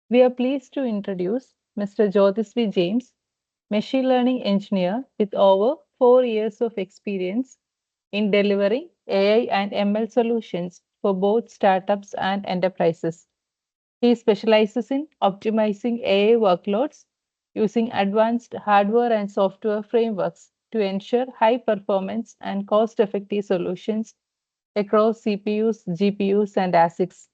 We are pleased to introduce Mr. Jyotisvi James, machine learning engineer with over 4 years of experience in delivering AI and ML solutions for both startups and enterprises. He specializes in optimizing AI workloads using advanced hardware and software frameworks to ensure high performance and cost effective solutions across CPUs, GPUs, and ASICs.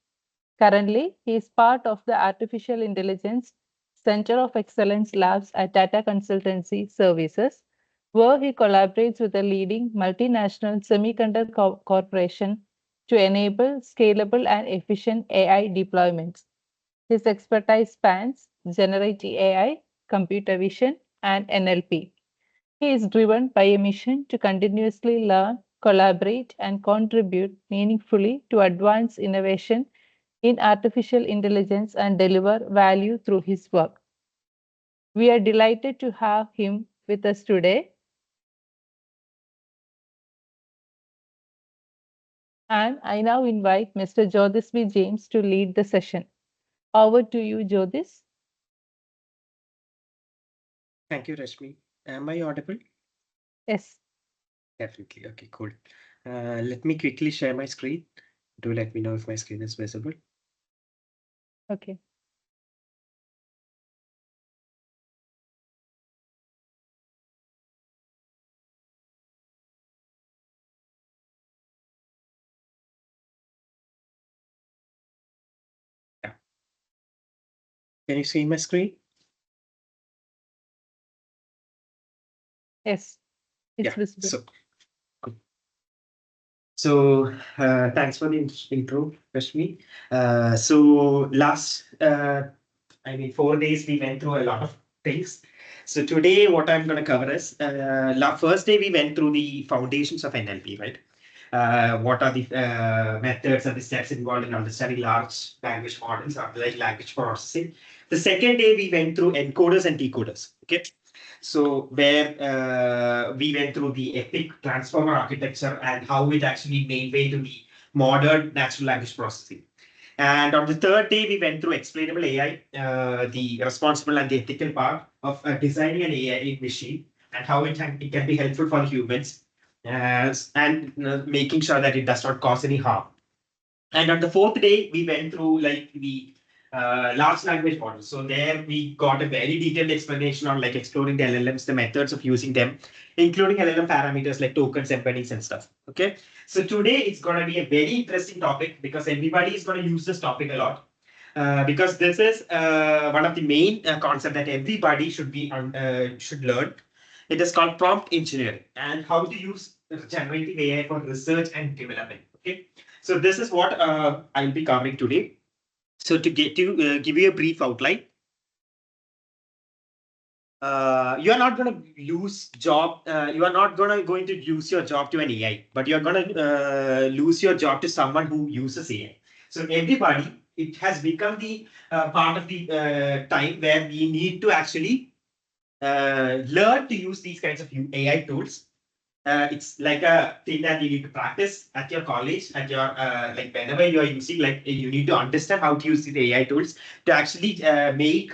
Currently, he is part of the Artificial Intelligence Center of Excellence Labs at Tata Consultancy Services, where he collaborates with a leading multinational semiconductor corporation to enable scalable and efficient AI deployments. His expertise spans generative AI, computer vision, and NLP. He is driven by a mission to continuously learn, collaborate, and contribute meaningfully to advance innovation in artificial intelligence and deliver value through his work. We are delighted to have him with us today. And I now invite Mr. Jyotisvi James to lead the session. Over to you, Jyotis. Thank you, Rashmi. Am I audible? Yes. Definitely. Okay, cool. Let me quickly share my screen. Do let me know if my screen is visible. Okay. Yeah. Can you see my screen? Yes, it's Yeah. visible. Thanks for the intro, Rashmi. So last, I mean, 4 days we went through a lot of things. So today, what I'm going to cover is, first day we went through the foundations of NLP, right? What are the methods and the steps involved in understanding large language models or like language processing. The second day we went through encoders and decoders. Okay, so where we went through the epic transformer architecture and how it actually made way to the modern natural language processing. And on the third day, we went through explainable AI, the responsible and the ethical part of designing an AI machine and how it can be helpful for humans and making sure that it does not cause any harm. And on the fourth day, we went through like the large language models. So there we got a very detailed explanation on like exploring the LLMs, the methods of using them, including LLM parameters like tokens, embeddings, and stuff. Okay. So today it's going to be a very interesting topic because everybody is going to use this topic a lot. Because this is one of the main concept that everybody should learn. It is called prompt engineering and how to use generative AI for research and development. Okay, so this is what I'll be covering today. So to give you a brief outline, you are not going to lose job. You are not going to lose your job to an AI, but you are going to lose your job to someone who uses AI. So everybody, it has become the part of the time where we need to actually learn to use these kinds of AI tools. It's like a thing that you need to practice at your college, at your like whenever you are using, like you need to understand how to use the AI tools to actually make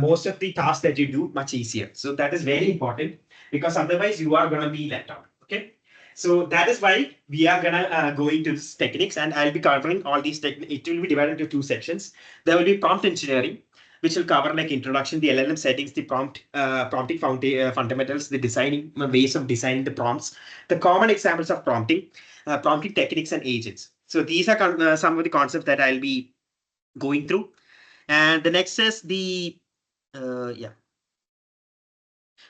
most of the tasks that you do much easier. So that is very important because otherwise you are going to be left out. Okay. So that is why we are gonna go into this techniques, and I'll be covering all these techniques. It will be divided into two sections. There will be prompt engineering, which will cover like introduction, the LLM settings, the prompting fundamentals, the designing ways of designing the prompts, the common examples of prompting techniques and agents. So these are some of the concepts that I'll be going through. And the next is the yeah.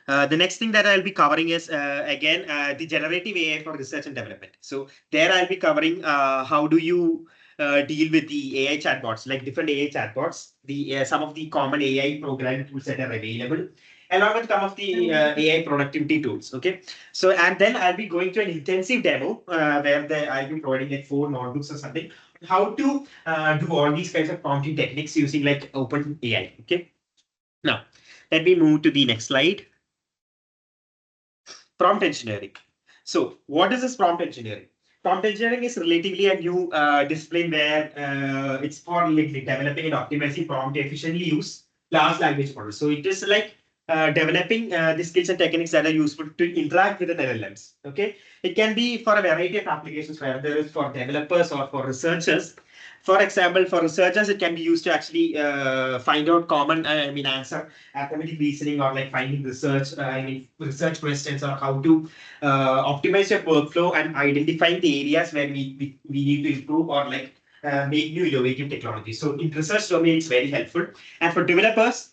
The next thing that I'll be covering is again the generative AI for research and development. So there I'll be covering how do you deal with the AI chatbots, like different AI chatbots, the some of the common AI programming tools that are available, along with some of the AI productivity tools. Okay, so and then I'll be going to an intensive demo where I'll be providing like 4 notebooks or something, how to do all these kinds of prompting techniques using like open AI. Okay, now let me move to the next slide. Prompt engineering. So what is this prompt engineering? Prompt engineering is relatively a new discipline where it's for like developing and optimizing prompt to efficiently use large language models. So it is like developing the skills and techniques that are useful to interact with the LLMs. Okay, it can be for a variety of applications, whether it's for developers or for researchers. For example, for researchers, it can be used to actually find out common, answer arithmetic reasoning or like finding research, research questions or how to optimize your workflow and identifying the areas where we need to improve or like make new innovative technology. So in research domain, it's very helpful. And for developers,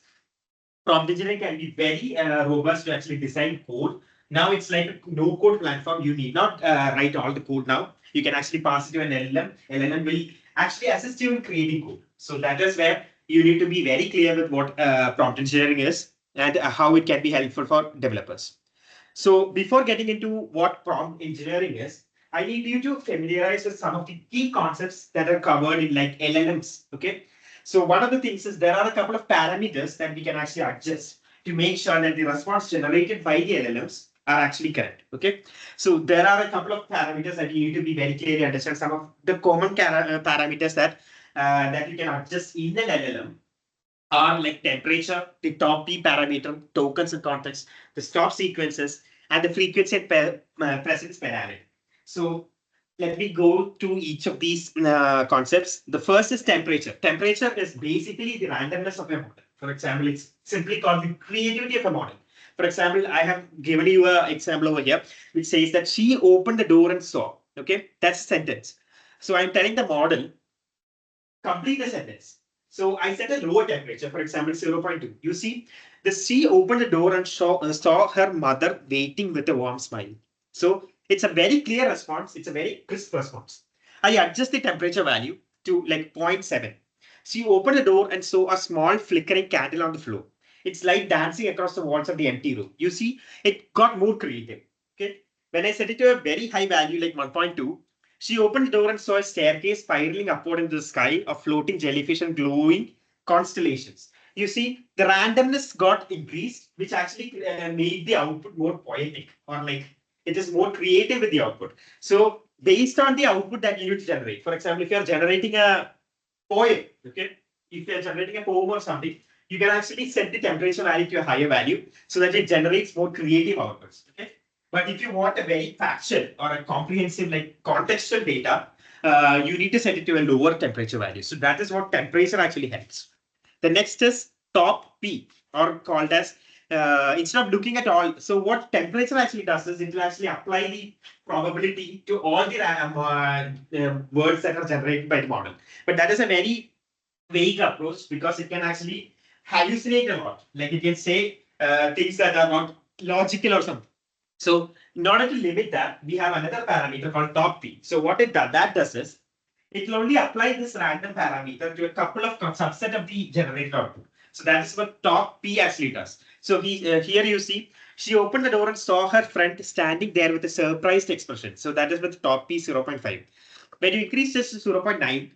prompt engineering can be very robust to actually design code. Now it's like a no code platform. You need not write all the code now. You can actually pass it to an LLM. LLM will actually assist you in creating code. So that is where you need to be very clear with what prompt engineering is and how it can be helpful for developers. So before getting into what prompt engineering is, I need you to familiarize with some of the key concepts that are covered in like LLMs. Okay. So one of the things is there are a couple of parameters that we can actually adjust to make sure that the response generated by the LLMs are actually correct. Okay. So there are a couple of parameters that you need to be very clearly understand. Some of the common parameters that you can adjust in an LLM are like temperature, the top P parameter, tokens and context, the stop sequences, and the frequency and presence parameter. So let me go to each of these concepts. The first is temperature. Temperature is basically the randomness of a model. For example, it's simply called the creativity of a model. For example, I have given you an example over here, which says that she opened the door and saw. Okay, that's a sentence. So I'm telling the model, complete the sentence. So I set a lower temperature, for example, 0.2. You see, the she opened the door and saw her mother waiting with a warm smile. So it's a very clear response. It's a very crisp response. I adjust the temperature value to like zero 0.7. She opened the door and saw a small flickering candle on the floor. It's like dancing across the walls of the empty room. You see, it got more creative. Okay. When I set it to a very high value like 1.2, she opened the door and saw a staircase spiraling upward into the sky of floating jellyfish and glowing constellations. You see, the randomness got increased, which actually made the output more poetic or like it is more creative with the output. So based on the output that you need to generate, for example, if you are generating a poem, okay, if you are generating a poem or something, you can actually set the temperature value to a higher value so that it generates more creative outputs. Okay. But if you want a very factual or a comprehensive, like contextual data, you need to set it to a lower temperature value. So that is what temperature actually helps. The next is top P, or called as instead of looking at all. So what temperature actually does is it will actually apply the probability to all the words that are generated by the model. But that is a very vague approach because it can actually hallucinate a lot. Like it can say things that are not logical or something. So in order to limit that, we have another parameter called top P. So what that does is it will only apply this random parameter to a couple of subset of the generated output. So that is what top P actually does. So here you see, she opened the door and saw her friend standing there with a surprised expression. So that is with top P 0.5. When you increase this to 0.9,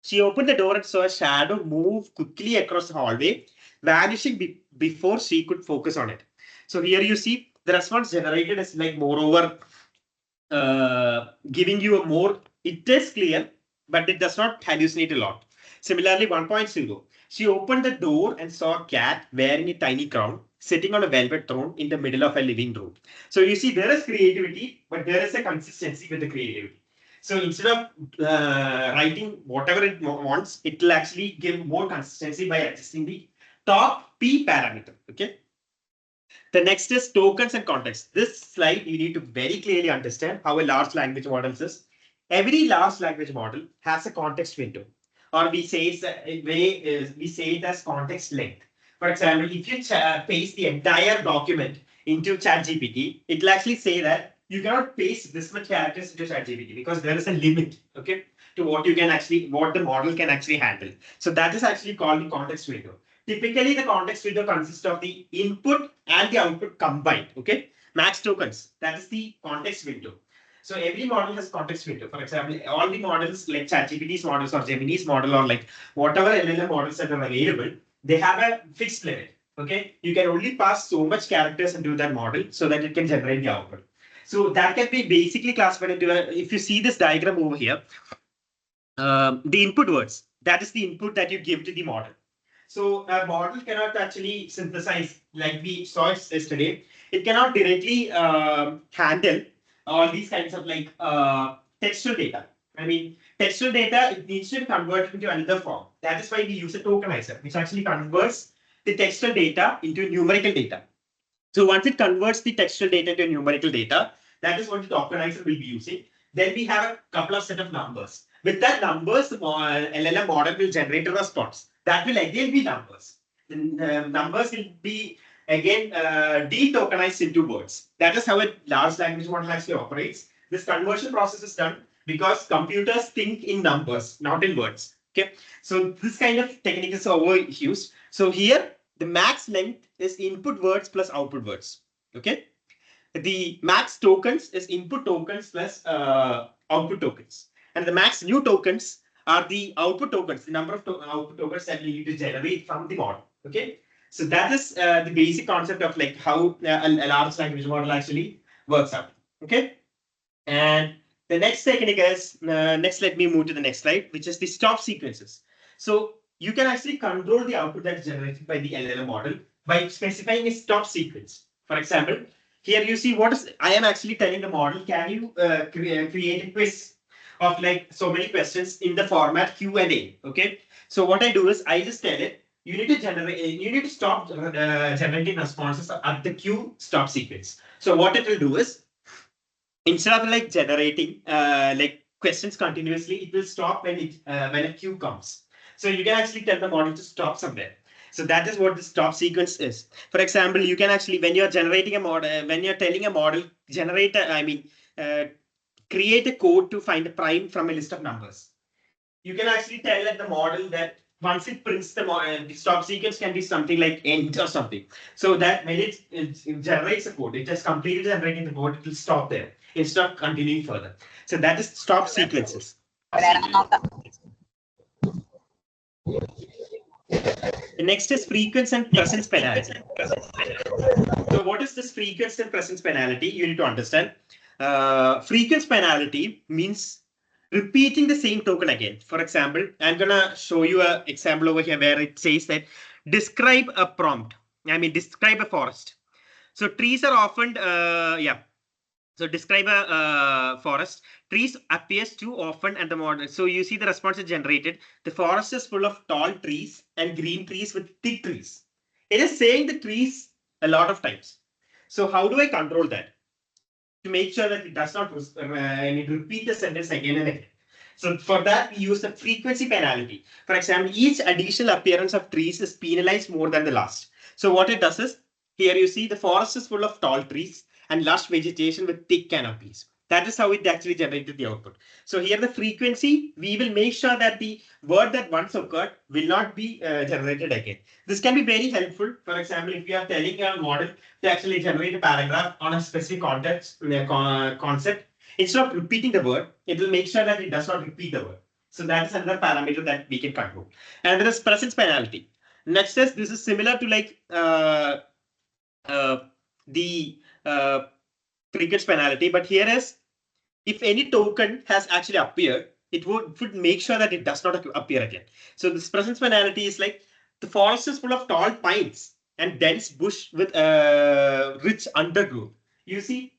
she opened the door and saw a shadow move quickly across the hallway, vanishing before she could focus on it. So here you see the response generated is like moreover giving you a more, it is clear, but it does not hallucinate a lot. Similarly, 1.0, she opened the door and saw a cat wearing a tiny crown sitting on a velvet throne in the middle of a living room. So you see there is creativity, but there is a consistency with the creativity. So instead of writing whatever it wants, it will actually give more consistency by adjusting the top P parameter. Okay. The next is tokens and context. This slide, you need to very clearly understand how a large language model is. Every large language model has a context window, or we say it as context length. For example, if you paste the entire document into ChatGPT, it will actually say that you cannot paste this much characters into ChatGPT because there is a limit, okay, to what the model can actually handle. So that is actually called the context window. Typically, the context window consists of the input and the output combined. Okay, max tokens. That is the context window. So every model has context window. For example, all the models like ChatGPT's models or Gemini's model or like whatever LLM models that are available, they have a fixed limit. Okay, you can only pass so much characters into that model so that it can generate the output. So that can be basically classified into if you see this diagram over here, the input words, that is the input that you give to the model. So a model cannot actually synthesize like we saw it yesterday. It cannot directly handle all these kinds of like textual data. I mean, textual data, it needs to be converted into another form. That is why we use a tokenizer, which actually converts the textual data into numerical data. So once it converts the textual data to numerical data, that is what the tokenizer will be using. Then we have a couple of set of numbers. With that numbers, the LLM model will generate a response. That will again be numbers. The numbers will be again de-tokenized into words. That is how a large language model actually operates. This conversion process is done because computers think in numbers, not in words. Okay, so this kind of technique is overused. So here the max length is input words plus output words. Okay. The max tokens is input tokens plus output tokens. And the max new tokens are the output tokens, the number of output tokens that we need to generate from the model. Okay. So that is the basic concept of like how a large language model actually works out. Okay. And the next technique is, next let me move to the next slide, which is the stop sequences. So you can actually control the output that's generated by the LLM model by specifying a stop sequence. For example, here you see what is, I am actually telling the model, can you create a quiz of like so many questions in the format Q&A, okay? So what I do is I just tell it, you need to generate, you need to stop generating responses at the Q stop sequence. So what it will do is, instead of like generating like questions continuously, it will stop when a queue comes. So you can actually tell the model to stop somewhere. So that is what the stop sequence is. For example, you can actually, when you're generating a model, when you're telling a model generate create a code to find a prime from a list of numbers, you can actually tell that the model that once it prints the stop sequence can be something like end or something. So that when it generates a code, it just completed generating the code, it will stop there instead of continuing further. So that is stop sequences. The next is frequency and presence penalty. So what is this frequency and presence penalty? You need to understand. Frequency penalty means repeating the same token again. For example, I'm gonna show you an example over here where it says that describe a prompt. I mean, describe a forest. So trees are often, yeah. So describe a forest. Trees appears too often and the model. So you see the response is generated. The forest is full of tall trees and green trees with thick trees. It is saying the trees a lot of times. So how do I control that? To make sure that it does not repeat the sentence again and again. So for that, we use the frequency penalty. For example, each additional appearance of trees is penalized more than the last. So what it does is, here you see the forest is full of tall trees and lush vegetation with thick canopies. That is how it actually generated the output. So here the frequency, we will make sure that the word that once occurred will not be generated again. This can be very helpful. For example, if you are telling a model to actually generate a paragraph on a specific context, concept, instead of repeating the word, it will make sure that it does not repeat the word. So that is another parameter that we can control. And there is presence penalty. Next is, this is similar to like the frequency penalty, but here is, if any token has actually appeared, it would make sure that it does not appear again. So this presence penalty is like, the forest is full of tall pines and dense bush with rich undergrowth. You see,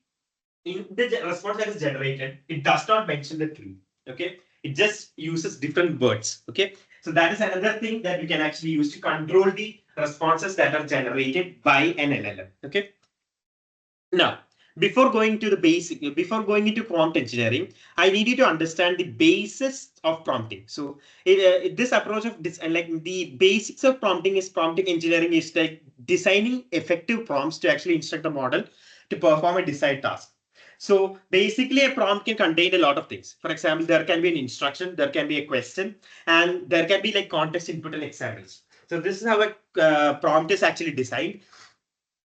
in the response that is generated, it does not mention the tree. Okay, it just uses different words. Okay, so that is another thing that we can actually use to control the responses that are generated by an LLM. Okay, now before going to the basic, before going into prompt engineering, I need you to understand the basis of prompting. So this approach of this, like the basics of prompting is, prompting engineering is like designing effective prompts to actually instruct the model to perform a desired task. So basically a prompt can contain a lot of things. For example, there can be an instruction, there can be a question, and there can be like context input and examples. So this is how a prompt is actually designed.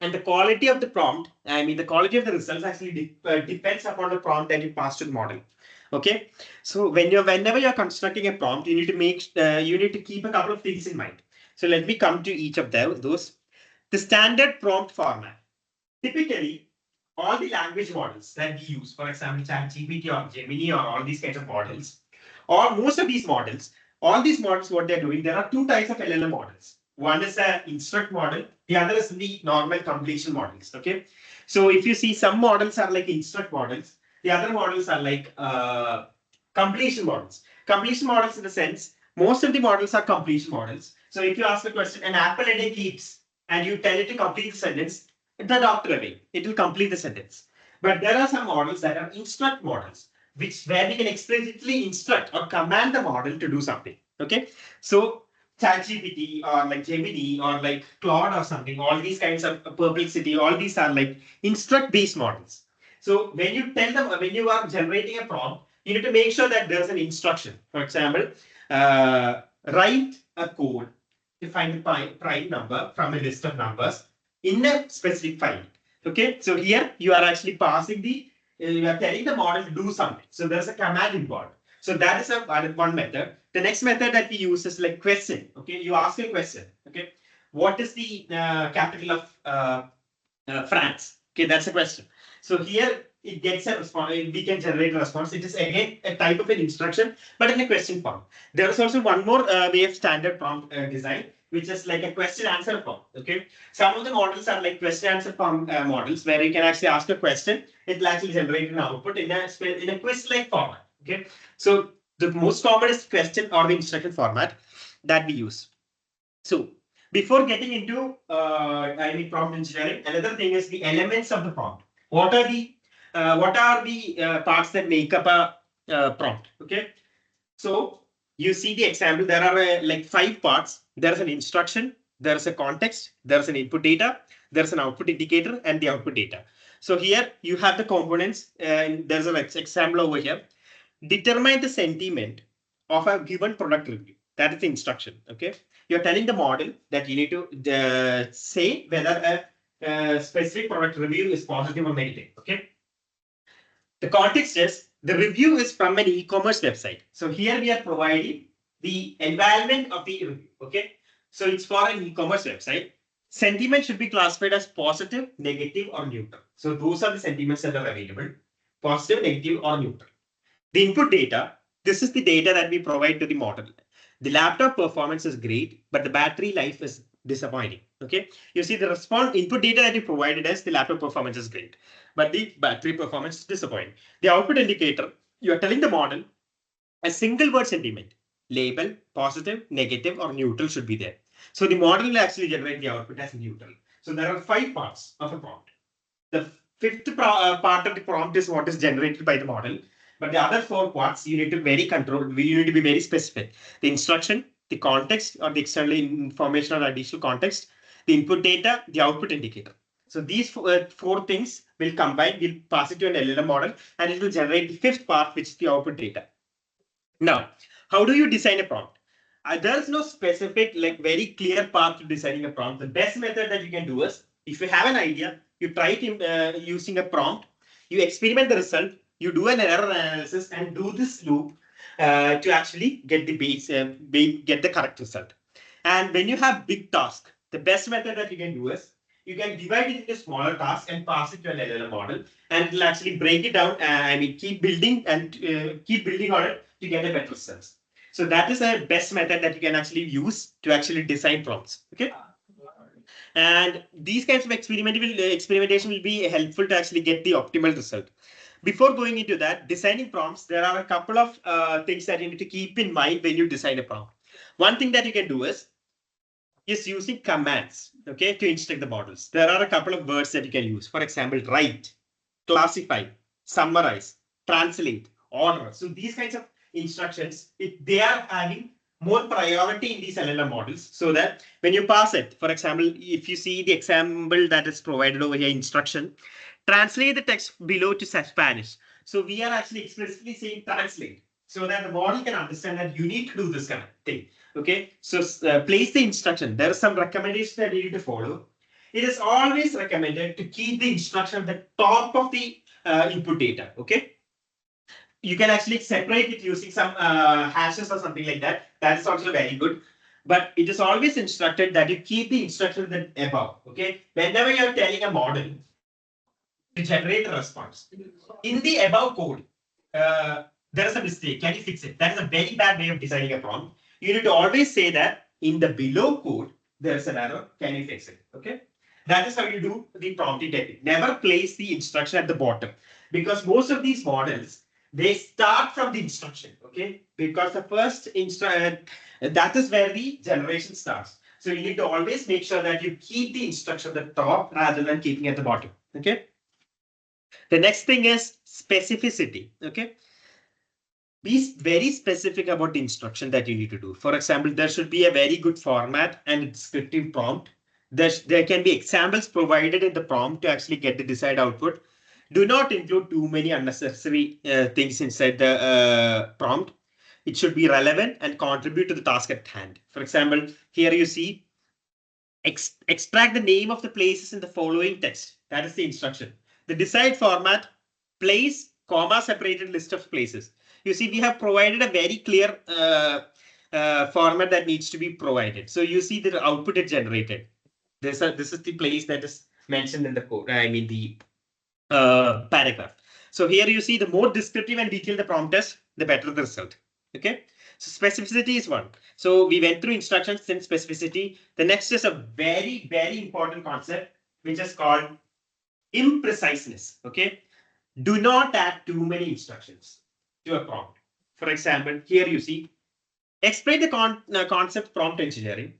And the quality of the prompt, I mean, the quality of the results actually depends upon the prompt that you pass to the model. Okay, so whenever you're constructing a prompt, you need to you need to keep a couple of things in mind. So let me come to each of those. The standard prompt format. Typically, all the language models that we use, for example, ChatGPT or Gemini or all these kinds of models, or most of these models, all these models, what they're doing, there are two types of LLM models. One is the instruct model, the other is the normal completion models. Okay. So if you see, some models are like instruct models, the other models are like completion models. Completion models in the sense, most of the models are completion models. So if you ask the question, an apple a day keeps, and you tell it to complete the sentence, the doctor away, it will complete the sentence. But there are some models that are instruct models, which where we can explicitly instruct or command the model to do something. Okay, so ChatGPT or like Gemini or like Claude or something, all these kinds of Perplexity, all these are like instruct based models. So when you tell them, when you are generating a prompt, you need to make sure that there's an instruction. For example, write a code to find the prime number from a list of numbers in a specific file. Okay, so here you are actually passing the, you are telling the model to do something. So there's a command involved. So that is one method. The next method that we use is like question. Okay, you ask a question. Okay, what is the capital of France? Okay, that's a question. So here it gets a response. We can generate a response. It is again a type of an instruction, but in a question form. There is also one more way of standard prompt design, which is like a question answer prompt. Okay, some of the models are like question answer prompt models where you can actually ask a question. It will actually generate an output in a quiz like format. Okay, so the most common is question or the instruction format that we use. So before getting into prompt engineering, another thing is the elements of the prompt. What are the parts that make up a prompt? Okay, so you see the example. There are like 5 parts. There is an instruction. There is a context. There is an input data. There is an output indicator and the output data. So here you have the components. And there's an example over here. Determine the sentiment of a given product review. That is the instruction. Okay, you're telling the model that you need to say whether a specific product review is positive or negative. Okay, the context is the review is from an e-commerce website. So here we are providing the environment of the review. Okay, so it's for an e-commerce website. Sentiment should be classified as positive, negative, or neutral. So those are the sentiments that are available: positive, negative, or neutral. The input data, this is the data that we provide to the model. The laptop performance is great, but the battery life is disappointing. Okay, you see the response input data that you provided as the laptop performance is great, but the battery performance is disappointing. The output indicator, you are telling the model a single word sentiment, label, positive, negative, or neutral should be there. So the model will actually generate the output as neutral. So there are 5 parts of a prompt. The fifth part of the prompt is what is generated by the model. But the other 4 parts, you need to very control. You need to be very specific. The instruction, the context, or the external information or additional context, the input data, the output indicator. So these 4 things will combine. We'll pass it to an LLM model, and it will generate the 5th part, which is the output data. Now, how do you design a prompt? There's no specific, like very clear path to designing a prompt. The best method that you can do is, if you have an idea, you try it using a prompt, you experiment the result, you do an error analysis, and do this loop to actually get the get the correct result. And when you have big task, the best method that you can do is you can divide it into smaller tasks and pass it to an LLM model, and it'll actually break it down. Keep building and keep building on it to get a better result. So that is the best method that you can actually use to actually design prompts. Okay. And these kinds of experimentation will be helpful to actually get the optimal result. Before going into that, designing prompts, there are a couple of things that you need to keep in mind when you design a prompt. One thing that you can do is using commands, okay, to instruct the models. There are a couple of words that you can use. For example, write, classify, summarize, translate, order. So these kinds of instructions, they are having more priority in these LLM models, so that when you pass it, for example, if you see the example that is provided over here, instruction, translate the text below to Spanish. So we are actually explicitly saying translate, so that the model can understand that you need to do this kind of thing. Okay, so place the instruction. There is some recommendation that you need to follow. It is always recommended to keep the instruction at the top of the input data. Okay, you can actually separate it using some hashes or something like that. That is also very good. But it is always instructed that you keep the instruction above. Okay, whenever you are telling a model, to generate a response. In the above code, there is a mistake. Can you fix it? That is a very bad way of designing a prompt. You need to always say that in the below code, there is an error. Can you fix it? Okay. That is how you do the prompting technique. Never place the instruction at the bottom, because most of these models, they start from the instruction. Okay. Because the first instruction, that is where the generation starts. So you need to always make sure that you keep the instruction at the top rather than keeping at the bottom. Okay. The next thing is specificity. Okay. Be very specific about the instruction that you need to do. For example, there should be a very good format and descriptive prompt. There can be examples provided in the prompt to actually get the desired output. Do not include too many unnecessary things inside the prompt. It should be relevant and contribute to the task at hand. For example, here you see extract the name of the places in the following text. That is the instruction. The desired format, place, comma separated list of places. You see, we have provided a very clear format that needs to be provided. So you see the output is generated. This is the place that is mentioned in the code. I mean the paragraph. So here you see the more descriptive and detailed the prompt is, the better the result. Okay. So specificity is one. So we went through instructions and specificity. The next is a very, very important concept, which is called impreciseness. Okay. Do not add too many instructions to a prompt. For example, here you see, explain the concept prompt engineering.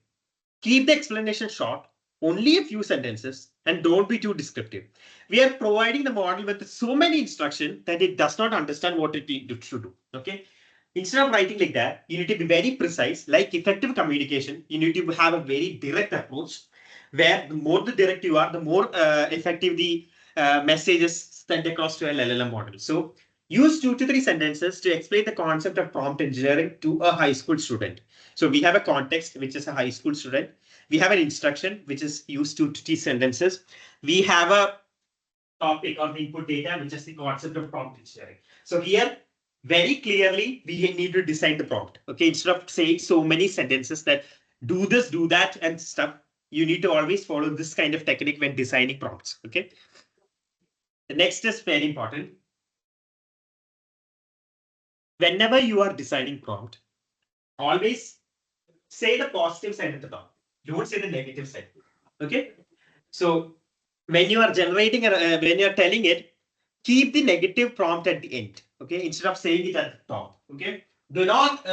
Keep the explanation short, only a few sentences, and don't be too descriptive. We are providing the model with so many instructions that it does not understand what it should do. Okay. Instead of writing like that, you need to be very precise. Like effective communication, you need to have a very direct approach, where the more the direct you are, the more effective the message is sent across to a LLM model. So use 2 to 3 sentences to explain the concept of prompt engineering to a high school student. So we have a context, which is a high school student. We have an instruction, which is used 2 to 3 sentences. We have a topic or the input data, which is the concept of prompt engineering. So here, very clearly, we need to design the prompt. Okay, instead of saying so many sentences that do this, do that, and stuff, you need to always follow this kind of technique when designing prompts. Okay. The next is very important. Whenever you are designing prompt, always say the positive side at the top. Don't say the negative side. Okay. So when you are generating, when you are telling it, keep the negative prompt at the end. Okay, instead of saying it at the top. Okay, do not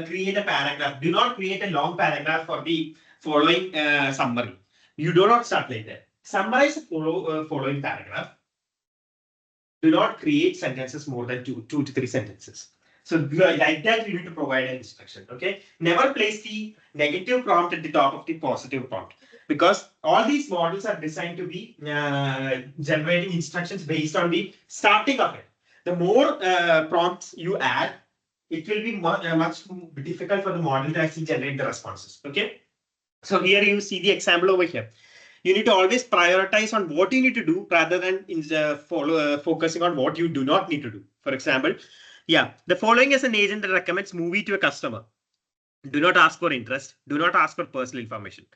create a paragraph. Do not create a long paragraph for the following summary. You do not start like that. Summarize the following paragraph. Do not create sentences more than 2 to 3 sentences. So like that, you need to provide an instruction. Okay, never place the negative prompt at the top of the positive prompt, because all these models are designed to be generating instructions based on the starting of it. The more prompts you add, it will be much difficult for the model to actually generate the responses. Okay, so here you see the example over here. You need to always prioritize on what you need to do rather than focusing on what you do not need to do. For example, yeah, the following is an agent that recommends movie to a customer. Do not ask for interest. Do not ask for personal information.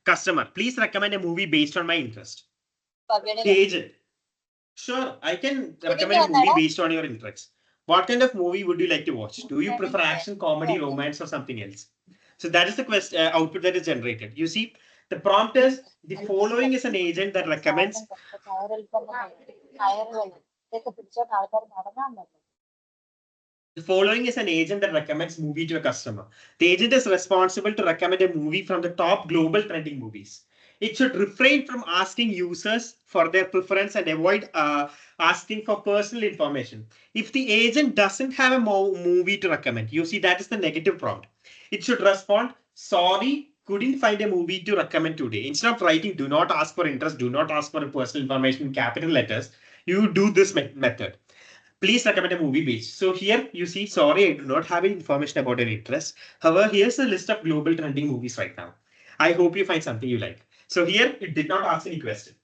Customer, please recommend a movie based on my interest. The agent, sure, I can recommend a movie based on your interests. What kind of movie would you like to watch? Do you prefer action, comedy, romance, or something else? So that is the question output that is generated. You see, the prompt is the following is an agent that recommends. The following is an agent that recommends movie to a customer. The agent is responsible to recommend a movie from the top global trending movies. It should refrain from asking users for their preference and avoid asking for personal information. If the agent doesn't have a movie to recommend, you see that is the negative prompt. It should respond, sorry, couldn't find a movie to recommend today. Instead of writing, do not ask for interest, do not ask for personal information in capital letters, you do this method. Please recommend a movie based. So here you see, sorry, I do not have any information about your interest. However, here's a list of global trending movies right now. I hope you find something you like. So here it did not ask any question.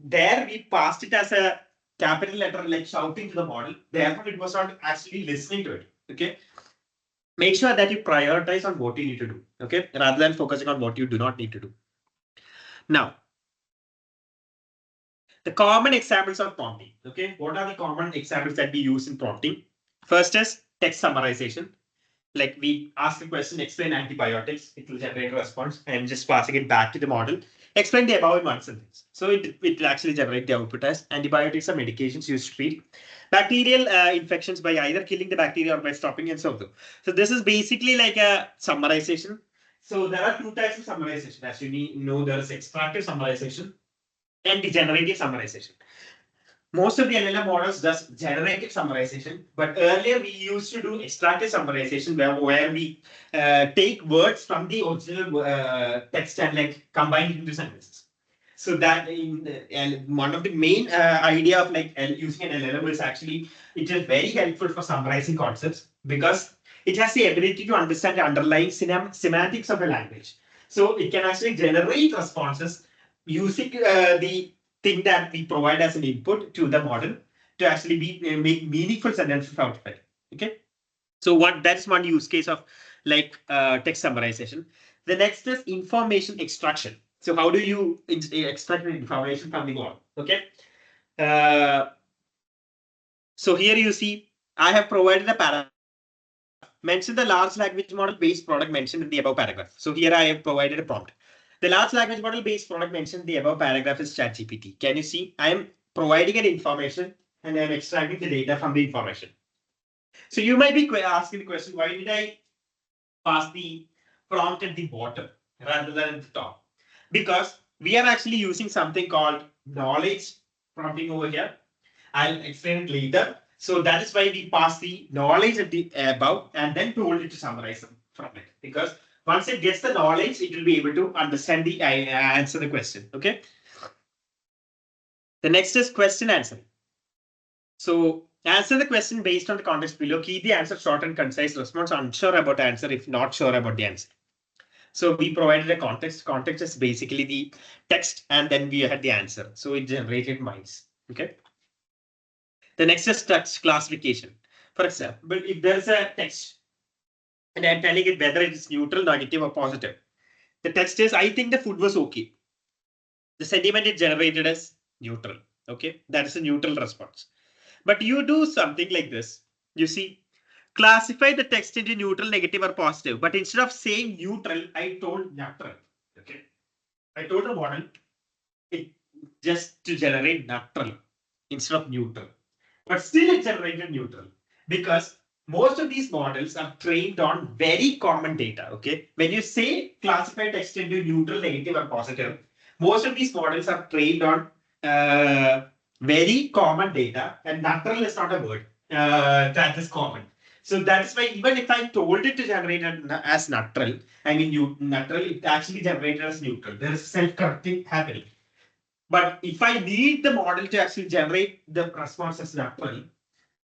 There we passed it as a capital letter, like shouting to the model. Therefore, it was not actually listening to it. Okay. Make sure that you prioritize on what you need to do. Okay. Rather than focusing on what you do not need to do. Now, The common examples of prompting. Okay, what are the common examples that we use in prompting? First is text summarization. Like we ask a question, explain antibiotics, it will generate a response. I'm just passing it back to the model. Explain the above in one sentence. So it will actually generate the output as antibiotics are medications used to treat bacterial infections by either killing the bacteria or by stopping and so on. So this is basically like a summarization. So there are two types of summarization. As you know, there is extractive summarization and the generative summarization. Most of the LLM models does generative summarization, but earlier we used to do extractive summarization where we take words from the original text and like combine it into sentences. So that and one of the main idea of like using an LLM is actually it is very helpful for summarizing concepts because it has the ability to understand the underlying semantics of a language. So it can actually generate responses using the thing that we provide as an input to the model to actually make meaningful sentences out of it. Okay. So that's one use case of like text summarization. The next is information extraction. So how do you extract information from the model? Okay. Uh, so here you see, I have provided a paragraph. Mention the large language model based product mentioned in the above paragraph. So here I have provided a prompt. The large language model based product mentioned in the above paragraph is ChatGPT. Can you see? I am providing an information and I am extracting the data from the information. So you might be asking the question, why did I pass the prompt at the bottom rather than at the top? Because we are actually using something called knowledge prompting over here. I'll explain it later. So that is why we pass the knowledge at the above and then told it to summarize them from it. Because once it gets the knowledge, it will be able to understand the answer the question. Okay. The next is question answering. So answer the question based on the context below. Keep the answer short and concise. Response unsure about the answer if not sure about the answer. So we provided a context. Context is basically the text and then we had the answer. So it generated minds. Okay. The next is text classification. For example, if there is a text and I'm telling it whether it is neutral, negative, or positive, the text is, I think the food was okay. The sentiment it generated is neutral. Okay, that is a neutral response. But you do something like this. You see, classify the text into neutral, negative, or positive. But instead of saying neutral, I told neutral. Okay, I told the model it just to generate neutral instead of neutral. But still it generated neutral because most of these models are trained on very common data. Okay, when you say classify text into neutral, negative, or positive, most of these models are trained on very common data, and neutral is not a word that is common. So that's why even if I told it to generate as neutral, I mean neutral, it actually generated as neutral. There is self-correcting happening. But if I need the model to actually generate the response as neutral,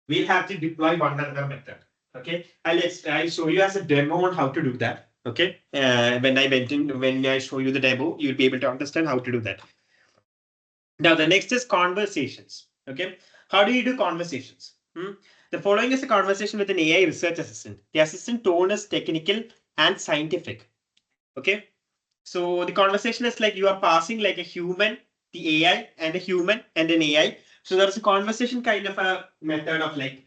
we'll have to deploy one other method. Okay, I'll show you as a demo on how to do that. Okay, when I show you the demo, you'll be able to understand how to do that. Now the next is conversations. Okay, how do you do conversations? The following is a conversation with an AI research assistant. The assistant tone is technical and scientific. Okay, so the conversation is like you are passing like a human, the AI, and a human and an AI. So there's a conversation kind of a method of like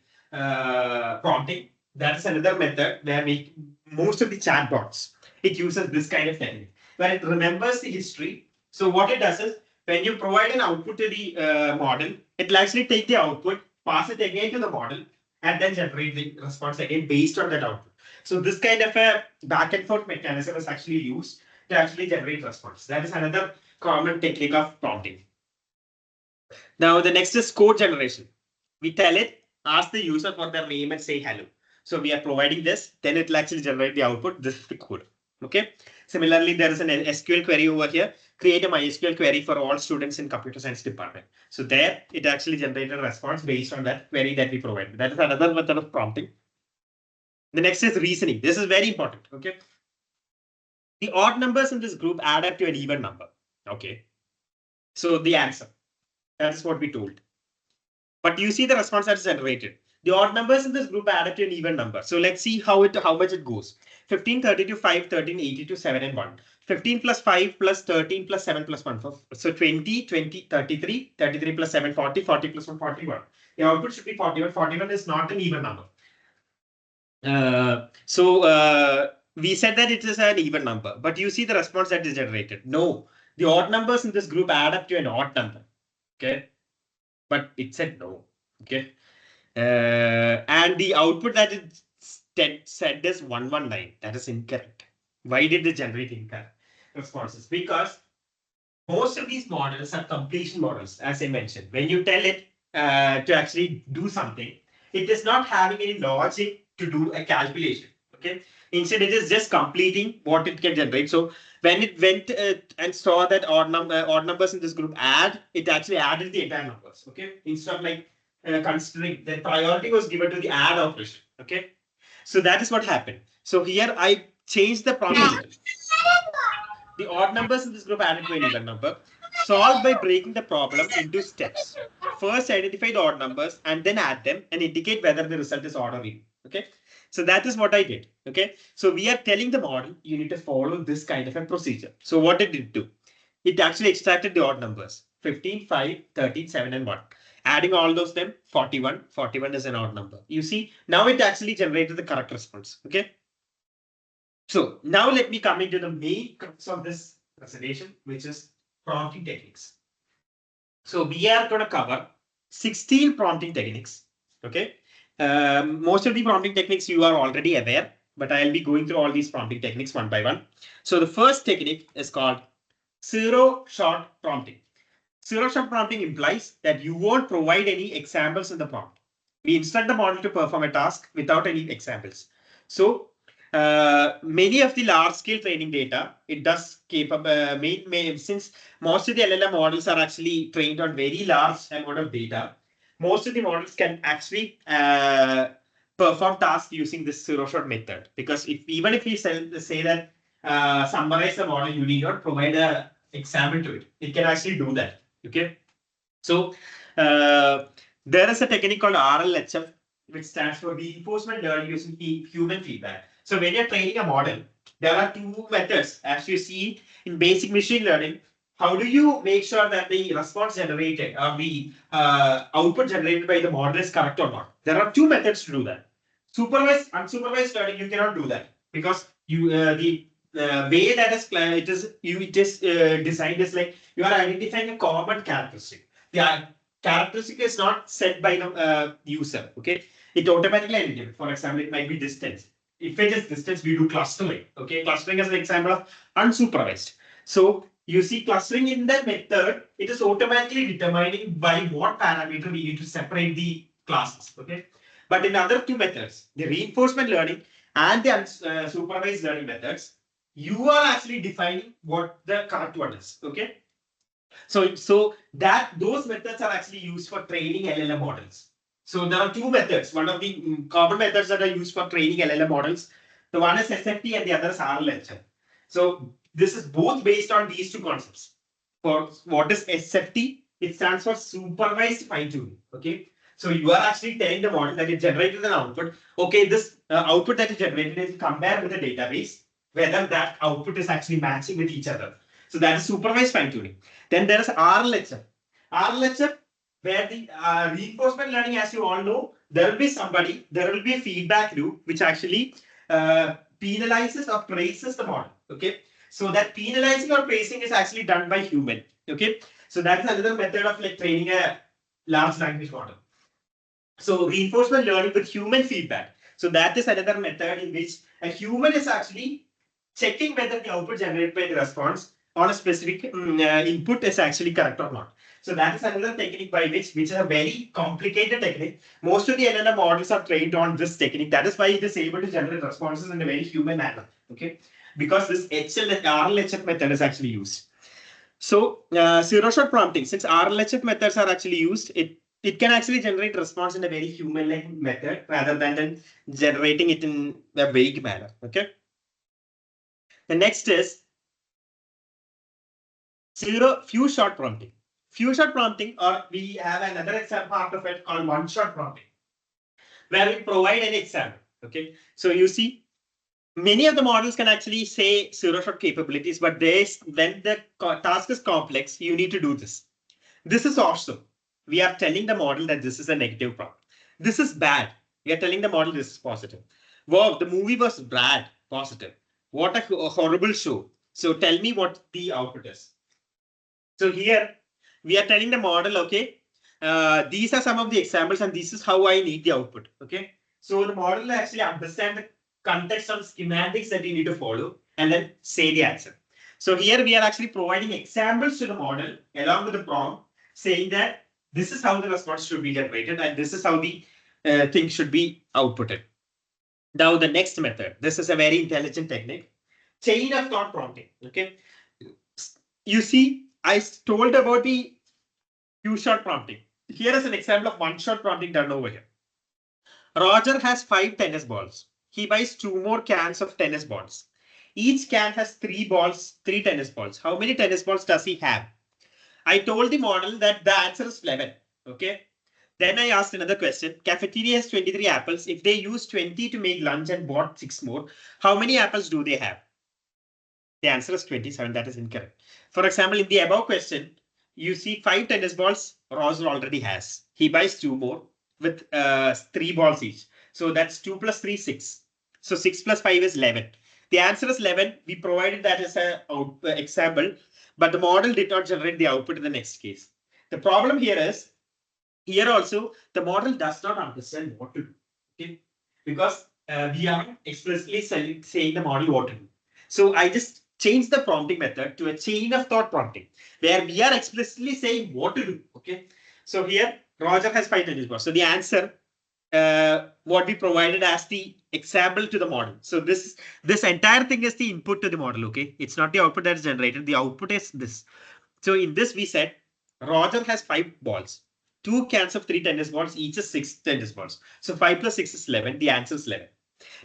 prompting. That's another method where most of the chatbots, it uses this kind of technique where it remembers the history. So what it does is when you provide an output to the model, it will actually take the output, pass it again to the model, and then generate the response again based on that output. So this kind of a back and forth mechanism is actually used to actually generate response. That is another common technique of prompting. Now the next is code generation. We tell it, ask the user for their name and say hello. So we are providing this, then it will actually generate the output. This is the code. Okay. Similarly, there is an SQL query over here. Create a MySQL query for all students in computer science department. So there, it actually generated a response based on that query that we provided. That is another method of prompting. The next is reasoning. This is very important. Okay. The odd numbers in this group add up to an even number. Okay. So the answer. That is what we told. But you see the response that is generated. The odd numbers in this group add up to an even number. So let's see how much it goes. 15, 32, 5, 13, 82, 7, and 1. 15 plus 5 plus 13 plus 7 plus 1. So 20, 20, 33, 33 plus 7, 40, 40 plus 1, 41. The output should be 41. 41 is not an even number. We said that it is an even number, but you see the response that is generated. No, the odd numbers in this group add up to an odd number. Okay, but it said no. Okay, and the output that it said is 119. That is incorrect. Why did it generate incorrect responses? Because most of these models are completion models, as I mentioned. When you tell it to actually do something, it is not having any logic to do a calculation. Okay. Instead, it is just completing what it can generate. So when it went and saw that odd numbers in this group add, it actually added the entire numbers. Okay. Instead of like considering the priority was given to the add operation. Okay. So that is what happened. So here I changed the prompt a little. The odd numbers in this group added to an even number. Solve by breaking the problem into steps. First, identify the odd numbers and then add them and indicate whether the result is odd or even. Okay. So that is what I did. Okay. So we are telling the model you need to follow this kind of a procedure. So what did it do? It actually extracted the odd numbers 15, 5, 13, 7, and 1. Adding all those them 41. 41 is an odd number. You see, now it actually generated the correct response. Okay. So now let me come into the main crux of this presentation, which is prompting techniques. So we are going to cover 16 prompting techniques. Okay. Most of the prompting techniques you are already aware, but I'll be going through all these prompting techniques one by one. So the first technique is called zero-shot prompting. Zero-shot prompting implies that you won't provide any examples in the prompt. We instruct the model to perform a task without any examples. So many of the large-scale training data, it does keep up, since most of the LLM models are actually trained on very large amount of data, most of the models can actually perform tasks using this zero-shot method. Because even if we say that summarize the model, you need not provide an example to it. It can actually do that. Okay. So there is a technique called RLHF, which stands for reinforcement learning using human feedback. So when you're training a model, there are two methods. As you see in basic machine learning, how do you make sure that the response generated or the output generated by the model is correct or not? There are two methods to do that. Supervised, unsupervised learning, you cannot do that because the way that is designed is like you are identifying a common characteristic. The characteristic is not set by the user. Okay, it automatically identifies. For example, it might be distance. If it is distance, we do clustering. Okay, clustering is an example of unsupervised. So you see clustering in that method, it is automatically determining by what parameter we need to separate the classes. Okay, but in other two methods, the reinforcement learning and the unsupervised learning methods, you are actually defining what the correct one is. Okay. So that those methods are actually used for training LLM models. So there are two methods. One of the common methods that are used for training LLM models. The one is SFT and the other is RLHF. So this is both based on these two concepts. For what is SFT? It stands for supervised fine tuning. Okay. So you are actually telling the model that it generated an output. Okay, this output that it generated is compared with the database, whether that output is actually matching with each other. So that is supervised fine tuning. Then there is RLHF. RLHF, where the reinforcement learning, as you all know, there will be somebody, there will be a feedback loop which actually penalizes or praises the model. Okay. So that penalizing or praising is actually done by human. Okay. So that is another method of like training a large language model. So reinforcement learning with human feedback. So that is another method in which a human is actually checking whether the output generated by the response on a specific input is actually correct or not. So that is another technique by which is a very complicated technique. Most of the LLM models are trained on this technique. That is why it is able to generate responses in a very human manner. Okay, because this RLHF method is actually used. So zero-shot prompting, since RLHF methods are actually used, it can actually generate response in a very human-like method rather than generating it in a vague manner. Okay. The next is few-shot prompting. Few-shot prompting, or we have another example part of it called one-shot prompting, where we provide an example. Okay. So you see, Many of the models can actually say zero shot capabilities, but when the task is complex, you need to do this. This is awesome. We are telling the model that this is a negative prompt. This is bad. We are telling the model this is positive. Wow, the movie was bad, positive. What a horrible show. So tell me what the output is. So here we are telling the model, okay, these are some of the examples and this is how I need the output. Okay. So the model will actually understand the context of schematics that you need to follow and then say the answer. So here we are actually providing examples to the model along with the prompt saying that this is how the response should be generated and this is how the thing should be outputted. Now the next method, this is a very intelligent technique, chain of thought prompting. Okay. You see, I told about the few shot prompting. Here is an example of one shot prompting done over here. Roger has 5 tennis balls. He buys 2 more cans of tennis balls. Each can has 3 balls, 3 tennis balls. How many tennis balls does he have? I told the model that the answer is 11. Okay. Then I asked another question. Cafeteria has 23 apples. If they use 20 to make lunch and bought 6 more, how many apples do they have? The answer is 27. That is incorrect. For example, in the above question, you see 5 tennis balls Roger already has. He buys 2 more with 3 balls each. So that's 2 plus 3, 6. So 6 plus 5 is 11. The answer is 11. We provided that as an example, but the model did not generate the output in the next case. The problem here is, here also, the model does not understand what to do. Okay? Because we are explicitly saying the model what to do. So I just changed the prompting method to a chain of thought prompting, where we are explicitly saying what to do. Okay. So here, Roger has 5 tennis balls. So the answer, what we provided as the example to the model. So this entire thing is the input to the model. Okay. It's not the output that is generated. The output is this. So in this, we said Roger has 5 balls. 2 cans of 3 tennis balls, each is 6 tennis balls. So 5 plus 6 is 11. The answer is 11.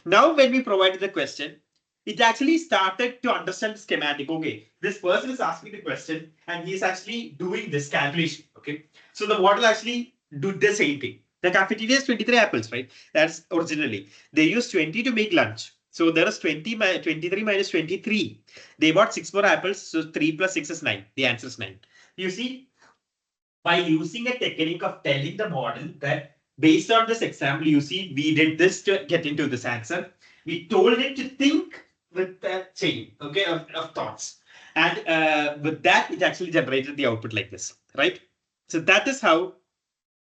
Now, when we provided the question, it actually started to understand the schematic. Okay, this person is asking the question and he is actually doing this calculation. Okay, so the model actually do the same thing. The cafeteria has 23 apples, right? That's originally. They used 20 to make lunch. So there is 23 minus 23. They bought 6 more apples. So 3 plus 6 is 9. The answer is 9. You see, by using a technique of telling the model that based on this example, you see, we did this to get into this answer. We told it to think with that chain, okay, of thoughts. And with that, it actually generated the output like this, right? So that is how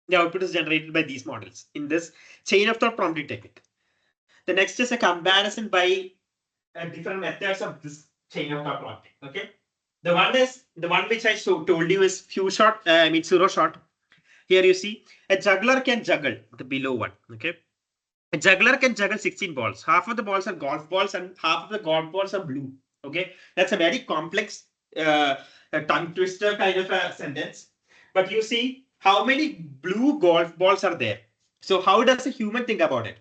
the output is generated by these models in this chain of thought prompting technique. The next is a comparison by different methods of this chain of thought prompting, okay? The one which I told you is few shot, zero shot. Here you see a juggler can juggle the below one. Okay. A juggler can juggle 16 balls. Half of the balls are golf balls and half of the golf balls are blue. Okay. That's a very complex a tongue twister kind of a sentence. But you see how many blue golf balls are there. So how does a human think about it?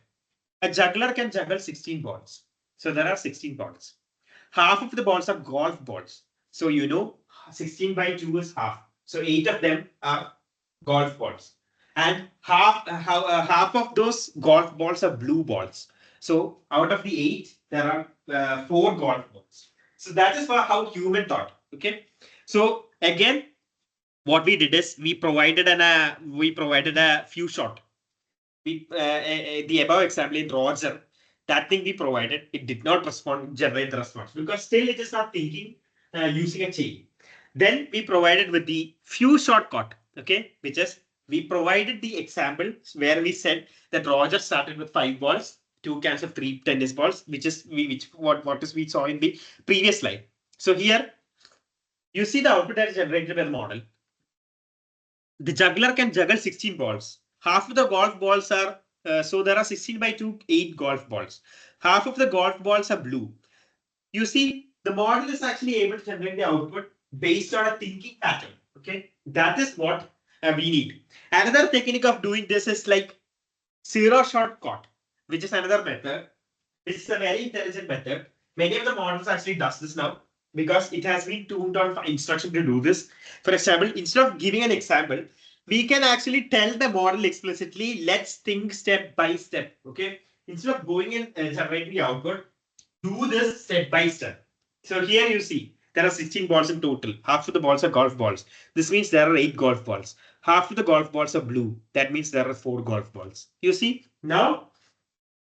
A juggler can juggle 16 balls. So there are 16 balls. Half of the balls are golf balls. So 16 by 2 is half. So 8 of them are golf balls. And half of those golf balls are blue balls. So out of the 8, there are 4 golf balls. So that is for how human thought. Okay. So again, what we did is we provided a few shot. The above example in Roger, that thing we provided, it did not generate the response because still it is not thinking using a chain. Then we provided with the few shortcut, okay, which is we provided the example where we said that Roger started with 5 balls, 2 cans of 3 tennis balls, which is what we saw in the previous slide. So here you see the output that is generated by the model. The juggler can juggle 16 balls. Half of the golf balls are, so there are 16 by 2, 8 golf balls. Half of the golf balls are blue. You see, the model is actually able to generate the output based on a thinking pattern. Okay, that is what we need. Another technique of doing this is like zero shortcut, which is another method, which is a very intelligent method. Many of the models actually does this now because it has been tuned on for instruction to do this. For example, instead of giving an example, we can actually tell the model explicitly, let's think step by step. Okay. Instead of going and generating the output, do this step by step. So here you see there are 16 balls in total. Half of the balls are golf balls. This means there are 8 golf balls. Half of the golf balls are blue. That means there are 4 golf balls. You see now,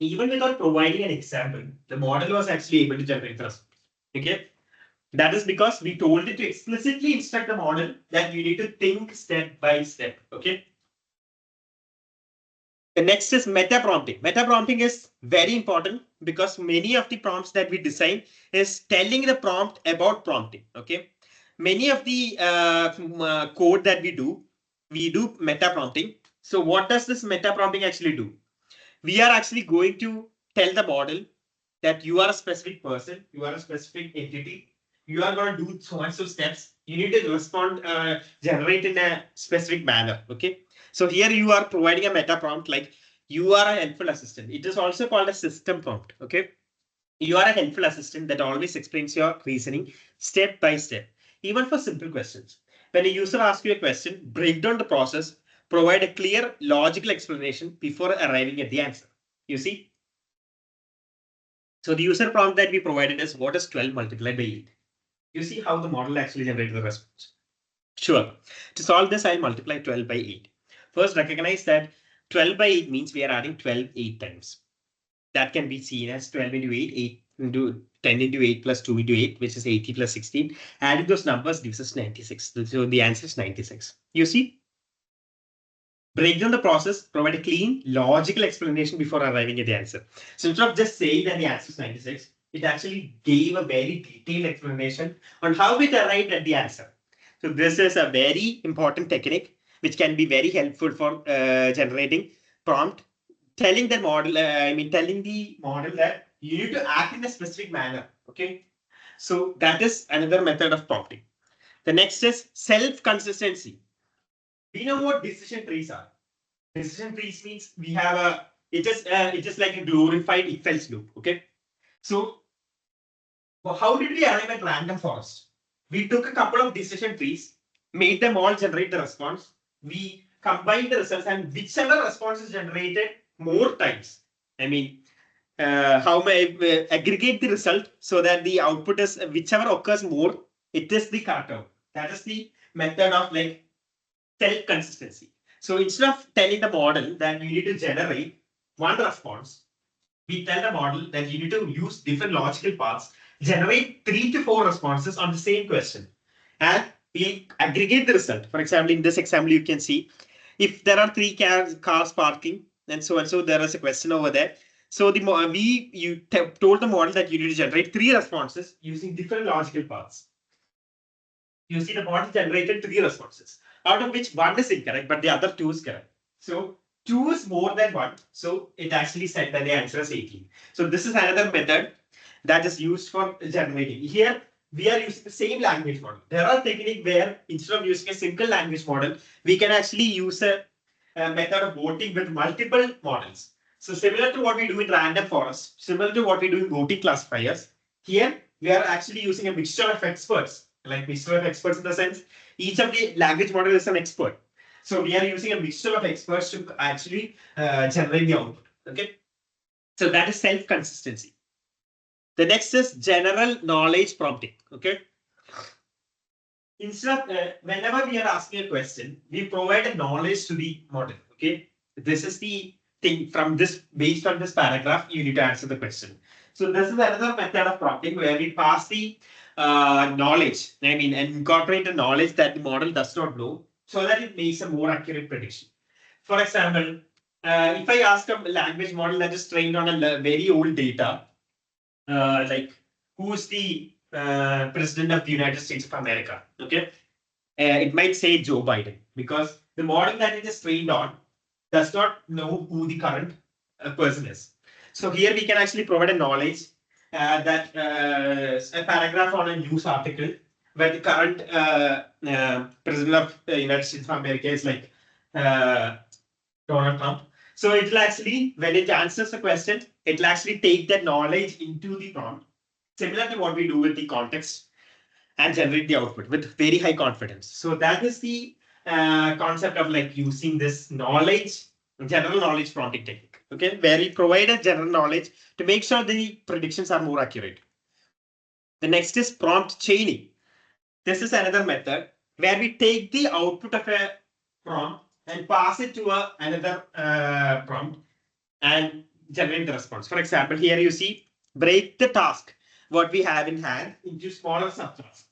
even without providing an example, the model was actually able to generate the response. Okay. That is because we told it to explicitly instruct the model that you need to think step by step. Okay. The next is meta prompting. Meta prompting is very important because many of the prompts that we design is telling the prompt about prompting. Okay. Many of the code that we do meta prompting. So what does this meta prompting actually do? We are actually going to tell the model that you are a specific person, you are a specific entity, you are going to do so much of steps. You need to respond, generate in a specific manner. Okay. So here you are providing a meta prompt like you are a helpful assistant. It is also called a system prompt. Okay. You are a helpful assistant that always explains your reasoning step by step, even for simple questions. When a user asks you a question, break down the process, provide a clear logical explanation before arriving at the answer. You see? So the user prompt that we provided is what is 12 multiplied by 8? You see how the model actually generated the response. Sure. To solve this, I'll multiply 12 by 8. First, recognize that 12 by 8 means we are adding 12 8 times. That can be seen as 12 into 8, 8 into 10 into 8 plus 2 into 8, which is 80 plus 16. Adding those numbers gives us 96. So the answer is 96. You see? Break down the process, provide a clean, logical explanation before arriving at the answer. So instead of just saying that the answer is 96, it actually gave a very detailed explanation on how it arrived at the answer. So this is a very important technique which can be very helpful for generating prompt, telling the model, telling the model that you need to act in a specific manner. Okay. So that is another method of prompting. The next is self-consistency. We know what decision trees are. Decision trees means we have a it is like a glorified if else loop. Okay. So how did we arrive at random forest? We took a couple of decision trees, made them all generate the response. We combined the results, and whichever response is generated more times. I mean, how may aggregate the result so that the output is whichever occurs more, it is the correct output. That is the method of like self-consistency. So instead of telling the model that you need to generate one response, we tell the model that you need to use different logical paths, generate 3 to 4 responses on the same question, and we aggregate the result. For example, in this example, you can see if there are 3 cars parking, and so there is a question over there. So told the model that you need to generate 3 responses using different logical paths. You see the model generated 3 responses, out of which one is incorrect, but the other 2 is correct. So 2 is more than 1. So it actually said that the answer is 18. So this is another method that is used for generating. Here we are using the same language model. There are techniques where instead of using a single language model, we can actually use a method of voting with multiple models. So similar to what we do in random forest, similar to what we do in voting classifiers, here we are actually using a mixture of experts, like mixture of experts in the sense each of the language model is an expert. So we are using a mixture of experts to actually generate the output. Okay. So that is self-consistency. The next is general knowledge prompting. Okay. Instead of whenever we are asking a question, we provide a knowledge to the model. Okay. This is the thing from this based on this paragraph, you need to answer the question. So this is another method of prompting where we pass the knowledge. I mean, and incorporate the knowledge that the model does not know, so that it makes a more accurate prediction. For example, if I ask a language model that is trained on a very old data, like who's the president of the United States of America? Okay, it might say Joe Biden because the model that it is trained on does not know who the current person is. So here we can actually provide a knowledge that a paragraph on a news article where the current president of the United States of America is like Donald Trump. So it will actually, when it answers the question, it will actually take that knowledge into the prompt, similar to what we do with the context, and generate the output with very high confidence. So that is the concept of like using this knowledge, general knowledge prompting technique. okay, where we provide a general knowledge to make sure the predictions are more accurate. The next is prompt chaining. This is another method where we take the output of a prompt and pass it to another prompt and generate the response. For example, here you see break the task what we have in hand into smaller subtasks.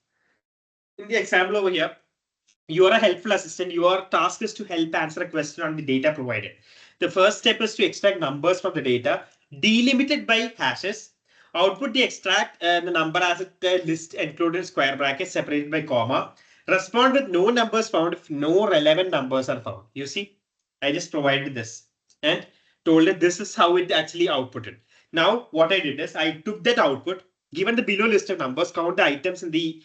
In the example over here, you are a helpful assistant. Your task is to help answer a question on the data provided. The first step is to extract numbers from the data, delimited by hashes. Output the extract the number as a list included in square brackets separated by comma. Respond with no numbers found if no relevant numbers are found. You see, I just provided this and told it this is how it actually outputted. Now, what I did is I took that output, given the below list of numbers, count the items in the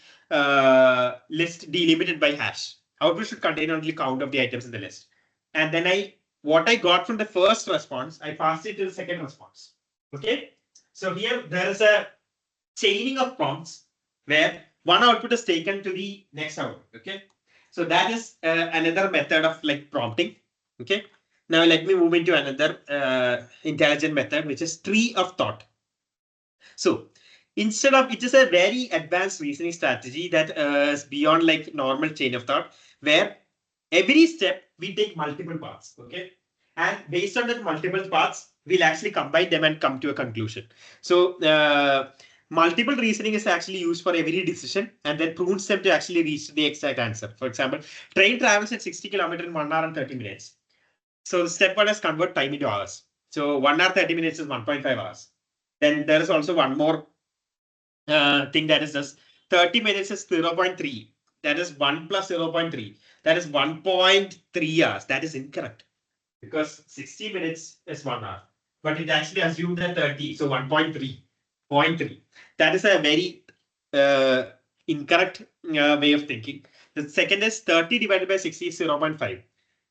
list delimited by hash. Output should contain only count of the items in the list. And then what I got from the first response, I passed it to the second response. Okay. So here there is a chaining of prompts where one output is taken to the next output. Okay. So that is another method of like prompting. Okay. Now let me move into another intelligent method, which is tree of thought. So instead of, it is a very advanced reasoning strategy that is beyond like normal chain of thought, where every step we take multiple paths. Okay. And based on that multiple paths, we'll actually combine them and come to a conclusion. So multiple reasoning is actually used for every decision and then prunes them to actually reach the exact answer. For example, train travels at 60 kilometers in 1 hour and 30 minutes. So step one is convert time into hours. So 1 hour 30 minutes is 1.5 hours. Then there is also one more thing that is just 30 minutes is 0.3. That is 1 plus 0.3. That is 1.3 hours. That is incorrect because 60 minutes is 1 hour. But it actually assumed that 30. So 1.3. 0.3. That is a very incorrect way of thinking. The second is 30 divided by 60 is 0.5.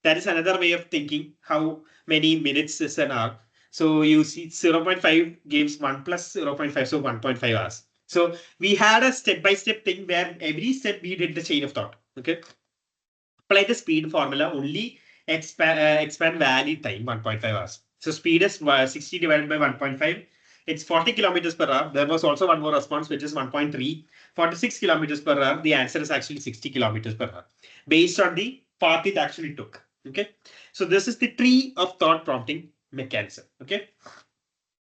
That is another way of thinking how many minutes is an hour. So you see 0.5 gives 1 plus 0.5, so 1.5 hours. So we had a step-by-step thing where every step we did the chain of thought. Okay. Apply the speed formula, only expand valid time 1.5 hours. So speed is 60 divided by 1.5. It's 40 kilometers per hour. There was also one more response, which is 1.3. 46 kilometers per hour. The answer is actually 60 kilometers per hour based on the path it actually took. Okay. So this is the tree of thought prompting mechanism. Okay.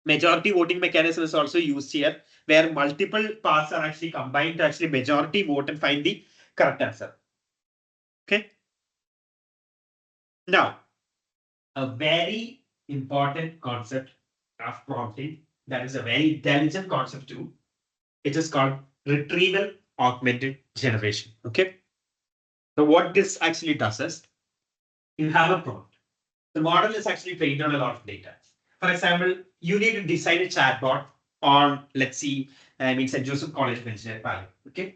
Majority voting mechanism is also used here, where multiple paths are actually combined to actually majority vote and find the correct answer. Okay. Now, a very important concept of prompting that is a very intelligent concept too. It is called retrieval augmented generation. Okay. So what this actually does is you have a prompt. The model is actually trained on a lot of data. For example, you need to design a chatbot on, let's see, St. Joseph College of Engineering. Okay.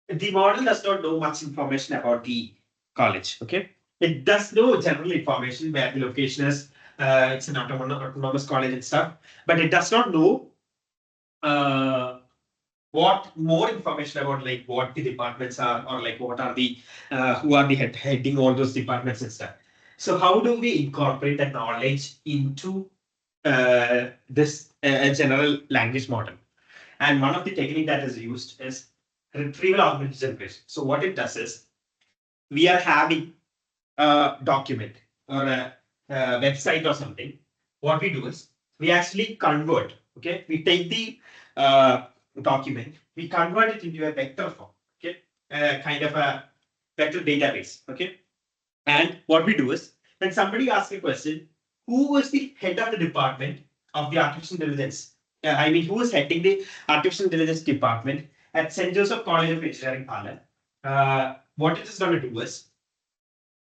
The model does not know much information about the college. Okay. It does know general information where the location is. It's an autonomous college and stuff, but it does not know what more information about like what the departments are or like what are the who are the heading all those departments and stuff. So how do we incorporate that knowledge into this general language model? And one of the technique that is used is retrieval augmented generation. So what it does is we are having a document or a website or something. What we do is we actually convert. Okay, we take the document, we convert it into a vector form. Okay, kind of a vector database. Okay, and what we do is when somebody asks a question, who is the head of the department of the artificial intelligence? I mean, who is heading the artificial intelligence department at St. Joseph College of Engineering, Thailand? What it is going to do is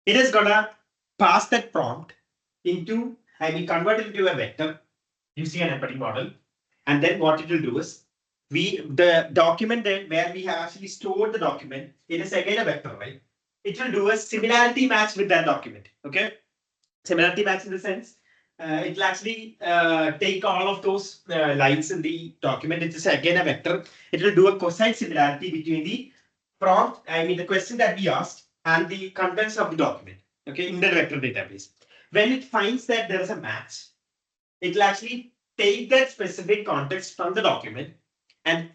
it is going to pass that prompt into, convert it into a vector using an empathy model. And then what it will do is the document then where we have actually stored the document, it is again a vector, right? It will do a similarity match with that document. Okay. Similarity match in the sense, it will actually take all of those lines in the document. It is again a vector. It will do a cosine similarity between the prompt, the question that we asked and the contents of the document. Okay, in the vector database. When it finds that there is a match, it will actually take that specific context from the document and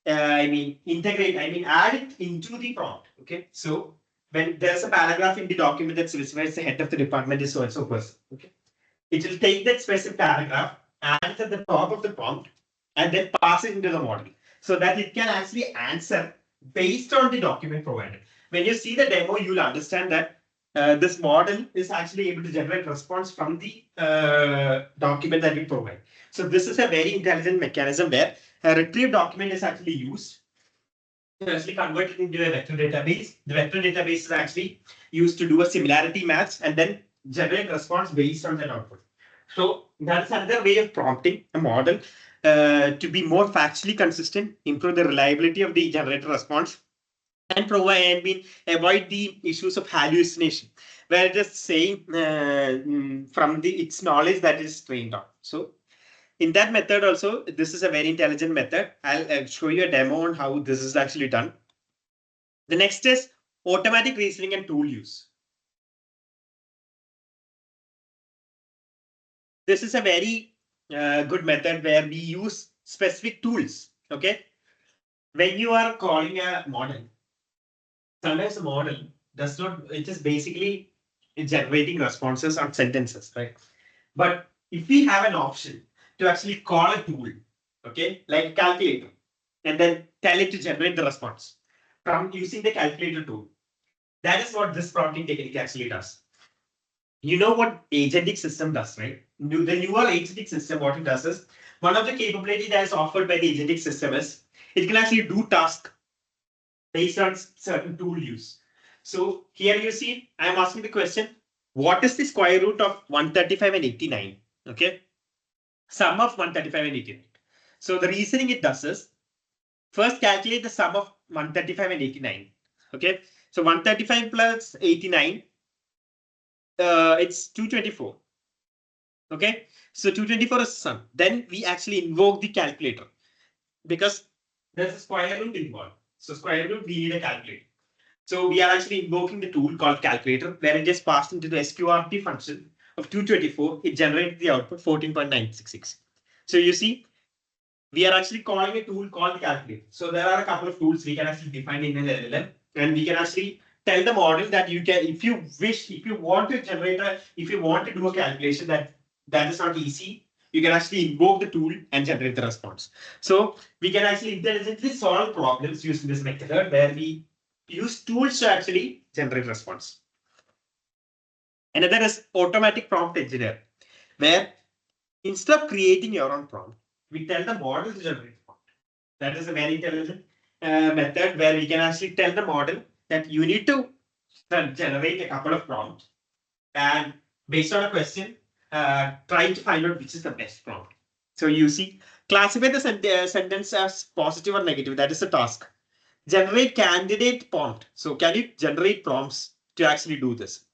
add it into the prompt. Okay, so when there's a paragraph in the document that specifies the head of the department is so and so person. Okay, it will take that specific paragraph, add it at the top of the prompt, and then pass it into the model so that it can actually answer based on the document provided. When you see the demo, you'll understand that this model is actually able to generate response from the document that we provide. So this is a very intelligent mechanism where a retrieved document is actually used to actually convert it into a vector database. The vector database is actually used to do a similarity match and then generate response based on that output. So that's another way of prompting a model to be more factually consistent, improve the reliability of the generated response, and avoid the issues of hallucination, where it is saying from its knowledge that is trained on. So in that method also, this is a very intelligent method. I'll show you a demo on how this is actually done. The next is automatic reasoning and tool use. This is a very good method where we use specific tools. Okay, when you are calling a model, sometimes a model does not, it is basically generating responses on sentences, right? But if we have an option to actually call a tool, okay, like calculator, and then tell it to generate the response from using the calculator tool, that is what this prompting technique actually does. You know what agentic system does, right? The newer agentic system, what it does is, one of the capability that is offered by the agentic system is it can actually do task based on certain tool use. So here you see, I am asking the question, what is the square root of 135 and 89? Okay, sum of 135 and 89. So the reasoning it does is, first calculate the sum of 135 and 89. Okay, so 135 plus 89, it's 224. Okay, so 224 is sum. Then we actually invoke the calculator because there's a square root involved. So square root, we need a calculator. So we are actually invoking the tool called calculator, where it is passed into the sqrt function of 224. It generates the output 14.966. So you see, we are actually calling a tool called calculator. So there are a couple of tools we can actually define in an LLM, and we can actually tell the model that you can, if you wish, if you want to generate a, if you want to do a calculation that is not easy, you can actually invoke the tool and generate the response. So we can actually intelligently solve problems using this method where we use tools to actually generate response. Another is automatic prompt engineer, where instead of creating your own prompt, we tell the model to generate prompt. That is a very intelligent method where we can actually tell the model that you need to generate a couple of prompts, and based on a question, trying to find out which is the best prompt. So you see, classify the sentence as positive or negative. That is the task. Generate candidate prompt. So can you generate prompts to actually do this?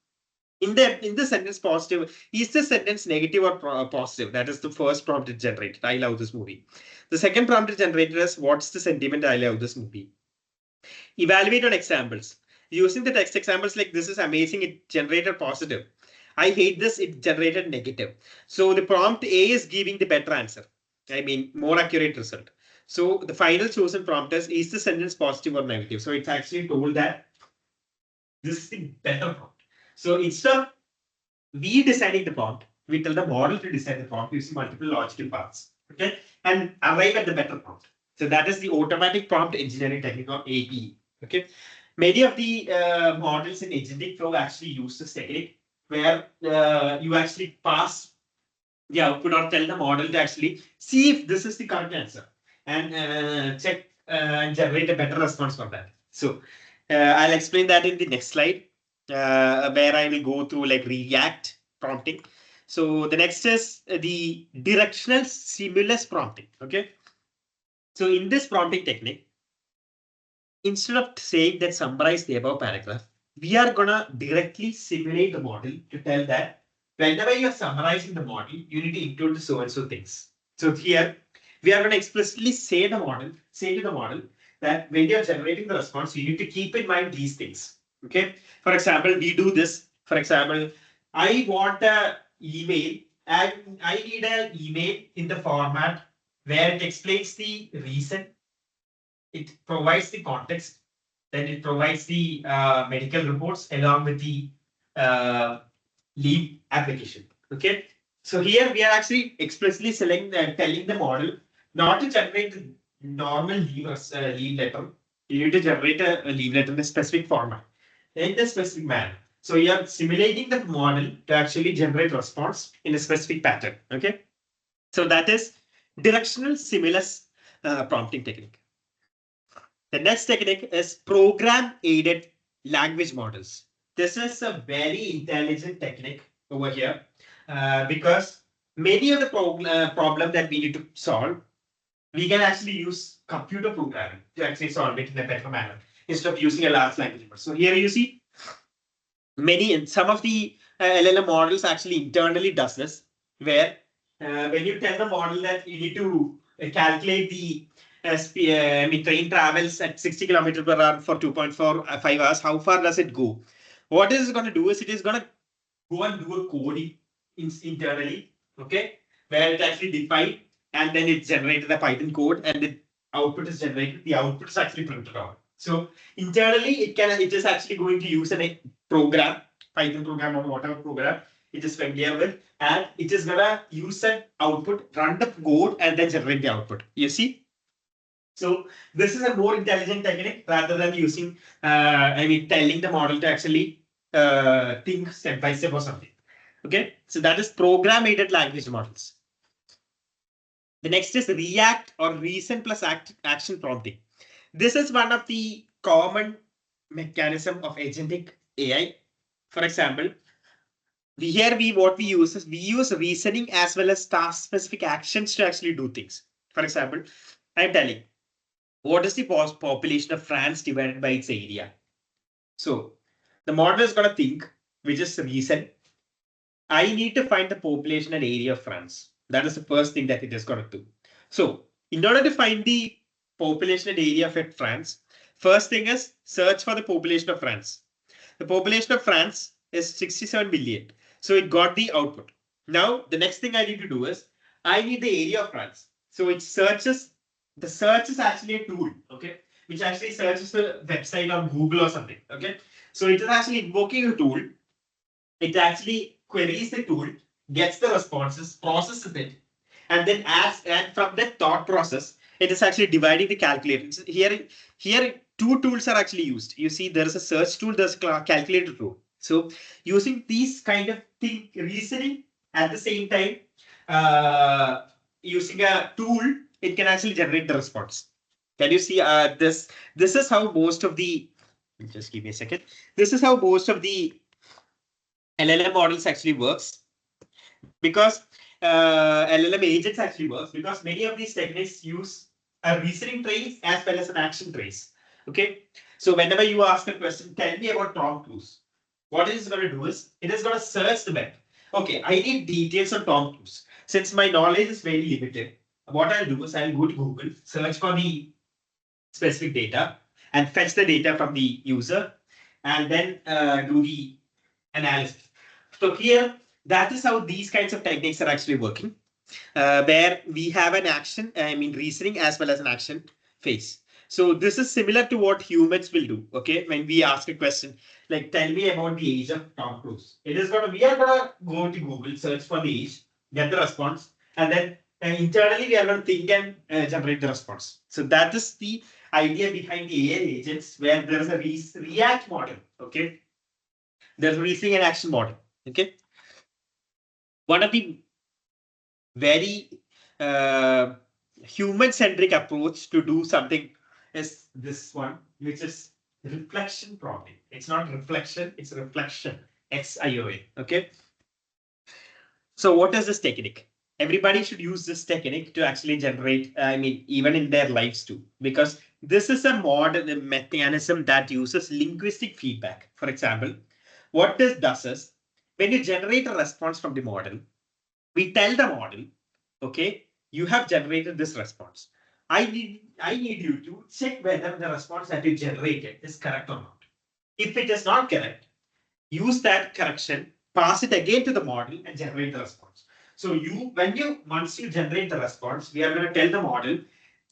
In the sentence positive, is the sentence negative or positive? That is the first prompt it generated. I love this movie. The second prompt it generated is, what's the sentiment? I love this movie. Evaluate on examples. Using the text examples like, this is amazing, it generated positive. I hate this, it generated negative. So the prompt A is giving the better answer. I mean, more accurate result. So the final chosen prompt is the sentence positive or negative? So it's actually told that this is the better prompt. So instead of we deciding the prompt, we tell the model to decide the prompt using multiple logical paths. Okay, and arrive at the better prompt. So that is the automatic prompt engineering technique, or APE. Okay, many of the models in agentic flow actually use this technique where you actually pass the output or tell the model to actually see if this is the correct answer and check and generate a better response for that. So I'll explain that in the next slide, where I will go through like React prompting. So the next is the directional stimulus prompting. Okay. So in this prompting technique, instead of saying that summarize the above paragraph, we are gonna directly simulate the model to tell that whenever you're summarizing the model, you need to include the so and so things. So here we are going to explicitly say to the model that when you're generating the response, you need to keep in mind these things. Okay. For example, we do this. For example, I want a email and I need an email in the format where it explains the reason, it provides the context, then it provides the medical reports along with the uh, leave application. Okay. So here we are actually explicitly telling the model not to generate the normal leave letter. You need to generate a leave letter in a specific format, in a specific manner. So you are simulating the model to actually generate response in a specific pattern. Okay. So that is directional stimulus prompting technique. The next technique is program aided language models. This is a very intelligent technique over here because many of the problem that we need to solve, we can actually use computer programming to actually solve it in a better manner instead of using a large language model. So here you see many and some of the LLM models actually internally does this, where when you tell the model that you need to calculate the I mean, train travels at 60 kilometers per hour for 2.45 hours, how far does it go? What it is going to do is it is going to go and do a coding internally, okay, where it actually defined and then it generated a Python code and the output is generated. The output is actually printed out. So internally, it is actually going to use a program, Python program or whatever program it is familiar with, and it is gonna use an output, run the code, and then generate the output. You see? So this is a more intelligent technique rather than using, I mean, telling the model to actually think step by step or something. Okay, so that is program-aided language models. The next is react or reason plus action prompting. This is one of the common mechanism of agentic AI. For example, what we use is we use reasoning as well as task specific actions to actually do things. For example, I'm telling what is the population of France divided by its area. So the model is going to think, which is reason. I need to find the population and area of France. That is the first thing that it is going to do. So in order to find the population and area of France, first thing is search for the population of France. The population of France is 67 million. So it got the output. Now, the next thing I need to do is I need the area of France. So it searches, the search is actually a tool, okay, which actually searches the website on Google or something, okay. So it is actually invoking a tool. It actually queries the tool, gets the responses, processes it, and then adds, and from that thought process, it is actually dividing the calculator. Here, two tools are actually used. You see, there is a search tool, there's a calculator tool. So using these kind of reasoning at the same time, using a tool, it can actually generate the response. Can you see this? This is how most of the, just give me a second. This is how most of the LLM models actually works, because LLM agents actually works because many of these techniques use a reasoning trace as well as an action trace. Okay, so whenever you ask a question, tell me about Tom Cruise. What it is going to do is it is going to search the web. Okay, I need details on Tom Cruise. Since my knowledge is very limited, what I'll do is I'll go to Google, search for the specific data, and fetch the data from the user, and then do the analysis. So here, that is how these kinds of techniques are actually working, where we have an action, I mean reasoning as well as an action phase. So this is similar to what humans will do. Okay, when we ask a question like, "Tell me about the age of Tom Cruise," it is gonna we are gonna go to Google, search for the age, get the response, and then internally we are going to think and generate the response. So that is the idea behind the AI agents, where there is a react model. Okay, there's a reasoning and action model. Okay, one of the very human-centric approach to do something is this one, which is reflection prompting. It's not reflection, it's reflection. XIOA. Okay. So what is this technique? Everybody should use this technique to actually generate, I mean, even in their lives too, because this is a modern mechanism that uses linguistic feedback. For example, what this does is when you generate a response from the model, we tell the model, okay, you have generated this response. I need you to check whether the response that you generated is correct or not. If it is not correct, use that correction pass it again to the model and generate the response. So once you generate the response, we are going to tell the model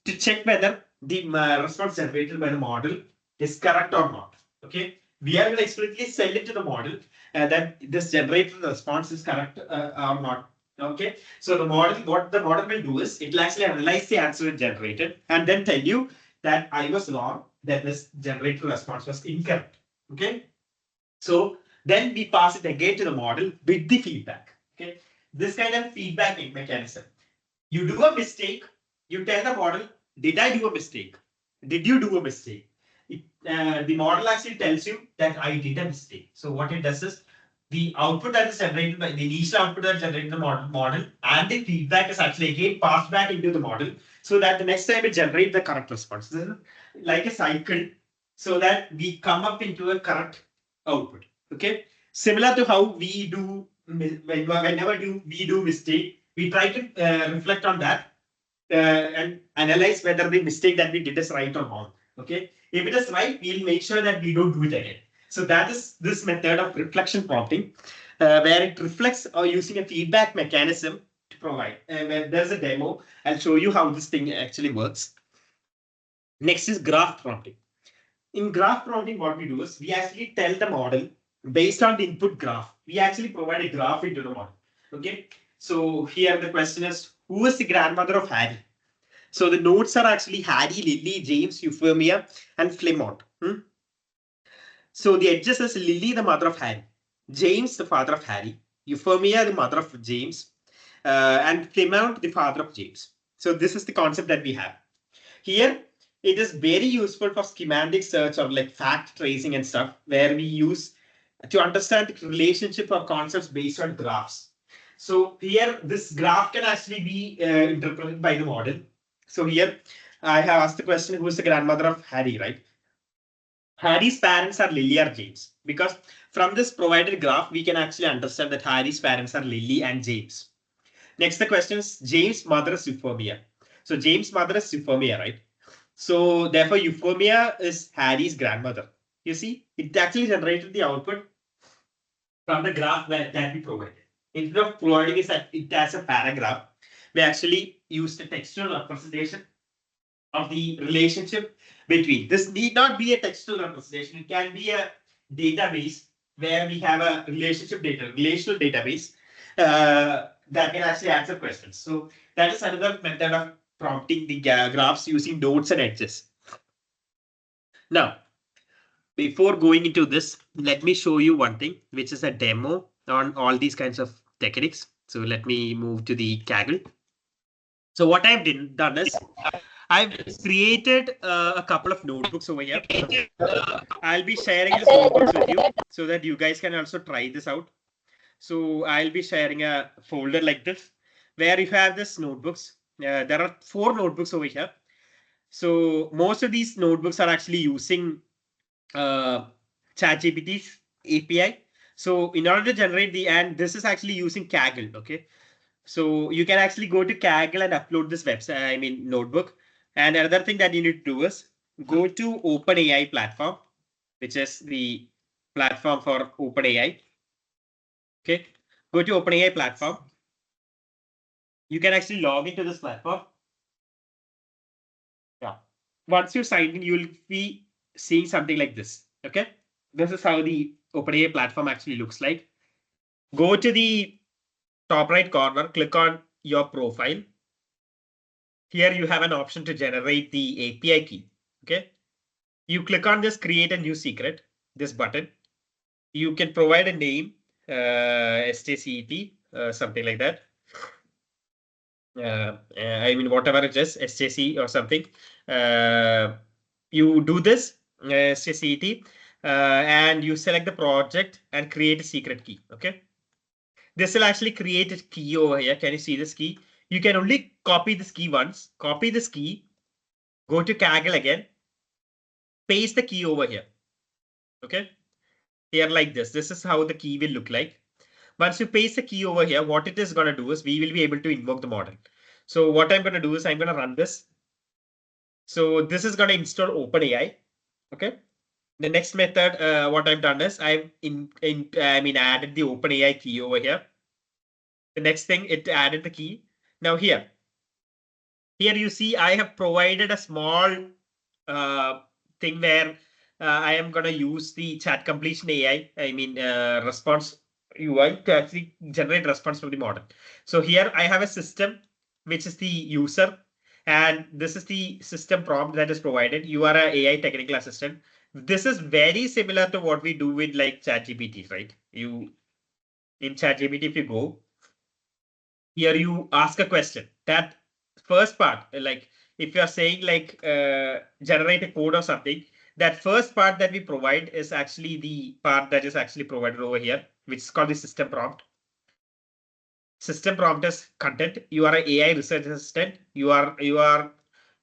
to check whether the response generated by the model is correct or not. Okay, we are going to explicitly send it to the model that this generated response is correct or not. Okay, so what the model will do is it will actually analyze the answer it generated and then tell you that I was wrong, that this generated response was incorrect. Okay, so then we pass it again to the model with the feedback. Okay, this kind of feedback mechanism. You do a mistake, you tell the model, did I do a mistake? Did you do a mistake? The model actually tells you that I did a mistake. So what it does is the output that is generated by the initial output that is generated in the model and the feedback is actually again passed back into the model so that the next time it generates the correct response. This is like a cycle so that we come up into a correct output. Okay. Similar to how we do whenever we do mistake, we try to reflect on that and analyze whether the mistake that we did is right or wrong. Okay, if it is right, we'll make sure that we don't do it again. So that is this method of reflection prompting, where it reflects or using a feedback mechanism to provide. Where there's a demo, I'll show you how this thing actually works. Next is graph prompting. In graph prompting, what we do is we actually tell the model based on the input graph. We actually provide a graph into the model. Okay. So here the question is, who is the grandmother of Harry? So the nodes are actually Harry, Lily, James, Euphemia, and Flemont. So the edges is Lily, the mother of Harry, James, the father of Harry, Euphemia, the mother of James, and Flemont, the father of James. So this is the concept that we have. Here, it is very useful for schematic search or like fact tracing and stuff, where we use to understand the relationship of concepts based on graphs. So here, this graph can actually be interpreted by the model. So here, I have asked the question, who is the grandmother of Harry, right? Harry's parents are Lily or James, because from this provided graph, we can actually understand that Harry's parents are Lily and James. Next, the question is James' mother is Euphemia. So James' mother is Euphemia, right? So therefore, Euphemia is Harry's grandmother. You see, it actually generated the output from the graph that we provided. Instead of providing it as a paragraph, we actually used a textual representation of the relationship between. This need not be a textual representation. It can be a database where we have a relational database that can actually answer questions. So that is another method of prompting the graphs using nodes and edges. Now, before going into this, let me show you one thing, which is a demo on all these kinds of techniques. So let me move to the Kaggle. So what I've done is I've created a couple of notebooks over here. I'll be sharing these notebooks with you so that you guys can also try this out. So I'll be sharing a folder like this where you have this notebooks. There are 4 notebooks over here. So most of these notebooks are actually using ChatGPT's API. So in order to generate and this is actually using Kaggle. Okay. So you can actually go to Kaggle and upload this website, notebook. And another thing that you need to do is go to OpenAI platform, which is the platform for OpenAI. Okay, go to OpenAI platform. You can actually log into this platform. Yeah. Once you sign in, you will be seeing something like this. Okay, this is how the OpenAI platform actually looks like. Go to the top right corner, click on your profile. Here you have an option to generate the API key. Okay, you click on this create a new secret, this button. You can provide a name, SJCET, something like that. Whatever it is, SJC or something. You do this, SJCET, and you select the project and create a secret key. Okay. This will actually create a key over here. Can you see this key? You can only copy this key once. Copy this key, go to Kaggle again, paste the key over here. Okay. Here like this. This is how the key will look like. Once you paste the key over here, what it is going to do is we will be able to invoke the model. So what I'm going to do is I'm going to run this. So this is going to install OpenAI. Okay. The next method, what I've done is I've added the OpenAI key over here. The next thing, it added the key. Now here you see I have provided a small thing where I am going to use the chat completion AI, response UI to actually generate response from the model. So here I have a system, which is the user, and this is the system prompt that is provided. You are an AI technical assistant. This is very similar to what we do with like ChatGPT, right? You in ChatGPT, if you go, here you ask a question. That first part, like if you are saying like generate a code or something, that first part that we provide is actually the part that is actually provided over here, which is called the system prompt. System prompt is content. You are an AI research assistant. You are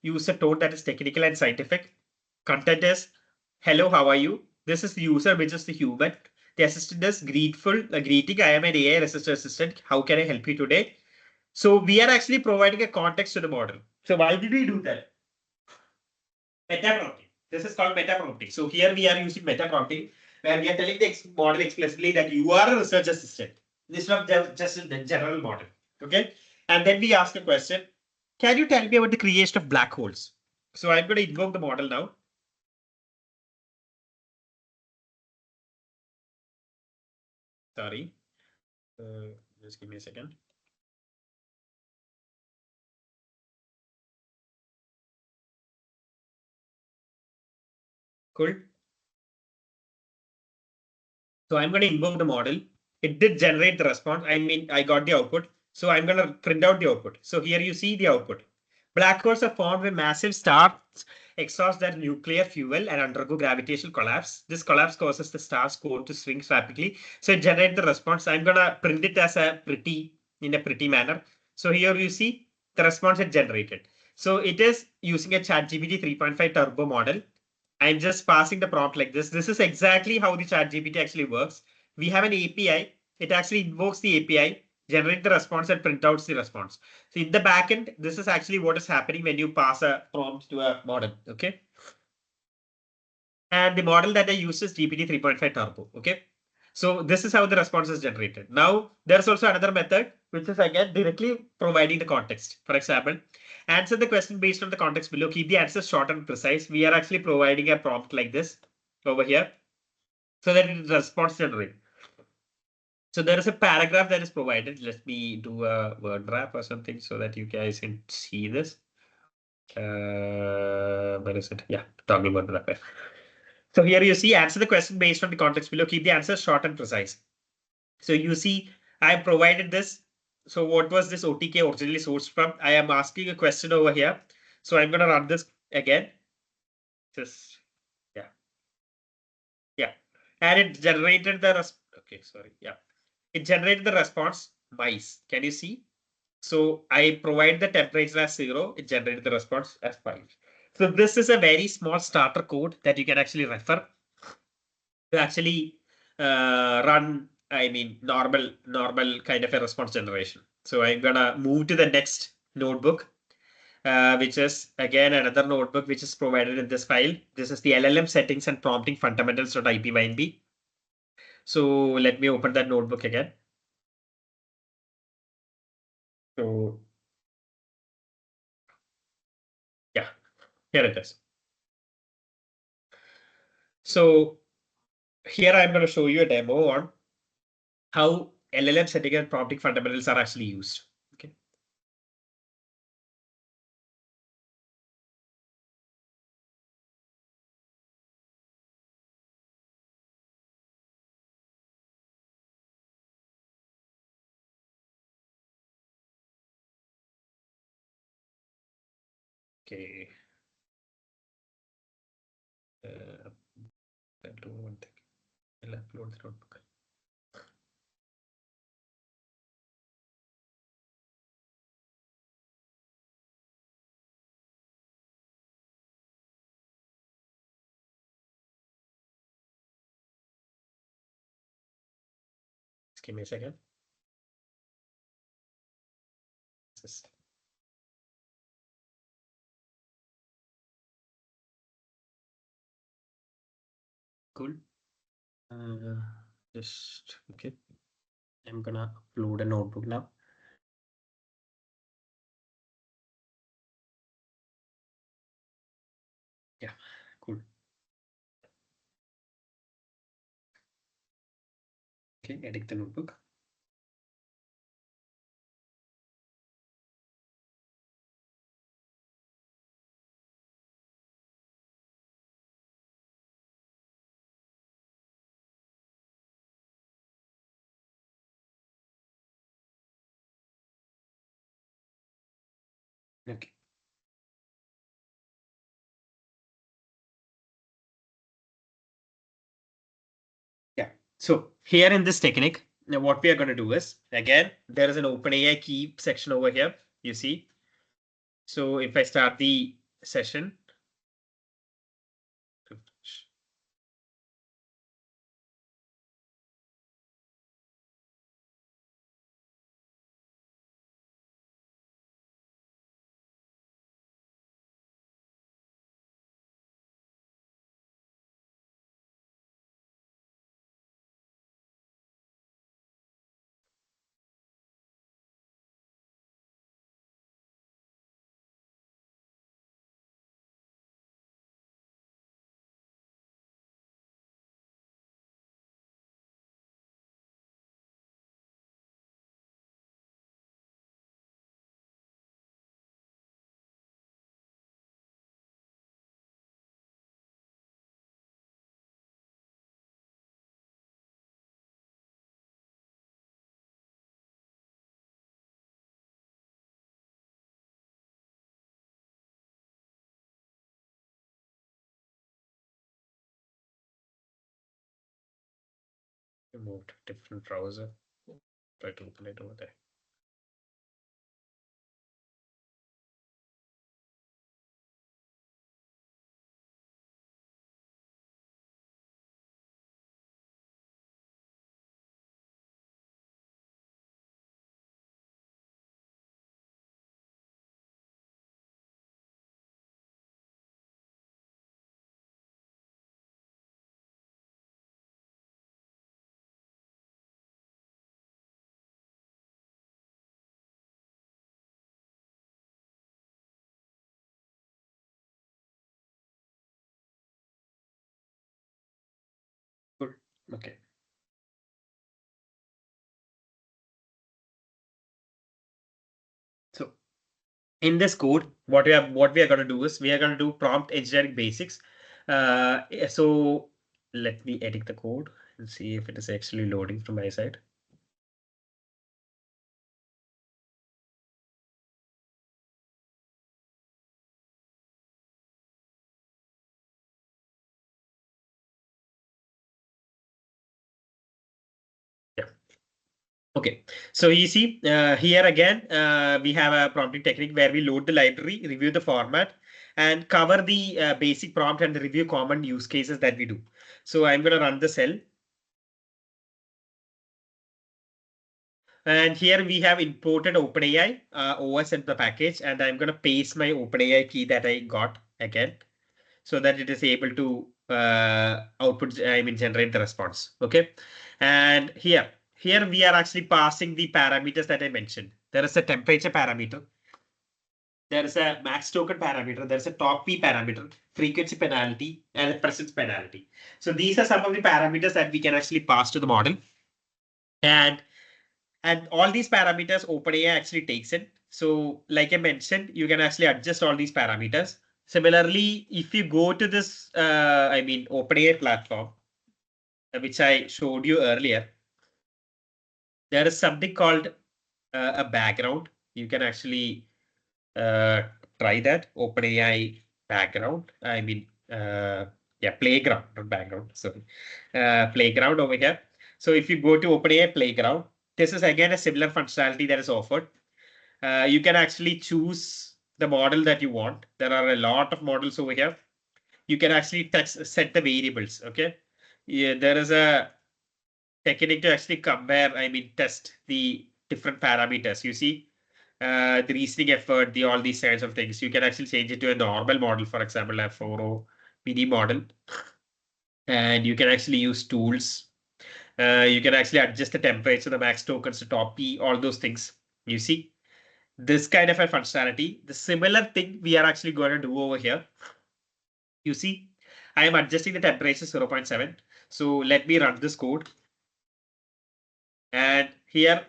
use a tone that is technical and scientific. Content is hello, how are you? This is the user, which is the human. The assistant is greeting. I am an AI research assistant. How can I help you today? So we are actually providing a context to the model. So why did we do that? Meta prompting. This is called meta prompting. So here we are using meta prompting, where we are telling the model explicitly that you are a research assistant. This is not just a general model. Okay. And then we ask a question. Can you tell me about the creation of black holes? So I'm going to invoke the model now. Sorry. Just give me a second. Cool. So I'm going to invoke the model. It did generate the response. I got the output. So I'm going to print out the output. So here you see the output. Black holes are formed when massive stars exhaust their nuclear fuel and undergo gravitational collapse. This collapse causes the star's core to shrink rapidly. So it generates the response. I'm going to print it as in a pretty manner. So here you see the response it generated. So it is using a ChatGPT 3.5 turbo model. I'm just passing the prompt like this. This is exactly how the ChatGPT actually works. We have an API. It actually invokes the API, generate the response, and print out the response. So in the backend, this is actually what is happening when you pass a prompt to a model. Okay. And the model that I use is GPT 3.5 Turbo. Okay. So this is how the response is generated. Now, there's also another method, which is again directly providing the context. For example, answer the question based on the context below. Keep the answer short and precise. We are actually providing a prompt like this over here so that it response generate. So there is a paragraph that is provided. Let me do a word wrap or something so that you guys can see this. Where is it? Yeah, toggle word wrap. So here you see answer the question based on the context below. Keep the answer short and precise. So you see, I provided this. So what was this OTK originally sourced from? I am asking a question over here. So I'm going to run this again. Just, yeah, yeah. And it generated the, okay, sorry. Yeah. It generated the response mice. Can you see? So I provide the temperature as 0. It generated the response as 5. So this is a very small starter code that you can actually refer to actually run, normal kind of a response generation. So I'm gonna move to the next notebook, which is again another notebook which is provided in this file. This is the LLM settings and prompting fundamentals.ipynb. So let me open that notebook again. So yeah, here it is. So here I'm going to show you a demo on how LLM setting and prompting fundamentals are actually used. Okay. Okay. I'll do one thing. I'll upload the notebook. Just give me a second. Just Cool. Just okay. I'm gonna upload a notebook now. Yeah, cool. Okay, edit the notebook. Okay. Yeah. So here in this technique, now what we are going to do is, again, there is an OpenAI key section over here. You see. So if I start the session, move to different browser. Try to open it over there. Good. Okay. So in this code, what we are going to do is we are going to do prompt engineering basics. So let me edit the code and see if it is actually loading from my side. Yeah. Okay. So you see here again, we have a prompting technique where we load the library, review the format, and cover the basic prompt and review common use cases that we do. So I'm going to run the cell. And here we have imported OpenAI OS into the package, and I'm going to paste my OpenAI key that I got again, so that it is able to generate the response. Okay. And here we are actually passing the parameters that I mentioned. There is a temperature parameter. There is a max token parameter. There is a top P parameter, frequency penalty, and a presence penalty. So these are some of the parameters that we can actually pass to the model. And all these parameters OpenAI actually takes in. So like I mentioned, you can actually adjust all these parameters. Similarly, if you go to this, OpenAI platform, which I showed you earlier, there is something called a background. You can actually uh, try that OpenAI background. Playground, not background. Sorry, playground over here. So if you go to OpenAI playground, this is again a similar functionality that is offered. You can actually choose the model that you want. There are a lot of models over here. You can actually set the variables. Okay. Yeah, there is a technique to actually compare, test the different parameters. You see, the reasoning effort, all these kinds of things. You can actually change it to a normal model, for example, a 4O mini model. and you can actually use tools. You can actually adjust the temperature, the max tokens, the top P, all those things. You see this kind of a functionality. The similar thing we are actually going to do over here. You see, I am adjusting the temperature 0.7. So let me run this code. And here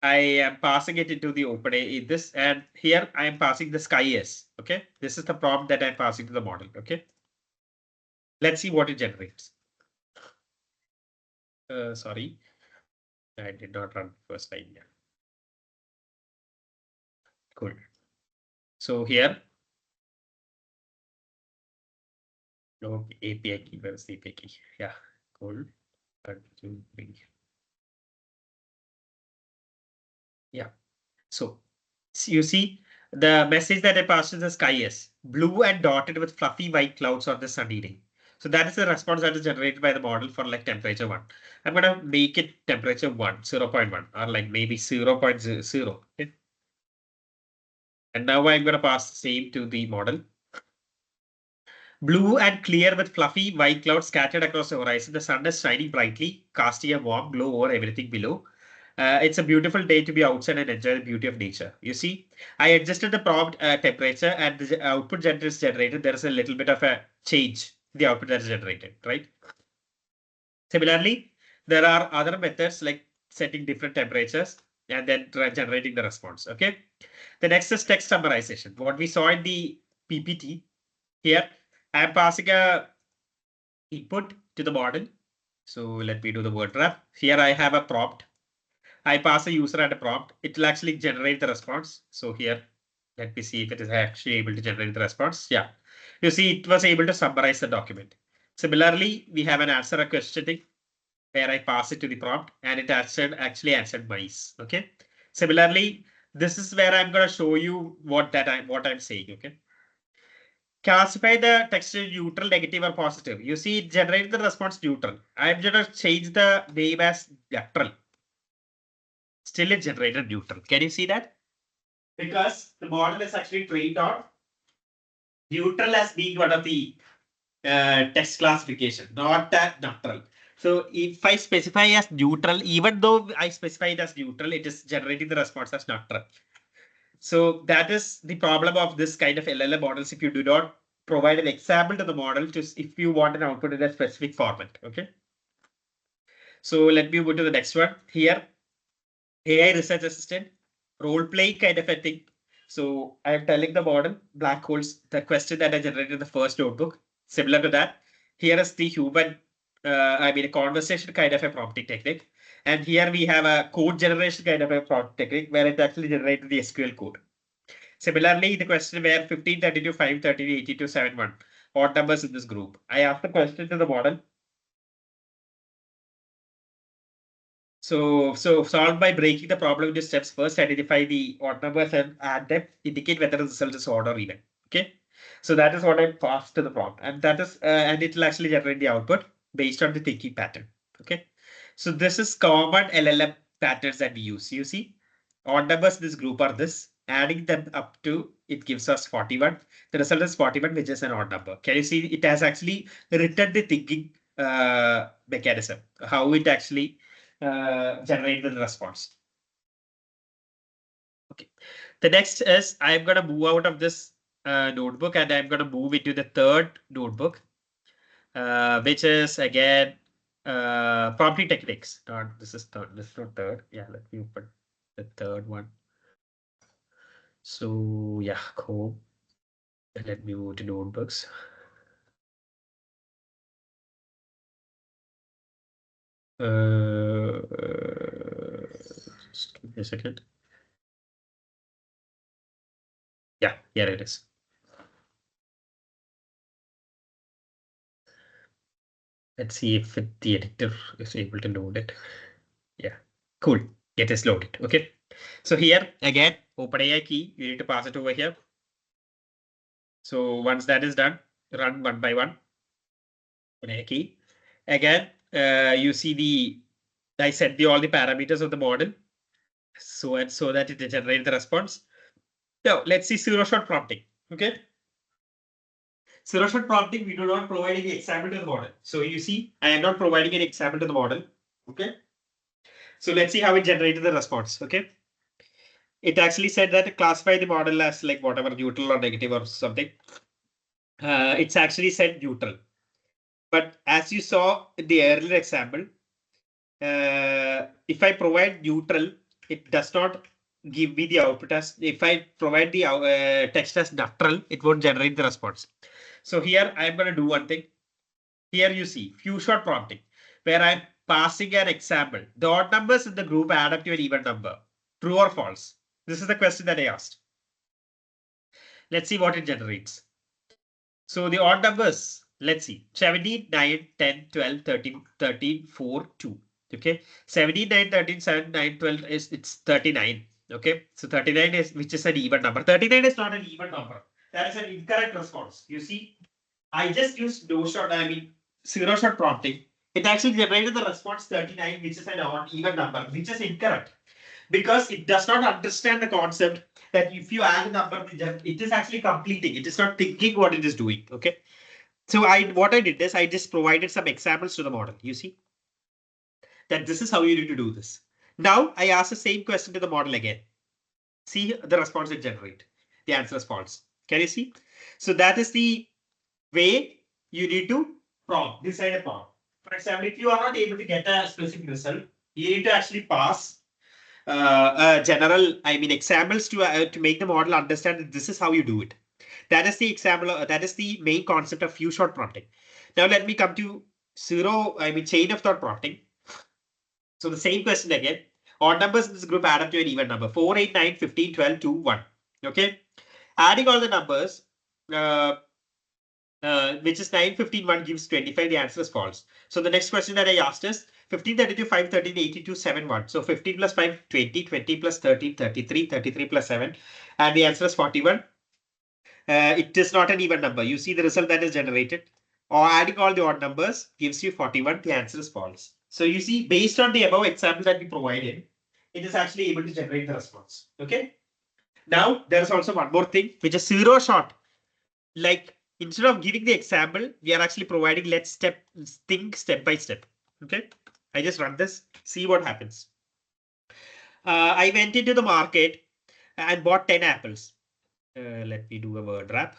I am passing it into the OpenAI this, and here I am passing the sky as. Okay, this is the prompt that I'm passing to the model. Okay, let's see what it generates. Sorry, I did not run first time. Yeah, cool. So here, no API key. Where is the API key? Yeah, cool. 1, 2, 3. Yeah. So you see the message that I passed in the sky is blue and dotted with fluffy white clouds on the sunny day. So that is the response that is generated by the model for like temperature 1. I'm going to make it temperature 1, 0.1, or like maybe 0.0. Okay? And now I'm going to pass the same to the model. Blue and clear with fluffy white clouds scattered across the horizon. The sun is shining brightly, casting a warm glow over everything below. It's a beautiful day to be outside and enjoy the beauty of nature. You see, I adjusted the prompt temperature and the output that is generated. There is a little bit of a change in the output that is generated, right? Similarly, there are other methods like setting different temperatures and then generating the response. Okay. The next is text summarization. What we saw in the PPT here, I am passing a input to the model. So let me do the word wrap. Here I have a prompt. I pass a user and a prompt. It will actually generate the response. So here, let me see if it is actually able to generate the response. Yeah. You see, it was able to summarize the document. Similarly, we have an answer a questioning where I pass it to the prompt and it actually answered mice. Okay. Similarly, this is where I'm going to show you what I'm saying. Okay. Classify the text as neutral, negative, or positive. You see, it generated the response neutral. I'm going to change the name as neutral. Still, it generated neutral. Can you see that? Because the model is actually trained on neutral as being one of the text classification, not that neutral. So if I specify as neutral, even though I specify it as neutral, it is generating the response as neutral. So that is the problem of this kind of LLM models. If you do not provide an example to the model, just if you want an output in a specific format. Okay. So let me move to the next one. Here, AI research assistant, role playing kind of a thing. So I am telling the model black holes, the question that I generated in the first notebook. Similar to that, here is the human, a conversation kind of a prompting technique. And here we have a code generation kind of a prompt technique where it actually generated the SQL code. Similarly, the question where 1532, 532, 82, 71, odd numbers in this group. I asked the question to the model. So solve by breaking the problem into steps. First, identify the odd numbers and add them. Indicate whether the result is odd or even. Okay. So that is what I passed to the prompt, and that is and it will actually generate the output based on the thinking pattern. Okay. So this is common LLM patterns that we use. You see, odd numbers in this group are this. Adding them up to it gives us 41. The result is 41, which is an odd number. Can you see? It has actually written the thinking mechanism, how it actually generate the response. Okay. The next is I'm going to move out of this notebook and I'm going to move into the third notebook, which is again prompting techniques. Not this is third. This is not third. Yeah, let me open the third one. So yeah, cool. Let me move to notebooks. Just give me a second. Yeah, here it is. Let's see if the editor is able to load it. Yeah, cool. It is loaded. Okay. So here again, OpenAI key, you need to pass it over here. So once that is done, run one by one. OpenAI key. Again, you see I set all the parameters of the model. So that it generates the response. Now let's see zero shot prompting. Okay. Zero shot prompting, we do not provide any example to the model. So you see, I am not providing any example to the model. Okay. So let's see how it generated the response. Okay. It actually said that classify the model as like whatever neutral or negative or something. It's actually said neutral. But as you saw in the earlier example, if I provide neutral, it does not give me the output as if I provide the text as neutral, it won't generate the response. So here I'm going to do one thing. Here you see few shot prompting where I'm passing an example. The odd numbers in the group add up to an even number. True or false? This is the question that I asked. Let's see what it generates. So the odd numbers, let's see, 17, 9, 10, 12, 13, 13, 4, 2. Okay, 17, 9, 13, 7, 9, 12 is it's 39. Okay, so 39 is which is an even number. 39 is not an even number. That is an incorrect response. You see, I just used zero shot prompting. It actually generated the response 39, which is an odd even number, which is incorrect because it does not understand the concept that if you add a number, it is actually completing. It is not thinking what it is doing. Okay. So what I did is I just provided some examples to the model. You see that this is how you need to do this. Now I ask the same question to the model again. See the response it generate. The answer is false. Can you see? So that is the way you need to decide a prompt. For example, if you are not able to get a specific result, you need to actually pass general, examples to make the model understand that this is how you do it. That is the example. That is the main concept of few shot prompting. Now let me come to chain of thought prompting. So the same question again. Odd numbers in this group add up to an even number. 4, 8, 9, 15, 12, 2, 1. Okay. Adding all the numbers, which is 9, 15, 1 gives 25. The answer is false. So the next question that I asked is 15, 32, 5, 13, 82, 7, 1. So 15 plus 5, 20, 20 plus 13, 33, 33 plus 7. And the answer is 41. It is not an even number. You see the result that is generated. Or adding all the odd numbers gives you 41. The answer is false. So you see, based on the above example that we provided, it is actually able to generate the response. Okay. Now there is also one more thing, which is zero shot. Like instead of giving the example, we are actually providing think step by step. Okay. I just run this, see what happens. I went into the market and bought 10 apples. Let me do a word wrap.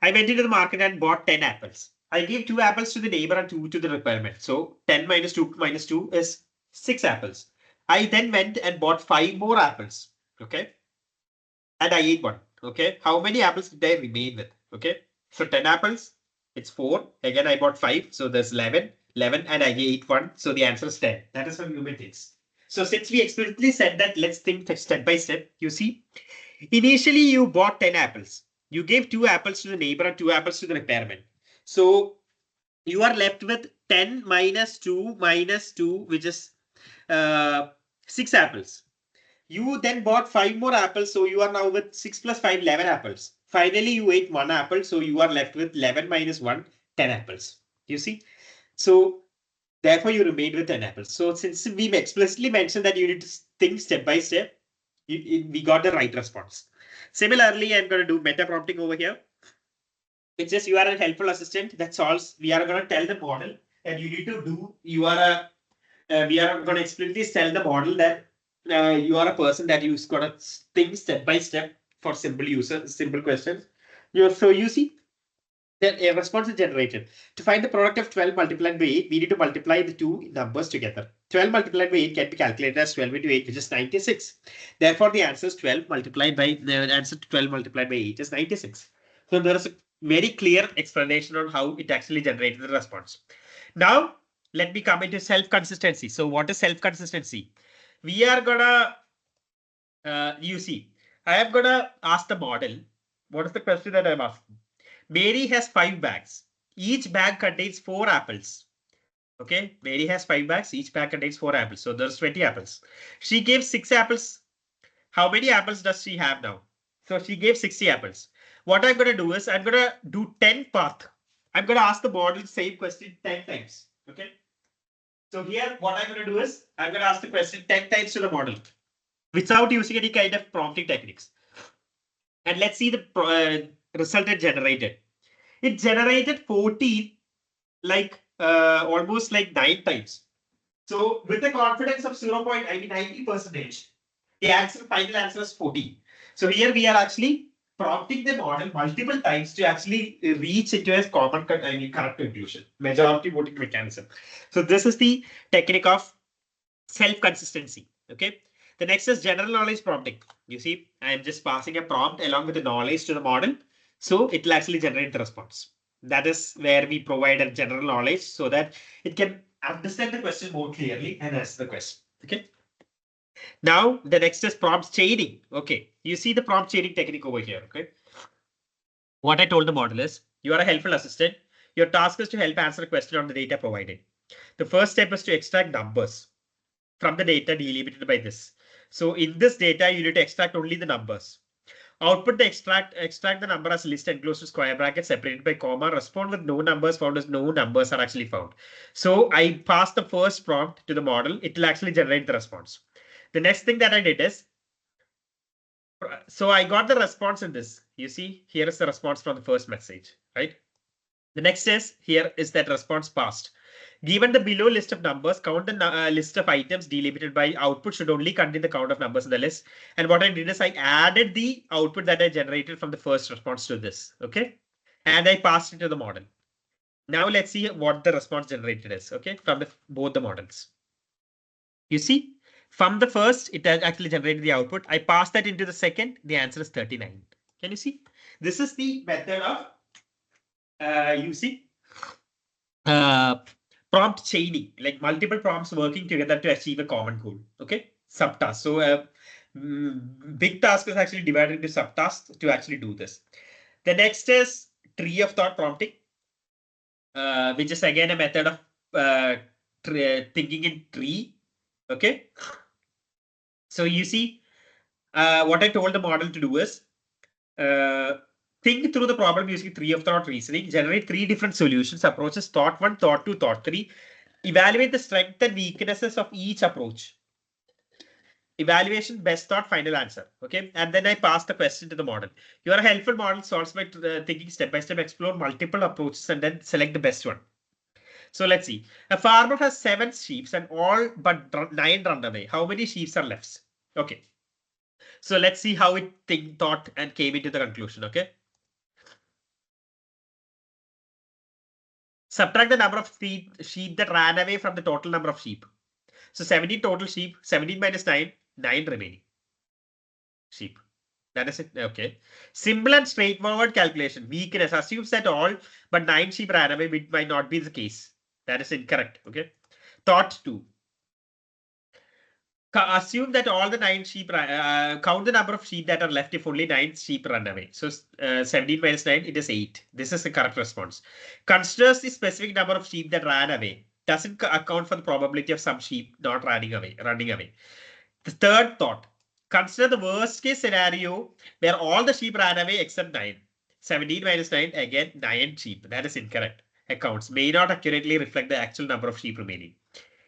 I went into the market and bought 10 apples. I gave 2 apples to the neighbor and 2 to the requirement. So 10 minus 2 is 6 apples. I then went and bought 5 more apples. Okay. And I ate 1. Okay. How many apples did I remain with? Okay. So 10 apples, it's 4. Again, I bought 5. So there's 11. 11 and I ate 1. So the answer is 10. That is how human thinks. So since we explicitly said that, let's think step by step. You see, initially you bought 10 apples. You gave 2 apples to the neighbor and 2 apples to the repairman. So you are left with 10 minus 2, which is 6 apples. You then bought 5 more apples. So you are now with 6 plus 5, 11 apples. Finally, you ate 1 apple. So you are left with 11 minus 1, 10 apples. You see? So therefore, you remained with 10 apples. So since we explicitly mentioned that you need to think step by step, we got the right response. Similarly, I'm going to do meta prompting over here. It's just you are a helpful assistant that solves. We are going to tell the model that you need to do. We are going to explicitly tell the model that you are a person that you've got to think step by step for simple questions. So you see, then a response is generated. To find the product of 12 multiplied by 8, we need to multiply the two numbers together. 12 multiplied by 8 can be calculated as 12 into 8, which is 96. Therefore, the answer is 12 multiplied by the answer to 12 multiplied by 8 is 96. So there is a very clear explanation on how it actually generated the response. Now, let me come into self-consistency. So what is self-consistency? We are gonna, you see, I am gonna ask the model, what is the question that I'm asking? Mary has 5 bags. Each bag contains 4 apples. Okay, Mary has 5 bags. Each bag contains 4 apples. So there's 20 apples. She gave 6 apples. How many apples does she have now? So she gave 60 apples. What I'm going to do is I'm going to do 10 path. I'm going to ask the model the same question 10 times. Okay. So here, what I'm going to do is I'm going to ask the question 10 times to the model without using any kind of prompting techniques. And let's see the result it generated. It generated 14, like almost like 9 times. So with a confidence of 90%, the final answer is 14. So here we are actually prompting the model multiple times to actually reach into a common, correct conclusion, majority voting mechanism. So this is the technique of self-consistency. Okay. The next is general knowledge prompting. You see, I'm just passing a prompt along with the knowledge to the model. So it will actually generate the response. That is where we provide a general knowledge so that it can understand the question more clearly and answer the question. Okay. Now the next is prompt chaining. Okay. You see the prompt chaining technique over here. Okay. What I told the model is you are a helpful assistant. Your task is to help answer a question on the data provided. The first step is to extract numbers from the data delimited by this. So in this data, you need to extract only the numbers. Output the extract the number as list enclosed to square bracket separated by comma. Respond with no numbers found as no numbers are actually found. So I pass the first prompt to the model. It will actually generate the response. The next thing that I did is, so I got the response in this. You see, here is the response from the first message, right? The next is, here is that response passed. Given the below list of numbers, count the list of items delimited by output should only contain the count of numbers in the list. And what I did is I added the output that I generated from the first response to this. Okay. And I passed it to the model. Now let's see what the response generated is. Okay. From both the models. You see, from the first, it has actually generated the output. I passed that into the second. The answer is 39. Can you see? This is the method of using prompt chaining, like multiple prompts working together to achieve a common goal. Okay, subtask. So big task is actually divided into subtasks to actually do this. The next is tree of thought prompting, which is again a method of thinking in tree. Okay. So you see, what I told the model to do is think through the problem using tree of thought reasoning, generate 3 different solutions, approaches, thought 1, thought 2, thought 3, evaluate the strengths and weaknesses of each approach. Evaluation, best thought, final answer. Okay. And then I pass the question to the model. Your helpful model solves by thinking step by step, explore multiple approaches and then select the best one. So let's see. A farmer has 7 sheep and all but 9 run away. How many sheep are left? Okay. So let's see how it thought and came into the conclusion. Okay. Subtract the number of sheep that ran away from the total number of sheep. So 17 total sheep, 17 minus 9, 9 remaining sheep. That is it. Okay. Simple and straightforward calculation. Weakness assumes that all but 9 sheep ran away, which might not be the case. That is incorrect. Okay. Thought 2. Assume that all the 9 sheep, count the number of sheep that are left if only 9 sheep run away. So 17 minus 9, it is 8. This is the correct response. Considers the specific number of sheep that ran away. Doesn't account for the probability of some sheep not running away. The third thought. Consider the worst case scenario where all the sheep ran away except 9. 17 minus 9, again 9 sheep. That is incorrect. Accounts may not accurately reflect the actual number of sheep remaining.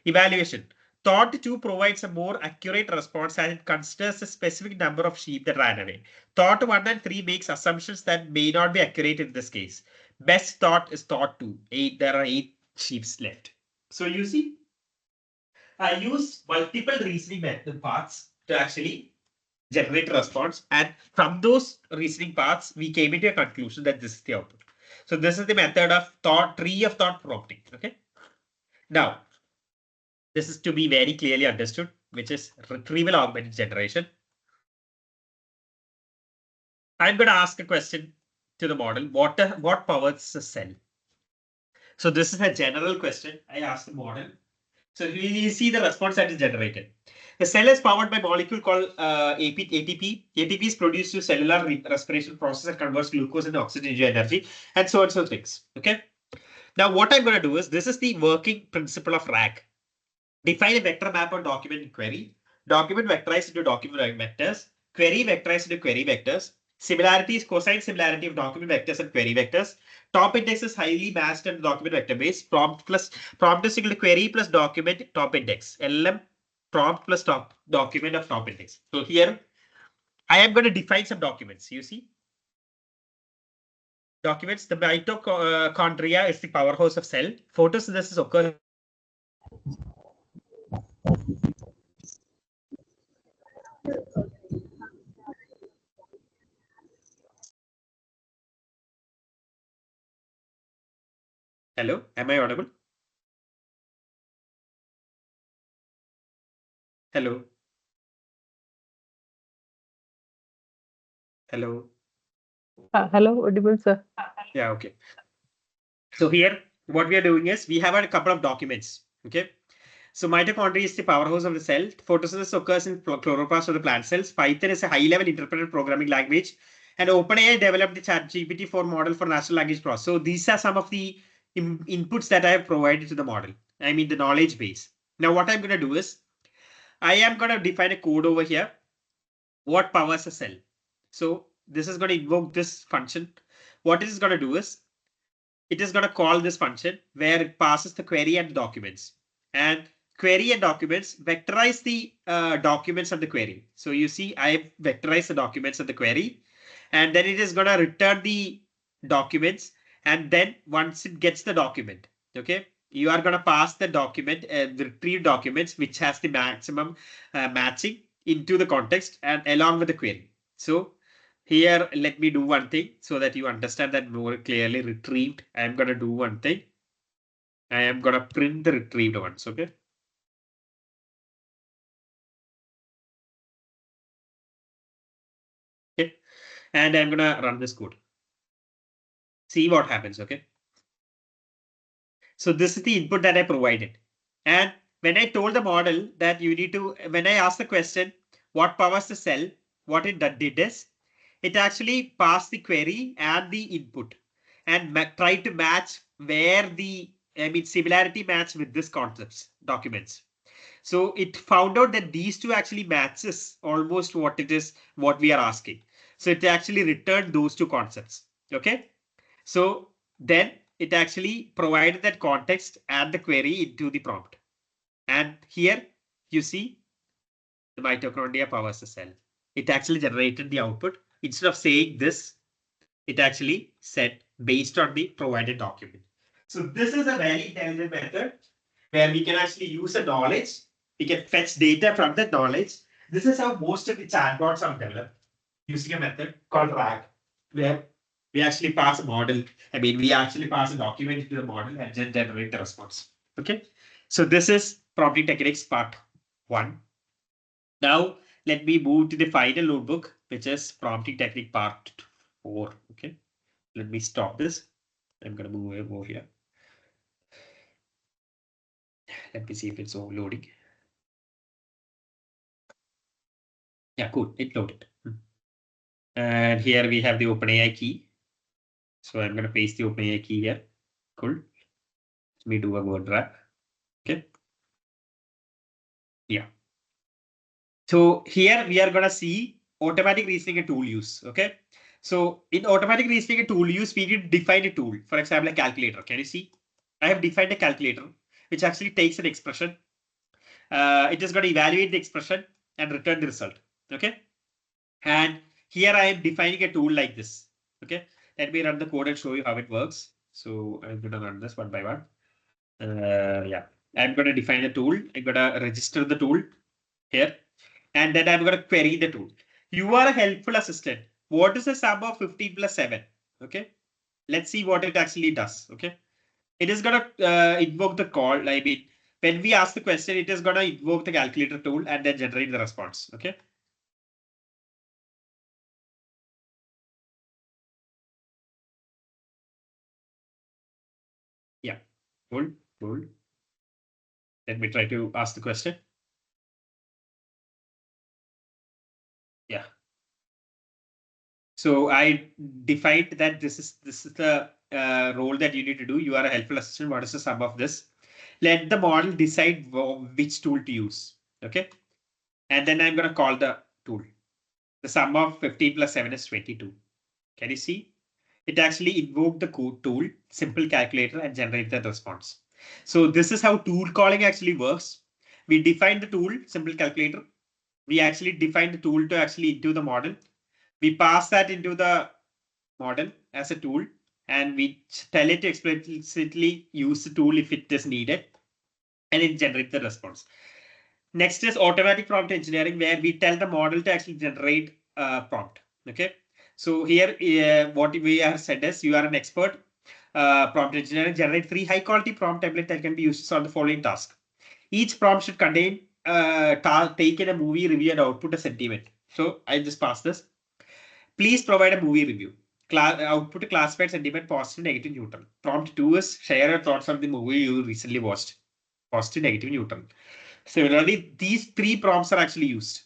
Evaluation. Thought 2 provides a more accurate response as it considers a specific number of sheep that ran away. Thought 1 and 3 makes assumptions that may not be accurate in this case. Best thought is thought 2. There are 8 sheep left. So you see, I use multiple reasoning method paths to actually generate a response. And from those reasoning paths, we came into a conclusion that this is the output. So this is the method of tree of thought prompting. Okay. Now, this is to be very clearly understood, which is retrieval augmented generation. I'm going to ask a question to the model. What powers a cell? So this is a general question I asked the model. So you see the response that is generated. The cell is powered by a molecule called ATP. ATP is produced through cellular respiration process and converts glucose into oxygen into energy, and so on so things. Okay. Now what I'm going to do is, this is the working principle of RAG. Define a vector map on document query. Document vectorized into document vectors. Query vectorized into query vectors. Similarity is cosine similarity of document vectors and query vectors. Top index is highly matched in document vector base. Prompt is equal to query plus document top index. LM prompt plus document of top index. So here I am going to define some documents. You see, documents. The mitochondria is the powerhouse of cell. Photosynthesis occurs. Hello, am I audible? Hello. Hello. Hello, audible, sir. Yeah, okay. So here, what we are doing is we have a couple of documents. Okay. So mitochondria is the powerhouse of the cell. Photosynthesis occurs in chloroplast of the plant cells. Python is a high-level interpreted programming language. And OpenAI developed the ChatGPT-4 model for natural language processing. So these are some of the inputs that I have provided to the model. I mean the knowledge base. Now what I'm going to do is I am going to define a code over here. What powers a cell? So this is going to invoke this function. What it is going to do is it is going to call this function where it passes the query and documents. And query and documents vectorize the documents of the query. So you see, I have vectorized the documents of the query, and then it is going to return the documents. And then once it gets the document, okay, you are going to pass the document, the retrieved documents, which has the maximum matching into the context and along with the query. So here, let me do one thing so that you understand that more clearly. Retrieved. I am going to do one thing. I am going to print the retrieved ones. Okay. Okay. And I'm going to run this code. See what happens. Okay. So this is the input that I provided. And when I told the model that you need to, when I asked the question, what powers the cell, what it did is, it actually passed the query and the input and tried to match where the, I mean, similarity match with this concepts documents. So it found out that these two actually matches almost what it is, what we are asking. So it actually returned those two concepts. Okay. So then it actually provided that context and the query into the prompt. And here you see the mitochondria powers the cell. It actually generated the output. Instead of saying this, it actually said based on the provided document. So this is a very intelligent method where we can actually use the knowledge. We can fetch data from the knowledge. This is how most of the chatbots are developed using a method called RAG, where we actually pass a model. I mean, we actually pass a document into the model and then generate the response. Okay. So this is prompting techniques part 1. Now let me move to the final notebook, which is prompting technique part 4. Okay. Let me stop this. I'm going to move over here. Let me see if it's loading. Yeah, cool. It loaded. And here we have the OpenAI key. So I'm going to paste the OpenAI key here. Cool. Let me do a word wrap. Okay. Yeah. So here we are going to see automatic reasoning and tool use. Okay. So in automatic reasoning and tool use, we need to define a tool. For example, a calculator. Can you see? I have defined a calculator, which actually takes an expression. It is going to evaluate the expression and return the result. Okay. And here I am defining a tool like this. Okay. Let me run the code and show you how it works. So I'm going to run this one by one. Yeah. I'm going to define a tool. I'm going to register the tool here. And then I'm going to query the tool. You are a helpful assistant. What is the sum of 15 plus 7? Okay. Let's see what it actually does. Okay. It is going to invoke the call. I mean, when we ask the question, it is going to invoke the calculator tool and then generate the response. Okay. Yeah. Cool. Cool. Let me try to ask the question. Yeah. So I defined that this is the role that you need to do. You are a helpful assistant. What is the sum of this? Let the model decide which tool to use. Okay. And then I'm going to call the tool. The sum of 15 plus 7 is 22. Can you see? It actually invoked the code tool, simple calculator, and generate the response. So this is how tool calling actually works. We define the tool, simple calculator. We actually define the tool to actually into the model. We pass that into the model as a tool, and we tell it to explicitly use the tool if it is needed, and it generates the response. Next is automatic prompt engineering, where we tell the model to actually generate a prompt. Okay. So here, what we have said is you are an expert prompt engineer. Generate 3 high quality prompt templates that can be used to solve the following task. Each prompt should contain take in a movie review and output a sentiment. So I just pass this. Please provide a movie review. Output a classified sentiment, positive, negative, neutral. Prompt 2 is share your thoughts on the movie you recently watched. Positive, negative, neutral. Similarly, these 3 prompts are actually used.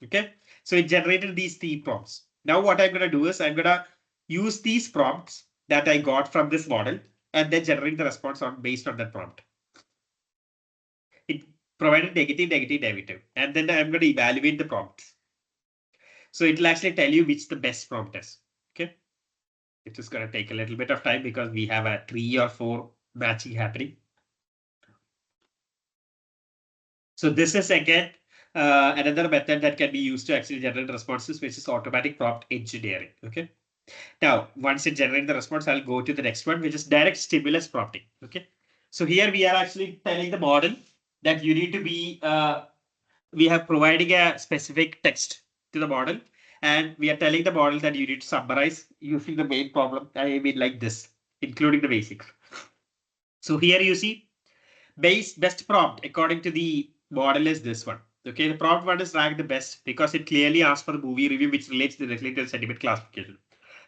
Okay. So it generated these 3 prompts. Now what I'm going to do is I'm going to use these prompts that I got from this model and then generate the response based on that prompt. It provided negative, negative, negative, and then I'm going to evaluate the prompts. So it'll actually tell you which the best prompt is. Okay. It is going to take a little bit of time because we have a 3 or 4 matching happening. So this is again another method that can be used to actually generate responses, which is automatic prompt engineering. Okay. Now, once it generates the response, I'll go to the next one, which is direct stimulus prompting. Okay. So here we are actually telling the model that you need to be, we have providing a specific text to the model, and we are telling the model that you need to summarize using the main problem. I mean like this, including the basics. So here you see best prompt according to the model is this one. Okay, the prompt one is ranked the best because it clearly asks for the movie review, which relates directly to the sentiment classification.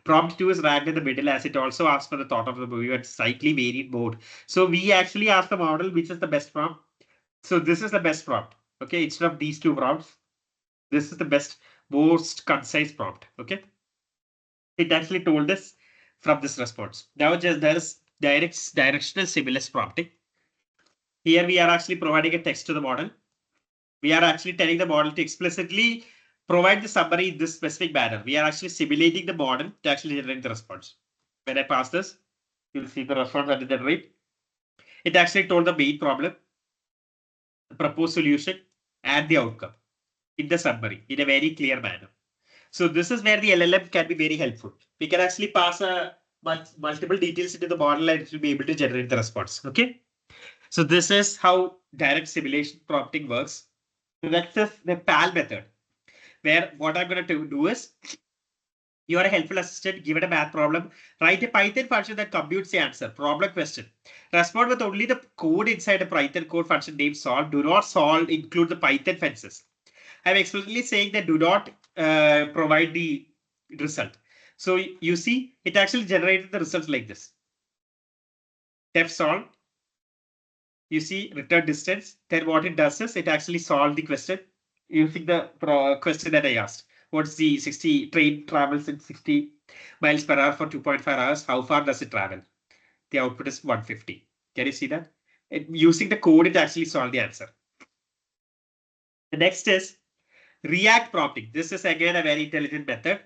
Prompt 2 is ranked in the middle as it also asks for the thought of the movie at slightly varied mode. So we actually ask the model which is the best prompt. So this is the best prompt. Okay, instead of these 2 prompts, this is the best, most concise prompt. Okay, it actually told us from this response. Now just there is directional stimulus prompting. Here we are actually providing a text to the model. We are actually telling the model to explicitly provide the summary in this specific manner. We are actually simulating the model to actually generate the response. When I pass this, you'll see the response that it generates. It actually told the main problem, the proposed solution, and the outcome in the summary in a very clear manner. So this is where the LLM can be very helpful. We can actually pass multiple details into the model and it will be able to generate the response. Okay. So this is how direct simulation prompting works. So that's just the PAL method, where what I'm going to do is you are a helpful assistant given a math problem. Write a Python function that computes the answer. Problem question. Respond with only the code inside a Python code function named solve. Do not solve include the Python fences. I'm explicitly saying that do not provide the result. So you see, it actually generated the results like this. Def solve. You see, return distance. Then what it does is it actually solved the question using the question that I asked. What's the 60 train travels in 60 miles per hour for 2.5 hours? How far does it travel? The output is 150. Can you see that? Using the code, it actually solved the answer. The next is React prompting. This is again a very intelligent method.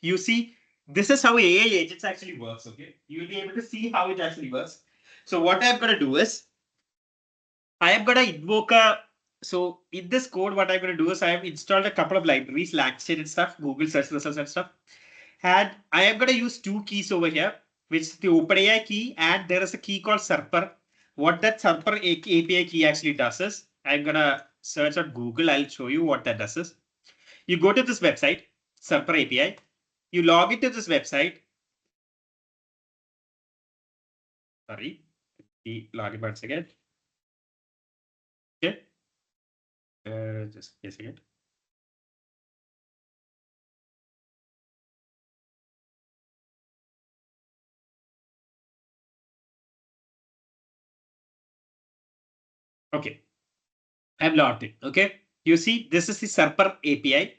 You see, this is how AI agents actually works. Okay, you'll be able to see how it actually works. So what I'm going to do is I am going to invoke a. So in this code, what I'm going to do is I have installed a couple of libraries, LangChain and stuff, Google search results and stuff. And I am going to use 2 keys over here, which is the OpenAI key, and there is a key called Serper. What that Serper API key actually does is, I'm going to search on Google. I'll show you what that does is. You go to this website, Serper API. You log into this website. Sorry, log in once again. Okay. Just a second. Okay. I'm logged in. Okay. You see, this is the Serper API.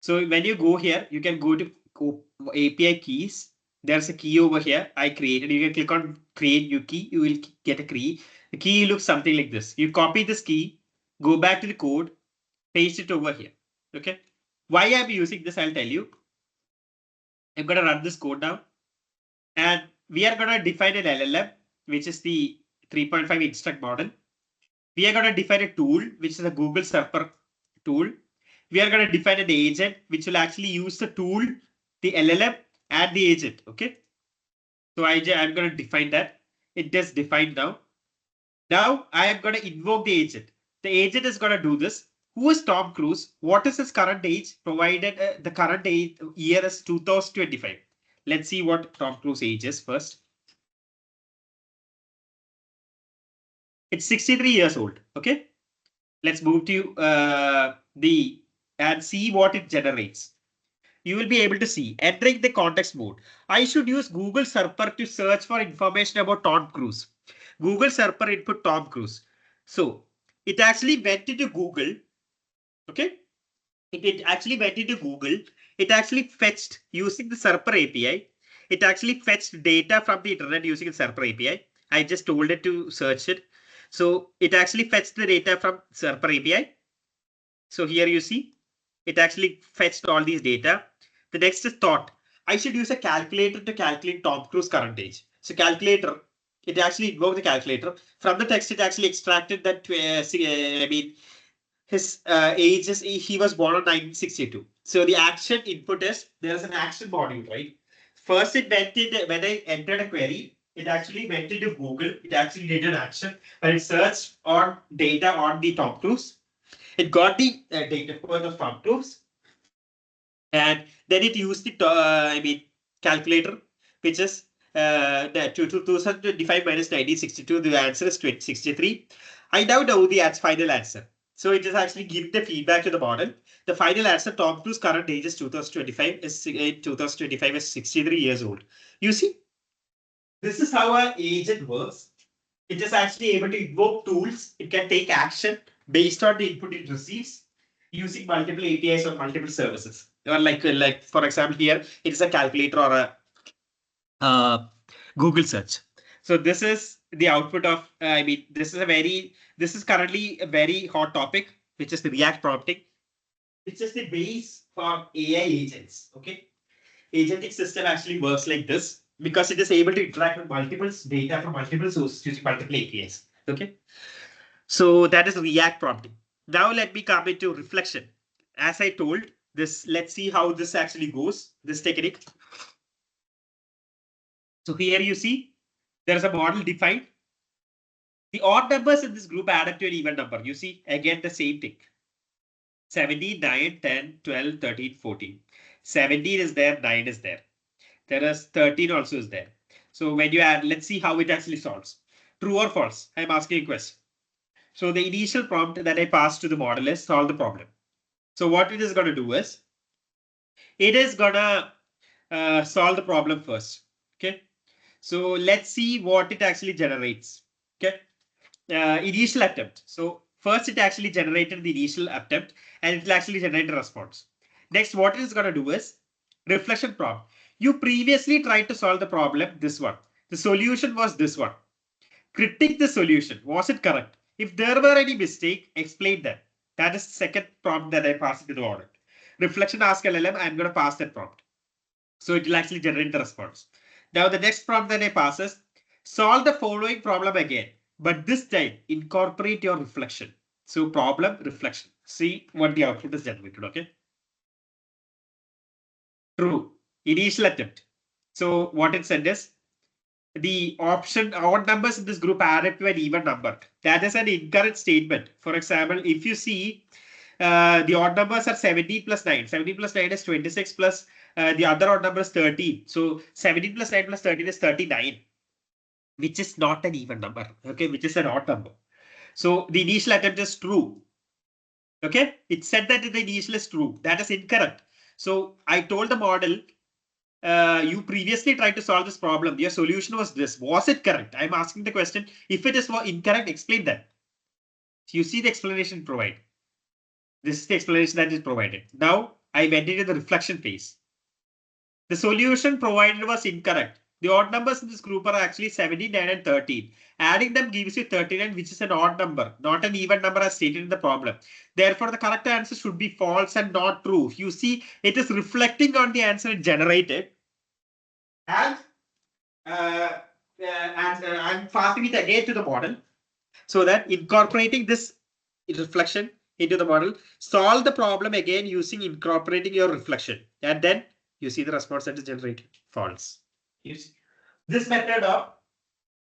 So when you go here, you can go to API keys. There's a key over here I created. You can click on create new key. You will get a key. The key looks something like this. You copy this key, go back to the code, paste it over here. Okay. Why I'm using this, I'll tell you. I'm going to run this code now. And we are going to define an LLM, which is the 3.5 instruct model. We are going to define a tool, which is a Google Serper tool. We are going to define an agent, which will actually use the tool, the LLM, and the agent. Okay. So I'm going to define that. It is defined now. Now I am going to invoke the agent. The agent is going to do this. Who is Tom Cruise? What is his current age? Provided the current age, year is 2025. Let's see what Tom Cruise age is first. It's 63 years old. Okay. Let's move to and see what it generates. You will be able to see entering the context mode. I should use Google Serper to search for information about Tom Cruise. Google Serper input Tom Cruise. So it actually went into Google. Okay. It actually went into Google. It actually fetched using the Serper API. It actually fetched data from the internet using the Serper API. I just told it to search it. So it actually fetched the data from Serper API. So here you see, it actually fetched all these data. The next is thought. I should use a calculator to calculate Tom Cruise current age. So calculator, it actually invoked the calculator. From the text, it actually extracted that, his age is, he was born on 1962. So the action input is, there's an action module, right? First it went in, when I entered a query, it actually went into Google. It actually did an action, and it searched on data on the Tom Cruise. It got the data for the Tom Cruise, and then it used the calculator, which is the 2025 minus 1962. The answer is 63. I now know the final answer. So it is actually give the feedback to the model. The final answer, Tom Cruise current age is 2025 is 63 years old. You see, this is how an agent works. It is actually able to invoke tools. It can take action based on the input it receives using multiple APIs or multiple services. Or like for example, here it is a calculator or a Google search. So this is the output of. This is currently a very hot topic, which is the React prompting. It's just the base for AI agents. Okay, agentic system actually works like this because it is able to interact with multiple data from multiple sources using multiple APIs. Okay. So that is React prompting. Now let me come into reflection. As I told this, let's see how this actually goes, this technique. So here you see, there's a model defined. The odd numbers in this group add up to an even number. You see, again, the same thing. 17, 9, 10, 12, 13, 14. 17 is there, 9 is there. There is 13 also is there. So when you add, let's see how it actually solves. True or false? I'm asking a question. So the initial prompt that I passed to the model is solve the problem. So what it is going to do is, it is going to solve the problem first. Okay. So let's see what it actually generates. Okay. Initial attempt. So first it actually generated the initial attempt and it will actually generate a response. Next, what it is going to do is reflection prompt. You previously tried to solve the problem, this one. The solution was this one. Critique the solution. Was it correct? If there were any mistake, explain that. That is the second prompt that I passed to the model. Reflection ask LLM, I'm going to pass that prompt. So it will actually generate the response. Now the next prompt that I pass is solve the following problem again, but this time incorporate your reflection. So problem, reflection. See what the output is generated, okay? True. Initial attempt. So what it said is the option odd numbers in this group add up to an even number. That is an incorrect statement. For example, if you see the odd numbers are 17 plus 9. 17 plus 9 is 26 plus the other odd number is 13. So 17 plus 9 plus 13 is 39, which is not an even number. Okay, which is an odd number. So the initial attempt is true. Okay, it said that the initial is true. That is incorrect. So I told the model, you previously tried to solve this problem. Your solution was this. Was it correct? I'm asking the question. If it is incorrect, explain that. So you see the explanation provided. This is the explanation that is provided. Now I went into the reflection phase. The solution provided was incorrect. The odd numbers in this group are actually 79 and 13. Adding them gives you 39, which is an odd number, not an even number as stated in the problem. Therefore, the correct answer should be false and not true. You see, it is reflecting on the answer it generated. And I'm passing it again to the model so that incorporating this reflection into the model, solve the problem again using incorporating your reflection. And then you see the response that is generated false. You see? This method of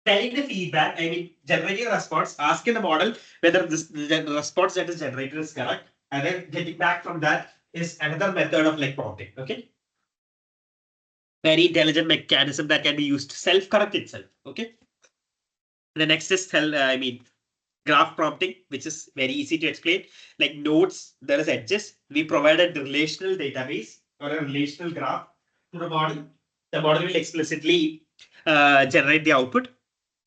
telling the feedback, I mean, generating a response, asking the model whether the response that is generated is correct, and then getting back from that is another method of like prompting. Okay. Very intelligent mechanism that can be used to self-correct itself. Okay. The next is graph prompting, which is very easy to explain. Like nodes, there is edges. We provided the relational database or a relational graph to the model. The model will explicitly generate the output.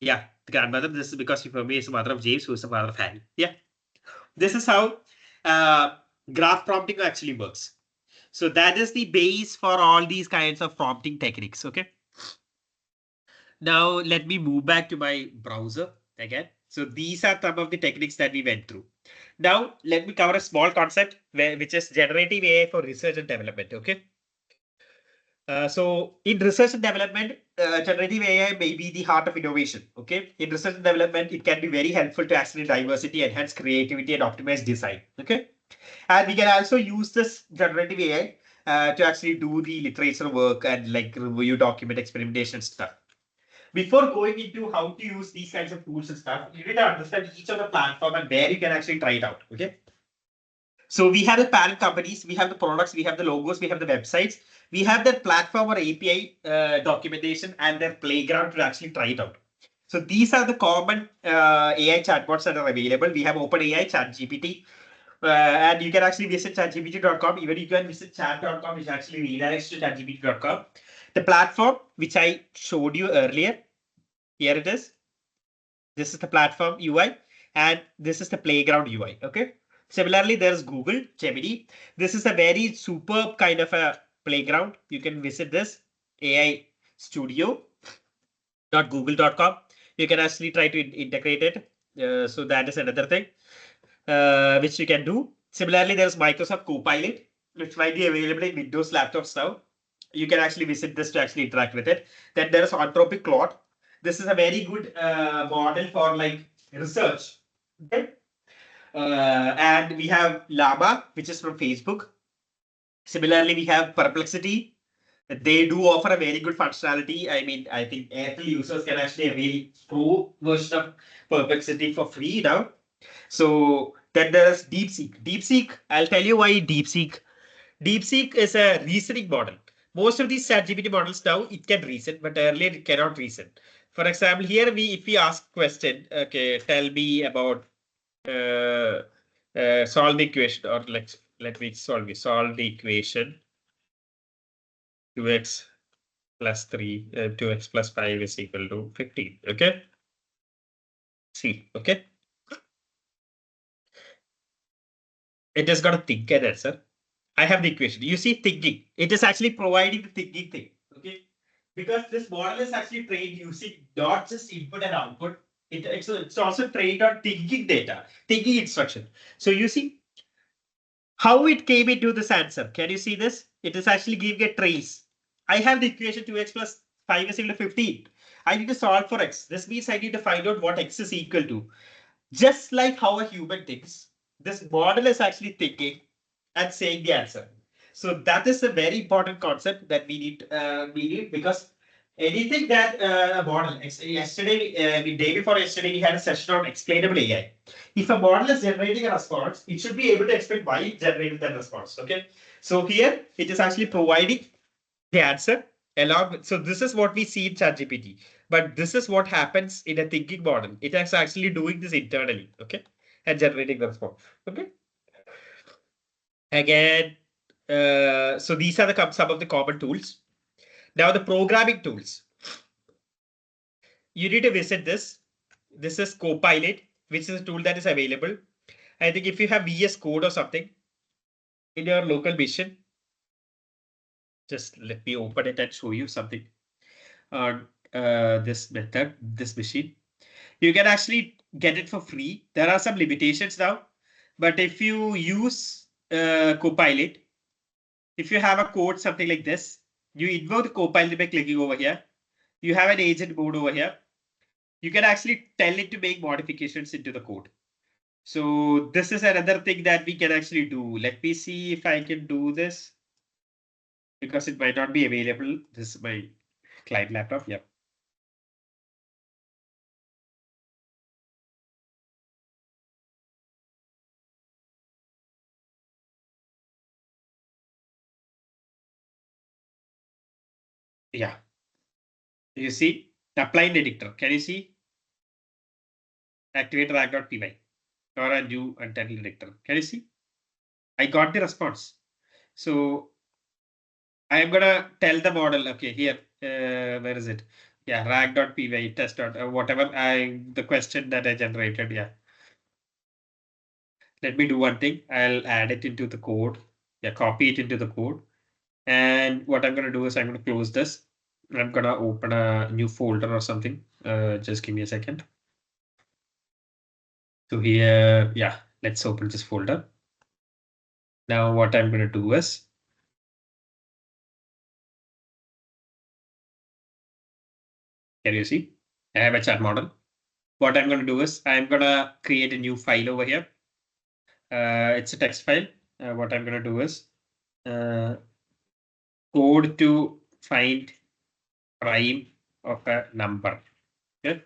Yeah, the grandmother. This is because for me is the mother of James, who is the father of Harry. Yeah, this is how graph prompting actually works. So that is the base for all these kinds of prompting techniques. Okay. Now let me move back to my browser again. So these are some of the techniques that we went through. Now let me cover a small concept which is generative AI for research and development. Okay. So in research and development, generative AI may be the heart of innovation. Okay. In research and development, it can be very helpful to actually diversity, enhance creativity, and optimize design. Okay. And we can also use this generative AI to actually do the literature work and like review document experimentation stuff. Before going into how to use these kinds of tools and stuff, you need to understand each of the platform and where you can actually try it out. Okay. So we have the parent companies, we have the products, we have the logos, we have the websites, we have their platform or API documentation and their playground to actually try it out. So these are the common AI chatbots that are available. We have OpenAI, ChatGPT, and you can actually visit chatgpt.com. Even you can visit chat.com, which actually redirects to chatgpt.com. The platform which I showed you earlier, here it is. This is the platform UI, and this is the playground UI. Okay. Similarly, there's Google Gemini. This is a very superb kind of a playground. You can visit this AI studio.google.com. You can actually try to integrate it. So that is another thing which you can do. Similarly, there's Microsoft Copilot, which might be available in Windows laptops now. You can actually visit this to actually interact with it. Then there's Anthropic Claude. This is a very good model for like research. Okay. And we have Llama, which is from Facebook. Similarly, we have Perplexity. They do offer a very good functionality. I mean, I think Airtel users can actually avail pro version of Perplexity for free now. So then there's DeepSeek. DeepSeek, I'll tell you why DeepSeek. DeepSeek is a reasoning model. Most of these ChatGPT models now it can reason, but earlier it cannot reason. For example, here if we ask question, okay, tell me about solve the equation, or let me solve the equation 2x plus 3 2x plus 5 is equal to 15. Okay. See, okay. It has got a think and answer. I have the equation. You see thinking. It is actually providing the thinking thing. Okay. Because this model is actually trained using not just input and output. It's also trained on thinking data, thinking instruction. So you see how it came into this answer. Can you see this? It is actually giving a trace. I have the equation 2x plus 5 is equal to 15. I need to solve for x. This means I need to find out what x is equal to. Just like how a human thinks, this model is actually thinking and saying the answer. So that is a very important concept that we need because anything that a model yesterday, day before yesterday, we had a session on explainable AI. If a model is generating a response, it should be able to explain why it generated that response. Okay, so here it is actually providing the answer along with, so this is what we see in ChatGPT, but this is what happens in a thinking model. It is actually doing this internally, okay, and generating the response. Okay. Again, so these are the some of the common tools. Now the programming tools. You need to visit this. This is Copilot, which is a tool that is available. I think if you have VS Code or something in your local machine, just let me open it and show you something on this method, this machine. You can actually get it for free. There are some limitations now, but if you use Copilot, if you have a code, something like this, you invoke the Copilot by clicking over here. You have an agent mode over here. You can actually tell it to make modifications into the code. So this is another thing that we can actually do. Let me see if I can do this because it might not be available. This is my client laptop. Yeah. Yeah. You see, apply predictor. Can you see? Activate rag.py or a new untitled predictor. Can you see? I got the response. So I am gonna tell the model. Okay, here, where is it? Yeah, rag.py test dot whatever the question that I generated. Yeah. Let me do one thing. I'll add it into the code. Yeah, copy it into the code. And what I'm gonna do is I'm gonna close this. I'm gonna open a new folder or something. Just give me a second. So here, yeah, let's open this folder. Now what I'm gonna do is can you see? I have a chat model. What I'm going to do is I'm going to create a new file over here. It's a text file. What I'm going to do is uh, code to find prime of a number. Okay.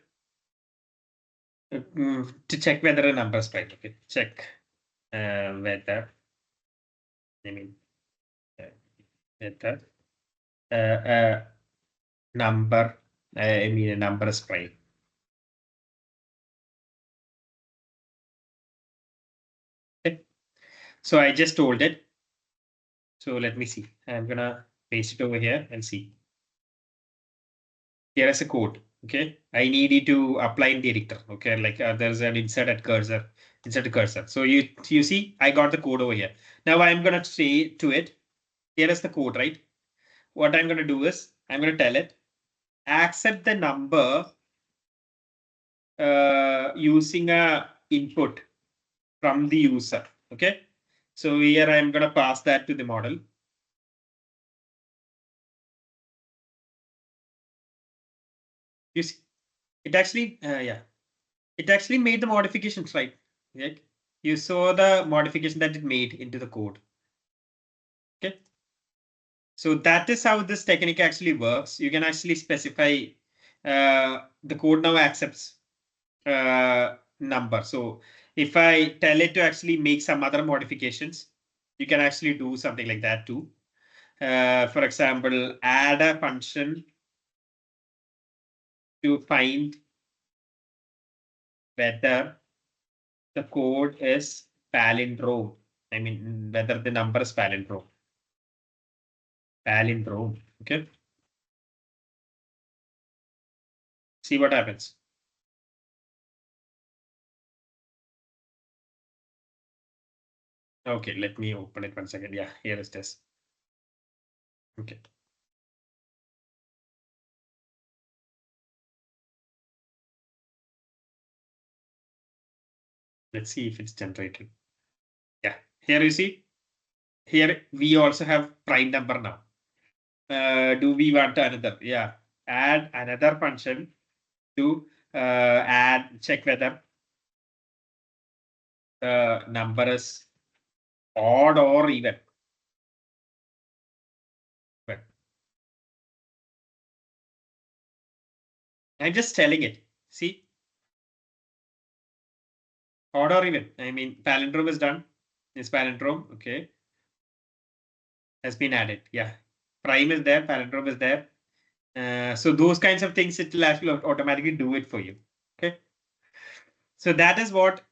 To check whether a number is prime. Okay. Check whether, I mean, whether a number, I mean, a number is prime. Okay. So I just told it. So let me see. I'm gonna paste it over here and see. Here is a code. Okay, I need you to apply in the editor. Okay, like there's an insert at cursor, insert a cursor. So you see, I got the code over here. Now I'm gonna say to it, here is the code, right? What I'm gonna do is I'm gonna tell it accept the number using a input from the user. Okay, so here I'm gonna pass that to the model. You see, it actually yeah. It actually made the modifications, right? You saw the modification that it made into the code. Okay. So that is how this technique actually works. You can actually specify the code now accepts number. So if I tell it to actually make some other modifications, you can actually do something like that too. For example, add a function to find whether the code is palindrome. I mean, whether the number is palindrome. Palindrome. Okay. See what happens. Okay, let me open it 1 second. Yeah, here is this. Okay. Let's see if it's generated. Yeah, here you see. Here we also have prime number now. Do we want another? Yeah, add another function to check whether the number is odd or even. But I'm just telling it. See, odd or even. I mean, palindrome is done. This palindrome, okay, has been added. Yeah, prime is there, palindrome is there. So those kinds of things, it will actually automatically do it for you. Okay. So that is what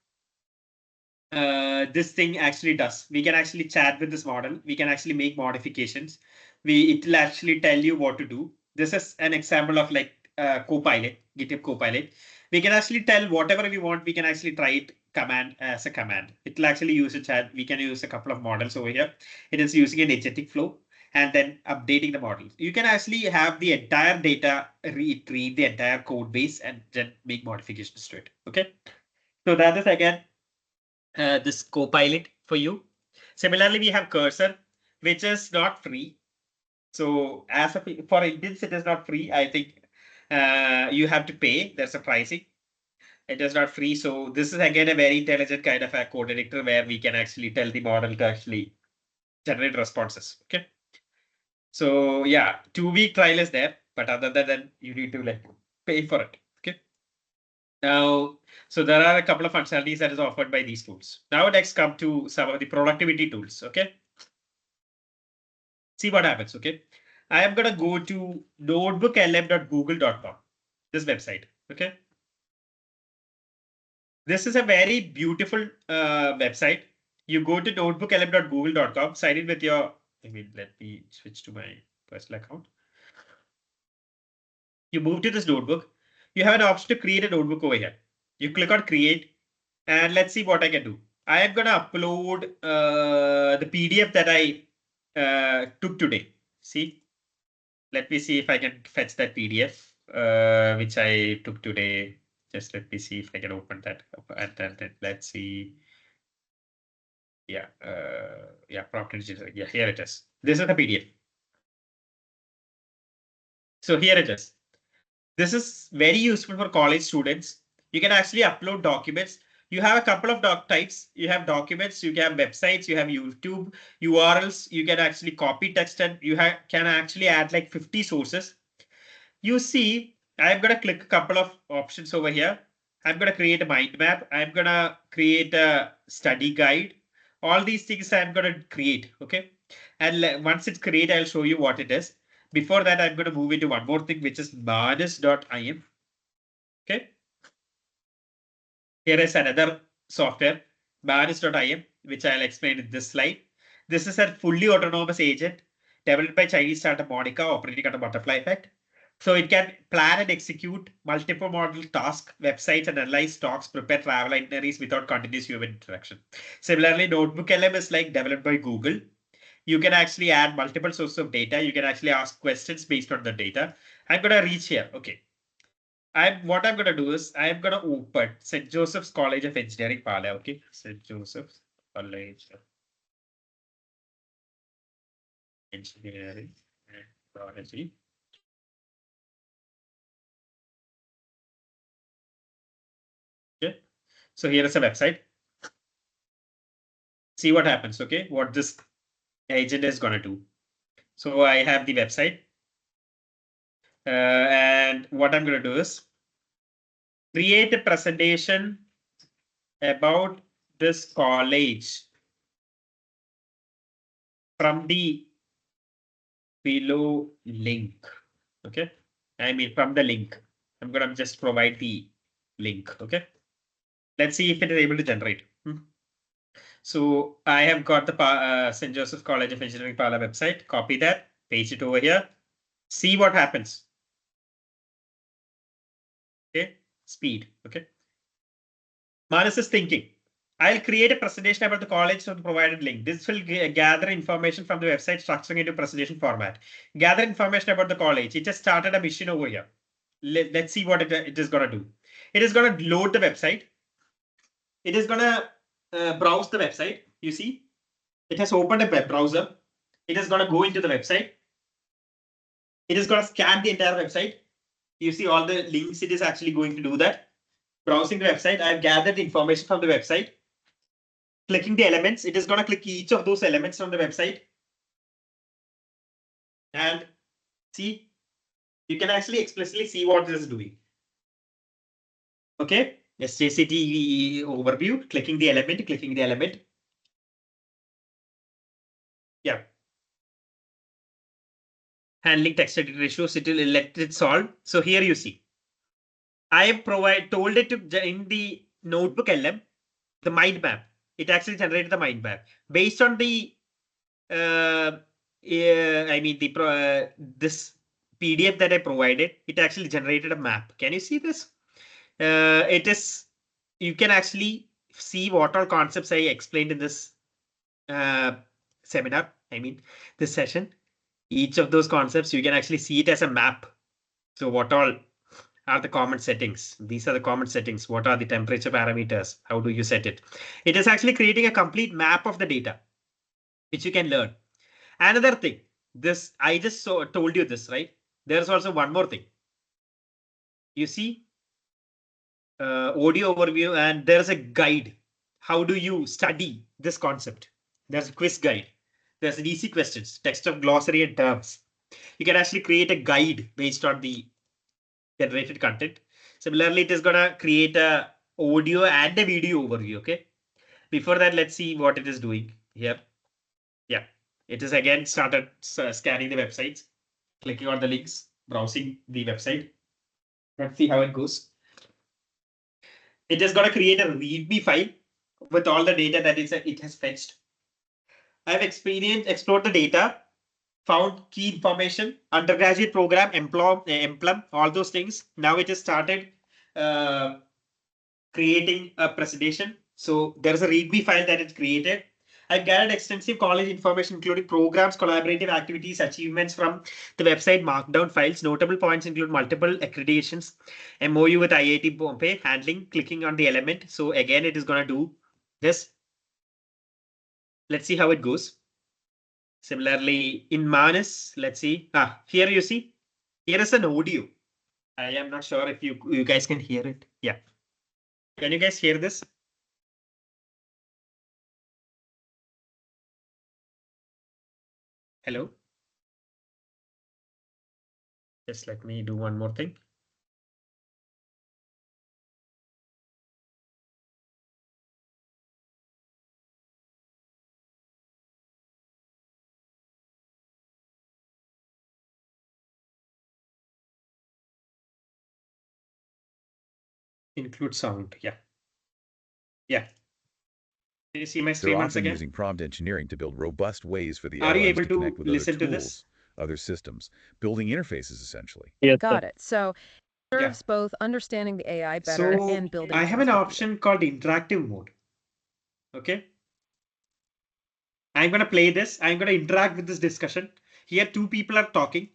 this thing actually does. We can actually chat with this model. We can actually make modifications. It will actually tell you what to do. This is an example of like Copilot, GitHub Copilot. We can actually tell whatever we want. We can actually try it command as a command. It will actually use a chat. We can use a couple of models over here. It is using an agentic flow and then updating the model. You can actually have the entire data, read the entire code base and then make modifications to it. Okay. So that is again this Copilot for you. Similarly, we have Cursor, which is not free. So as for Indians, it is not free. I think you have to pay. There's a pricing. It is not free. So this is again a very intelligent kind of a code editor where we can actually tell the model to actually generate responses. Okay. So yeah, 2-week trial is there, but other than that, you need to like pay for it. Okay. Now, so there are a couple of functionalities that is offered by these tools. Now next come to some of the productivity tools. Okay. See what happens. Okay. I am gonna go to notebooklm.google.com, this website. Okay. This is a very beautiful website. You go to notebooklm.google.com, sign in with your, let me switch to my personal account. You move to this notebook. You have an option to create a notebook over here. You click on create, and let's see what I can do. I am gonna upload the PDF that I took today. See, let me see if I can fetch that PDF which I took today. Just let me see if I can open that up, and then let's see. Yeah, prompt engineering. Yeah, here it is. This is the PDF. So here it is. This is very useful for college students. You can actually upload documents. You have a couple of doc types. You have documents, you have websites, you have YouTube URLs. You can actually copy text, and you can actually add like 50 sources. You see, I'm going to click a couple of options over here. I'm going to create a mind map. I'm going to create a study guide. All these things I'm going to create. Okay. And once it's created, I'll show you what it is. Before that, I'm going to move into one more thing, which is manas.im. Okay. Here is another software, manas.im, which I'll explain in this slide. This is a fully autonomous agent developed by Chinese startup Monica, operating under butterfly effect. So it can plan and execute multiple model tasks, websites, and analyze stocks, prepare travel itineraries without continuous human interaction. Similarly, Notebook LM is like developed by Google. You can actually add multiple sources of data. You can actually ask questions based on the data. I'm going to reach here. Okay. What I'm going to do is I'm going to open St. Joseph's College of Engineering, Pala. Okay. St. Joseph's College of Engineering and Technology. Okay. So here is a website. See what happens. Okay. What this agent is going to do. So I have the website. And what I'm going to do is create a presentation about this college from the below link. Okay. I mean, from the link. I'm going to just provide the link. Okay. Let's see if it is able to generate. So I have got the St. Joseph College of Engineering Pala website. Copy that, paste it over here. See what happens. Okay. Speed. Okay. Manas is thinking, I'll create a presentation about the college from the provided link. This will gather information from the website, structuring into presentation format. Gather information about the college. It just started a mission over here. Let's see what it is going to do. It is going to load the website. It is going to browse the website. You see, it has opened a web browser. It is going to go into the website. It is going to scan the entire website. You see all the links. It is actually going to do that. Browsing the website. I've gathered information from the website. Clicking the elements, it is going to click each of those elements from the website. And see, you can actually explicitly see what this is doing. Okay, SJCT overview, clicking the element. Yeah. Handling text edit ratios, it will let it solve. So here you see, I have told it to in the notebook LM, the mind map. It actually generated the mind map based on the this PDF that I provided. It actually generated a map. Can you see this? It is, you can actually see what all concepts I explained in this seminar. This session. Each of those concepts, you can actually see it as a map. So what all are the common settings? These are the common settings. What are the temperature parameters? How do you set it? It is actually creating a complete map of the data, which you can learn. Another thing, this I just told you this, right? There's also one more thing. You see, audio overview, and there's a guide. How do you study this concept? There's a quiz guide. There's an easy questions, text of glossary and terms. You can actually create a guide based on the generated content. Similarly, it is gonna create a audio and a video overview. Okay. Before that, let's see what it is doing here. Yeah, it is again started scanning the websites. clicking on the links, browsing the website. Let's see how it goes. It is going to create a README file with all the data that it has fetched. I've explored the data, found key information, undergraduate program, emplum, all those things. Now it has started creating a presentation. So there's a README file that it's created. I've gathered extensive college information, including programs, collaborative activities, achievements from the website, markdown files. Notable points include multiple accreditations, MOU with IIT Bombay, handling, clicking on the element. So again, it is going to do this. Let's see how it goes. Similarly, in Manus, let's see. Here you see, here is an audio. I am not sure if you guys can hear it. Yeah. Can you guys hear this? Hello? Just let me do one more thing. Include sound. Yeah. Yeah. Can you see my They're screen once often again? using prompt engineering to build robust ways for the Are you LLMs able to connect to with other listen to this? tools, other systems, building interfaces essentially. Yes, Got it. So it Yeah. serves both understanding the AI better So and building I have an trust with option called interactive mode. Okay. I'm going to play this. I'm going to interact with this discussion. Here, two people are talking.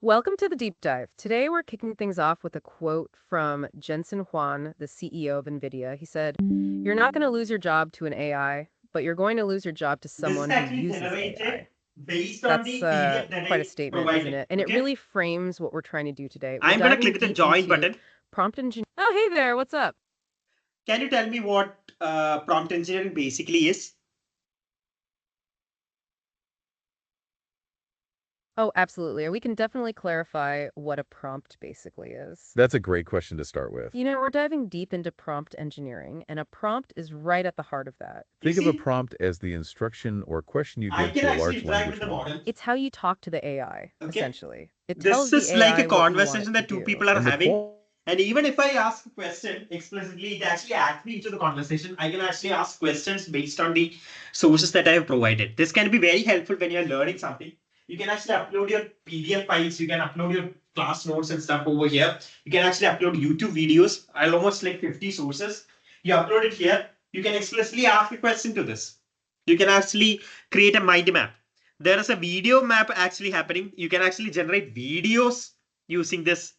Welcome to the deep dive. Today we're kicking things off with a quote from Jensen Huang, the CEO of NVIDIA. He said, "You're not going to lose your job to an AI, but you're going to lose your job to someone This is who actually uses generated AI." based on That's the PDF that quite I a statement, provided. isn't it? And Okay? it really frames what we're trying to do today. We're I'm going to diving click the deep join into button. prompt engineering. Oh, hey there. What's up? Can you tell me what prompt engineering basically is? Oh, absolutely. We can definitely clarify what a prompt basically is. That's a great question to start with. You know, we're diving deep into prompt engineering, and a prompt is right at the heart of that. Think You of a see, prompt as the instruction or question you I give can to a actually large interact language with the model. model. It's how you talk to the AI, Okay. essentially. It This tells the is like AI a what you want conversation it that to two do. people are And the having. And even if I ask a question explicitly, it actually adds me into the conversation. I can actually ask questions based on the sources that I have provided. This can be very helpful when you're learning something. You can actually upload your PDF files. You can upload your class notes and stuff over here. You can actually upload YouTube videos. I'll almost like 50 sources. You upload it here. You can explicitly ask a question to this. You can actually create a mind map. There is a video map actually happening. You can actually generate videos using this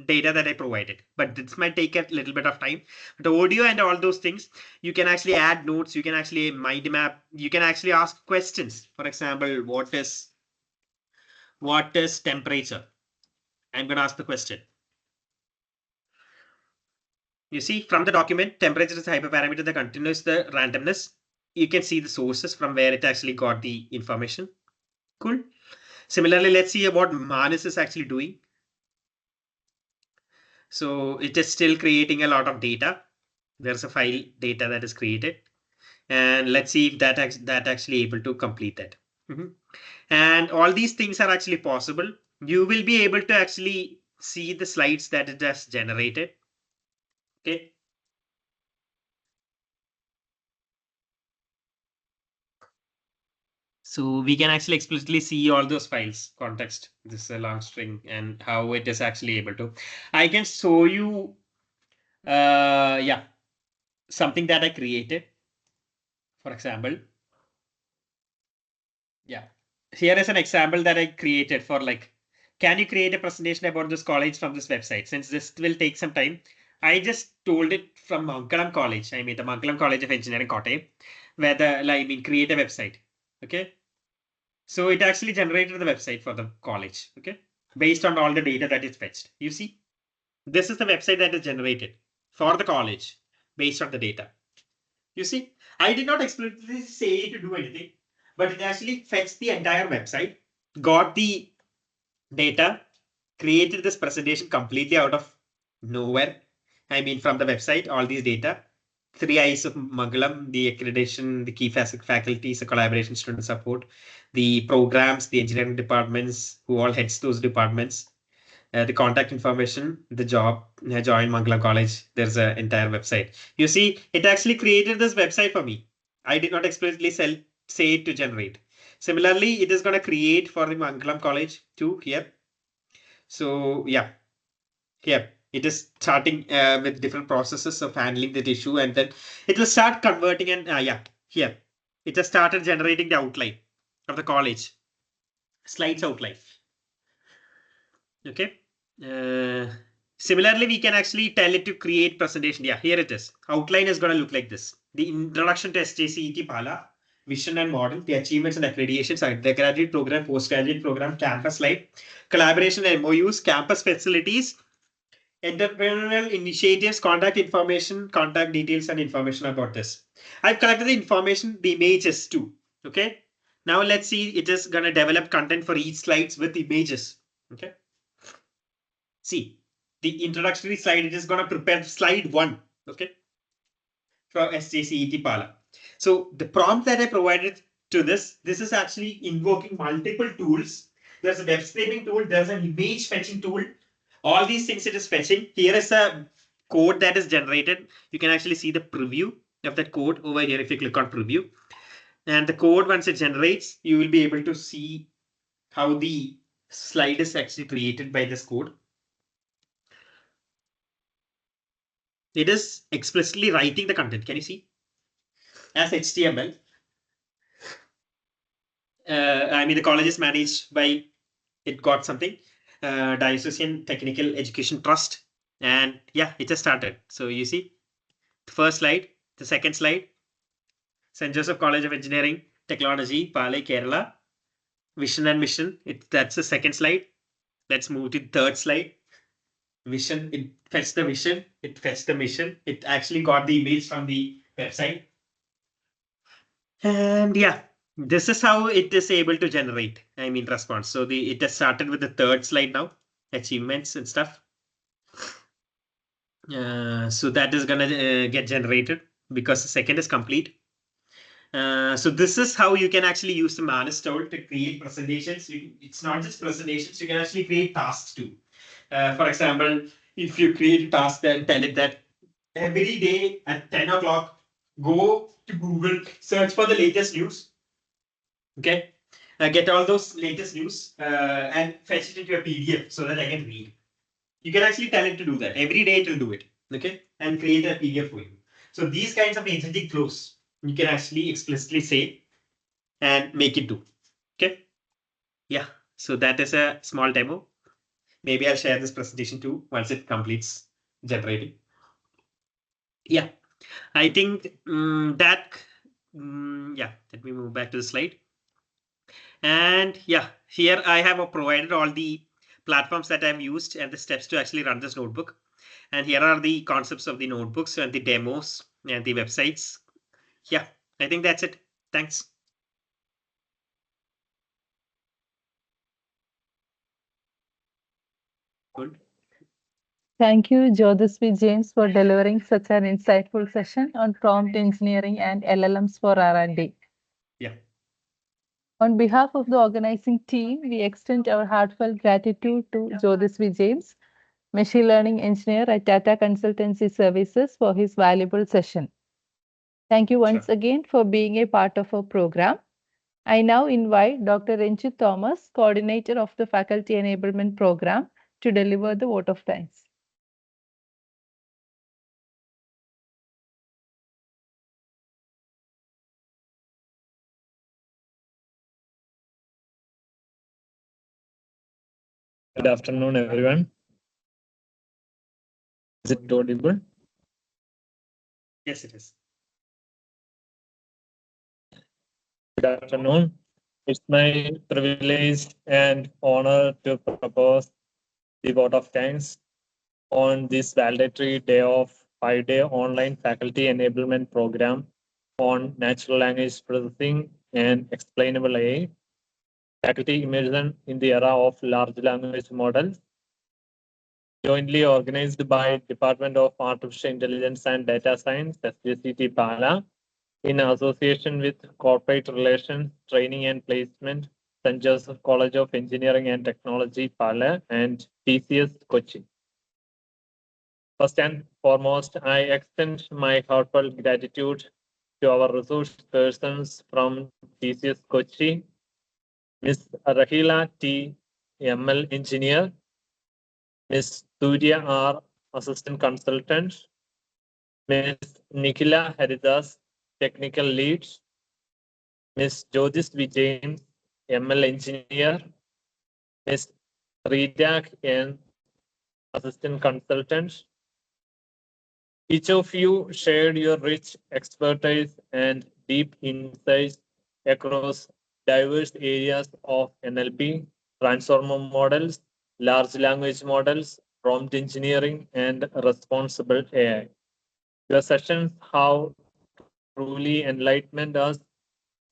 data that I provided, but this might take a little bit of time. The audio and all those things, you can actually add notes, you can actually mind map, you can actually ask questions. For example, what is temperature? I'm going to ask the question. You see, from the document, temperature is the hyperparameter that continues the randomness. You can see the sources from where it actually got the information. Cool. Similarly, let's see what Manus is actually doing. So it is still creating a lot of data. There's a file data that is created. And let's see if that actually able to complete that. And all these things are actually possible. You will be able to actually see the slides that it has generated. Okay. So we can actually explicitly see all those files, context, this is a long string, and how it is actually able to. I can show you, yeah, something that I created. For example, yeah, here is an example that I created for like, can you create a presentation about this college from this website? Since this will take some time, I just told it from Mangalam College. I mean, the Mangalam College of Engineering, Kottayam, where create a website. Okay. So it actually generated the website for the college. Okay. Based on all the data that is fetched. You see, this is the website that is generated for the college based on the data. You see, I did not explicitly say to do anything, but it actually fetched the entire website, got the data, created this presentation completely out of nowhere. I mean, from the website, all these data, three I's of Mangalam: the accreditation, the key faculties, the collaboration, student support, the programs, the engineering departments, who all heads those departments, the contact information, the job, join Mangalam College. There's an entire website. You see, it actually created this website for me. I did not explicitly say it to generate. Similarly, it is going to create for the Mangalam College too here. So yeah, here it is starting with different processes of handling that issue, and then it will start converting. And yeah, here it has started generating the outline of the college slides outline. Okay. Similarly, we can actually tell it to create presentation. Yeah, here it is. Outline is going to look like this. The introduction to SJCET Pala, vision and model, the achievements and accreditations, the graduate program, postgraduate program, campus life, collaboration and MOUs, campus facilities, entrepreneurial initiatives, contact information, contact details, and information about this. I've collected the information, the images too. Okay. Now let's see, it is going to develop content for each slides with images. Okay. See, the introductory slide, it is going to prepare slide 1. Okay. From SJCET Pala. So the prompt that I provided to this is actually invoking multiple tools. There's a web scraping tool, there's an image fetching tool. All these things it is fetching. Here is a code that is generated. You can actually see the preview of that code over here if you click on preview. And the code, once it generates, you will be able to see how the slide is actually created by this code. It is explicitly writing the content. Can you see? As HTML. I mean, the college is managed by, it got something, Diocesan Technical Education Trust. And yeah, it just started. So you see, the first slide, the second slide, St. Joseph College of Engineering, Technology, Pale, Kerala, vision and mission. That's the second slide. Let's move to the third slide. Vision, it fetched the vision, it fetched the mission. It actually got the image from the website. And yeah, this is how it is able to generate, I mean, response. So it has started with the third slide now, achievements and stuff. So that is gonna get generated because the second is complete. So this is how you can actually use the Manus tool to create presentations. It's not just presentations, you can actually create tasks too. For example, if you create a task, then tell it that every day at 10 o'clock, go to Google, search for the latest news. Okay. Get all those latest news and fetch it into a PDF so that I can read. You can actually tell it to do that. Every day it will do it. Okay. And create a PDF for you. So these kinds of agentic flows, you can actually explicitly say and make it do. Okay. Yeah. So that is a small demo. Maybe I'll share this presentation too once it completes generating. Yeah. I think yeah, let me move back to the slide. And yeah, here I have provided all the platforms that I've used and the steps to actually run this notebook. And here are the concepts of the notebooks and the demos and the websites. Yeah, I think that's it. Thanks. Good. Thank you, Jyotisvi James, for delivering such an insightful session on prompt engineering and LLMs for R&D. Yeah. On behalf of the organizing team, we extend our heartfelt gratitude to Jyotisvi James, machine learning engineer at Tata Consultancy Services, for his valuable session. Thank you once again for being a part of our program. I now invite Dr. Renchit Thomas, coordinator of the Faculty Enablement Program, to deliver the vote of thanks. Good afternoon, everyone. Is it audible? Yes, it is. Good afternoon. It's my privilege and honor to propose the vote of thanks on this validatory day of 5-day online faculty enablement program on natural language processing and explainable AI, faculty immersion in the era of large language models. jointly organized by Department of Artificial Intelligence and Data Science, SJCT Pala, in association with Corporate Relations, Training and Placement, St. Joseph College of Engineering and Technology, Pala, and TCS Kochi. First and foremost, I extend my heartfelt gratitude to our resource persons from TCS Kochi, Ms. Rahila T. ML Engineer, Ms. Surya R. Assistant Consultant, Ms. Nikhila Haridas, Technical Lead, Ms. Jyotis V. James, ML Engineer, Ms. Rita N. Assistant Consultant. Each of you shared your rich expertise and deep insights across diverse areas of NLP, transformer models, large language models, prompt engineering, and responsible AI. Your sessions have truly enlightened us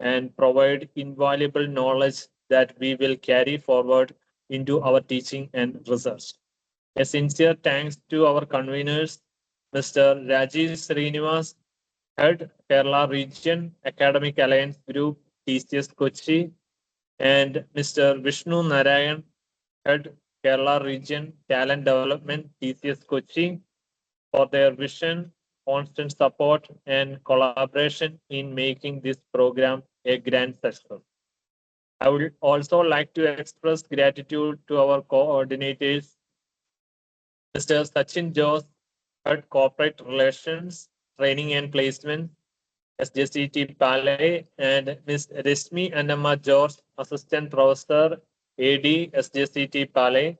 and provide invaluable knowledge that we will carry forward into our teaching and research. A sincere thanks to our conveners, Mr. Rajiv Srinivas, Head Kerala Region Academic Alliance Group, TCS Kochi, and Mr. Vishnu Narayan, Head Kerala Region Talent Development, TCS Kochi, for their vision, constant support, and collaboration in making this program a grand success. I would also like to express gratitude to our coordinators, Mr. Sachin Jose, Head Corporate Relations, Training and Placement, SJCT Pale, and Ms. Resmi Anama George, Assistant Professor, AD, SJCT Pale,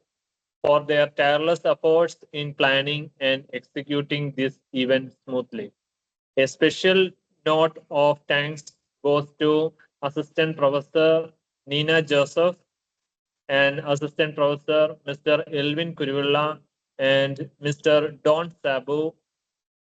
for their tireless efforts in planning and executing this event smoothly. A special note of thanks goes to Assistant Professor Nina Joseph and Assistant Professor Mr. Elvin Kurivilla and Mr. Don Sabu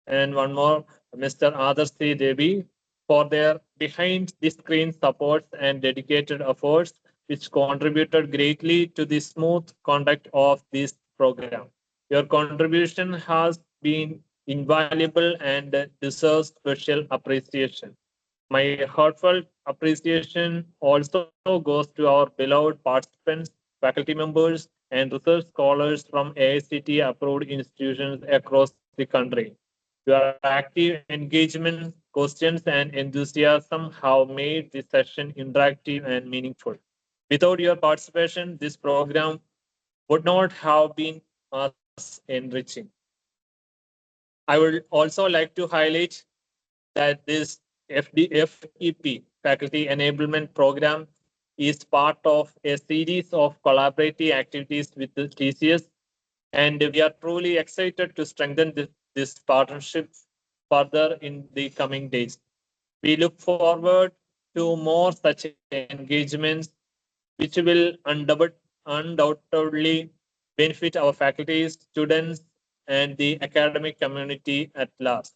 and one more, Mr. Adarshi Devi, for their behind the screen supports and dedicated efforts, which contributed greatly to the smooth conduct of this program. Your contribution has been invaluable and deserves special appreciation. My heartfelt appreciation also goes to our beloved participants, faculty members, and research scholars from AICT approved institutions across the country. Your active engagement, questions, and enthusiasm have made this session interactive and meaningful. Without your participation, this program would not have been as enriching. I would also like to highlight that this FEP, Faculty Enablement Program, is part of a series of collaborative activities with the TCS, and we are truly excited to strengthen this partnership further in the coming days. We look forward to more such engagements, which will undoubtedly benefit our faculties, students, and the academic community at large.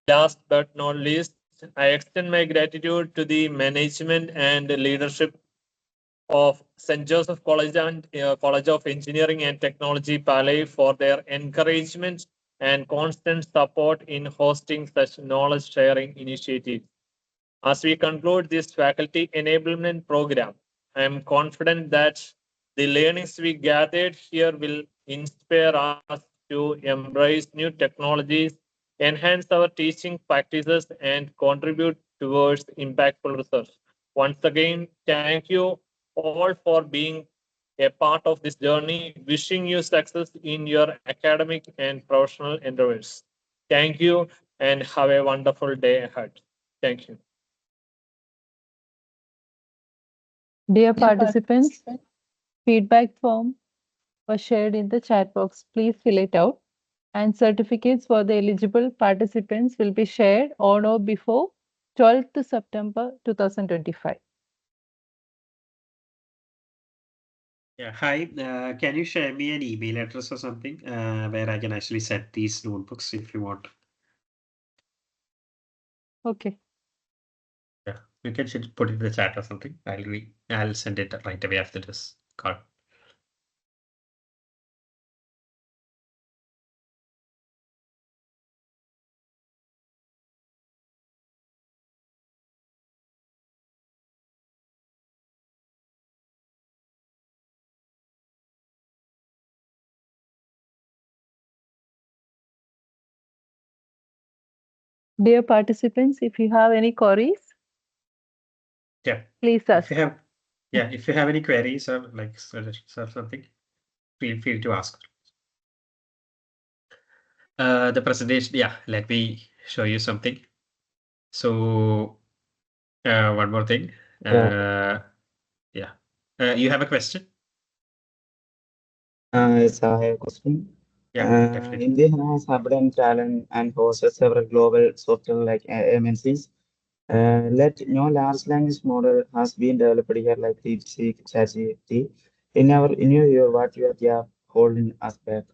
Last but not least, I extend my gratitude to the management and leadership of St. Joseph College and College of Engineering and Technology, Pale, for their encouragement and constant support in hosting such knowledge sharing initiatives. As we conclude this faculty enablement program, I am confident that the learnings we gathered here will inspire us to embrace new technologies, enhance our teaching practices, and contribute towards impactful research. Once again, thank you all for being a part of this journey. Wishing you success in your academic and professional endeavors. Thank you and have a wonderful day ahead. Thank you. Dear participants, feedback form was shared in the chat box. Please fill it out. And certificates for the eligible participants will be shared on or before 12th September 2025. Yeah, hi. Can you share me an email address or something where I can actually set these notebooks if you want? Okay. Yeah, you can put it in the chat or something. I'll send it right away after this call. Dear participants, if you have any queries, Yeah. please If ask. you have, yeah, if you have any queries or like suggestions or something, feel free to ask. The presentation, yeah, let me show you something. So, one more thing. Yeah. You have a question? Yes, I have a question. Yeah, definitely. India has abundant talent and hosts several global software like MNCs. Let no large language model has been developed here like DeepSeek, ChatGPT. In your view, what you are holding us back?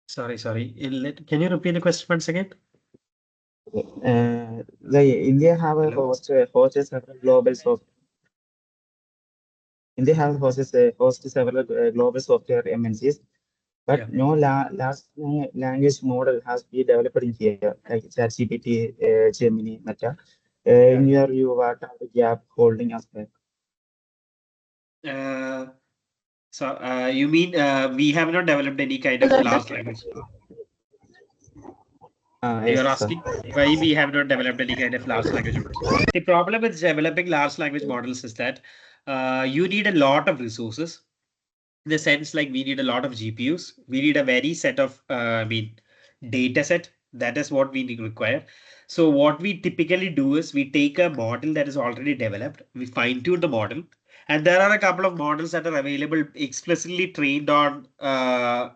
Sorry. Can you repeat the question once again? The India have a Hello? hosted several global software. India have hosted several global software MNCs. But Yeah. no large language model has been developed in here, like ChatGPT, Gemini, Meta. In your view, what are the gap holding us back? You mean we have not developed any kind of large language? You're Yes, sir. asking why we have not developed any kind of large language models. The problem with developing large language models is that you need a lot of resources. In the sense, like we need a lot of GPUs. We need a very set of, data set. That is what we require. So what we typically do is we take a model that is already developed. We fine tune the model. And there are a couple of models that are available explicitly trained on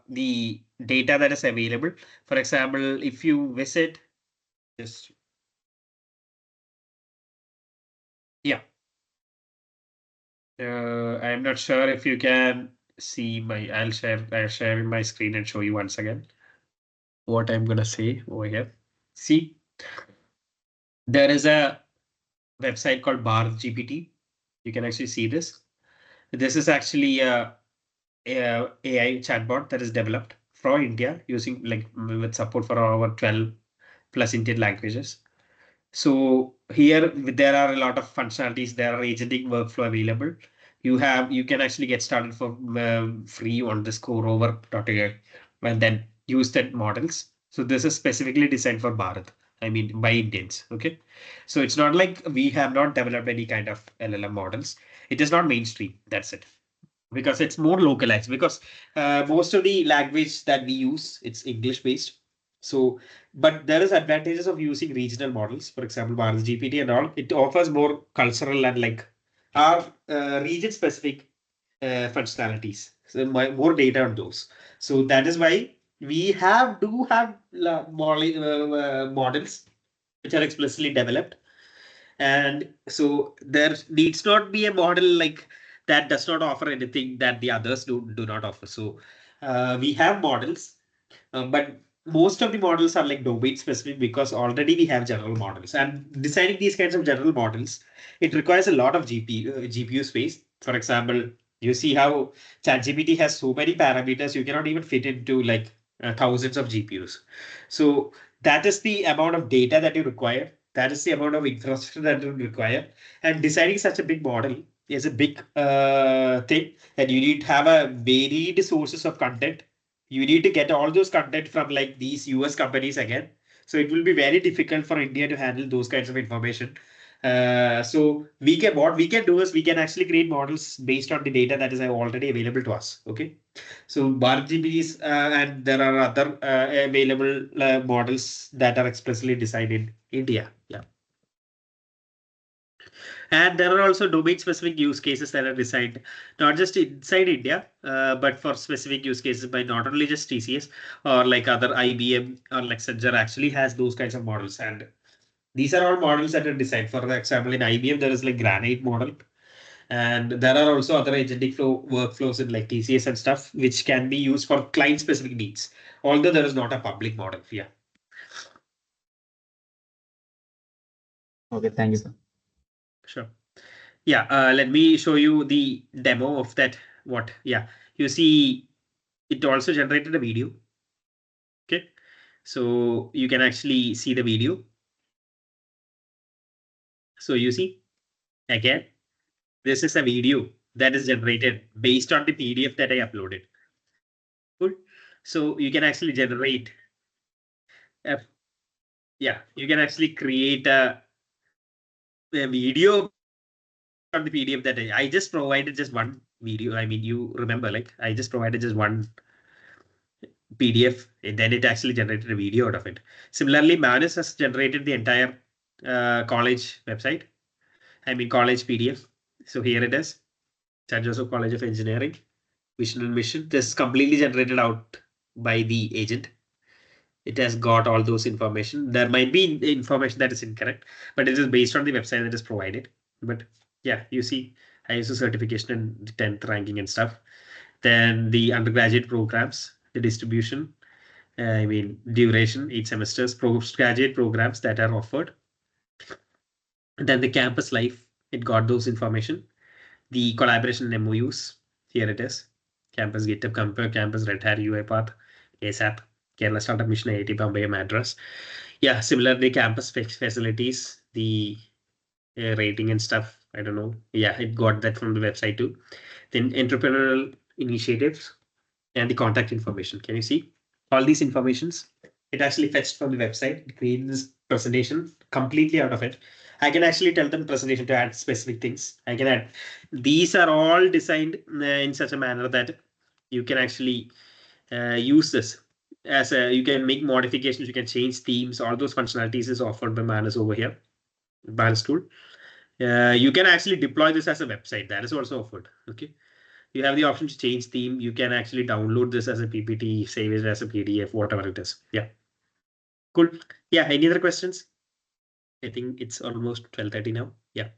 the data that is available. For example, if you visit just yeah. I'm not sure if you can see my I'll share my screen and show you once again what I'm gonna say over here. See, there is a website called Bharat GPT. You can actually see this. This is actually a AI chatbot that is developed for India using like with support for over 12 plus Indian languages. So here there are a lot of functionalities. There are agentic workflow available. You can actually get started for free on this coreover.ai and then use that models. So this is specifically designed for Bharat. I mean by Indians. Okay. So it's not like we have not developed any kind of LLM models. It is not mainstream. That's it. Because it's more localized. Because most of the language that we use, it's English based. So, but there is advantages of using regional models. For example, Bharat GPT and all. It offers more cultural and like our region specific functionalities. So more data on those. So that is why we do have models which are explicitly developed. And so there needs not be a model like that does not offer anything that the others do not offer. So we have models, but most of the models are like domain specific because already we have general models. And designing these kinds of general models, it requires a lot of GPU space. For example, you see how ChatGPT has so many parameters, you cannot even fit into like thousands of GPUs. So that is the amount of data that you require. That is the amount of infrastructure that you require. And designing such a big model is a big thing. And you need to have a varied sources of content. You need to get all those content from like these US companies again. So it will be very difficult for India to handle those kinds of information. So what we can do is we can actually create models based on the data that is already available to us. Okay. So Bharat GPTs and there are other available models that are expressly designed in India. Yeah. And there are also domain specific use cases that are designed not just inside India, but for specific use cases by not only just TCS or like other IBM or like Accenture actually has those kinds of models. And these are all models that are designed. For example, in IBM, there is like Granite model. And there are also other agentic flow workflows in like TCS and stuff, which can be used for client specific needs. Although there is not a public model. Yeah. Okay, thank you, sir. Sure. Yeah, let me show you the demo of that. Yeah, you see, it also generated a video. Okay, so you can actually see the video. So you see, again, this is a video that is generated based on the PDF that I uploaded. Good. So you can actually generate. yeah, you can actually create a video on the PDF that I just provided just one video. I mean, you remember, like I just provided just one PDF, and then it actually generated a video out of it. Similarly, Manus has generated the entire college website. I mean, college PDF. So here it is, San Joseph College of Engineering, Vision and Mission. This is completely generated out by the agent. It has got all those information. There might be information that is incorrect, but it is based on the website that is provided. But yeah, you see ISO certification and the 10th ranking and stuff. Then the undergraduate programs, the distribution, I mean, duration, 8 semesters, postgraduate programs that are offered. And then the campus life, it got those information. The collaboration MOUs, here it is. Campus GitHub, Campus Red Hat UiPath, ASAP, Kerala Startup Mission, IIT Bombay, Madras. Yeah, similarly, campus facilities, the rating and stuff. I don't know. Yeah, it got that from the website too. Then entrepreneurial initiatives and the contact information. Can you see all these informations? It actually fetched from the website. It created this presentation completely out of it. I can actually tell them presentation to add specific things. I can add. These are all designed in such a manner that you can actually use this as a. You can make modifications. You can change themes. All those functionalities is offered by Manus over here. Manus tool. You can actually deploy this as a website. That is also offered. Okay. You have the option to change theme. You can actually download this as a PPT, save it as a PDF, whatever it is. Yeah. Cool. Yeah. Any other questions? I think it's almost 12:30 now. Yeah.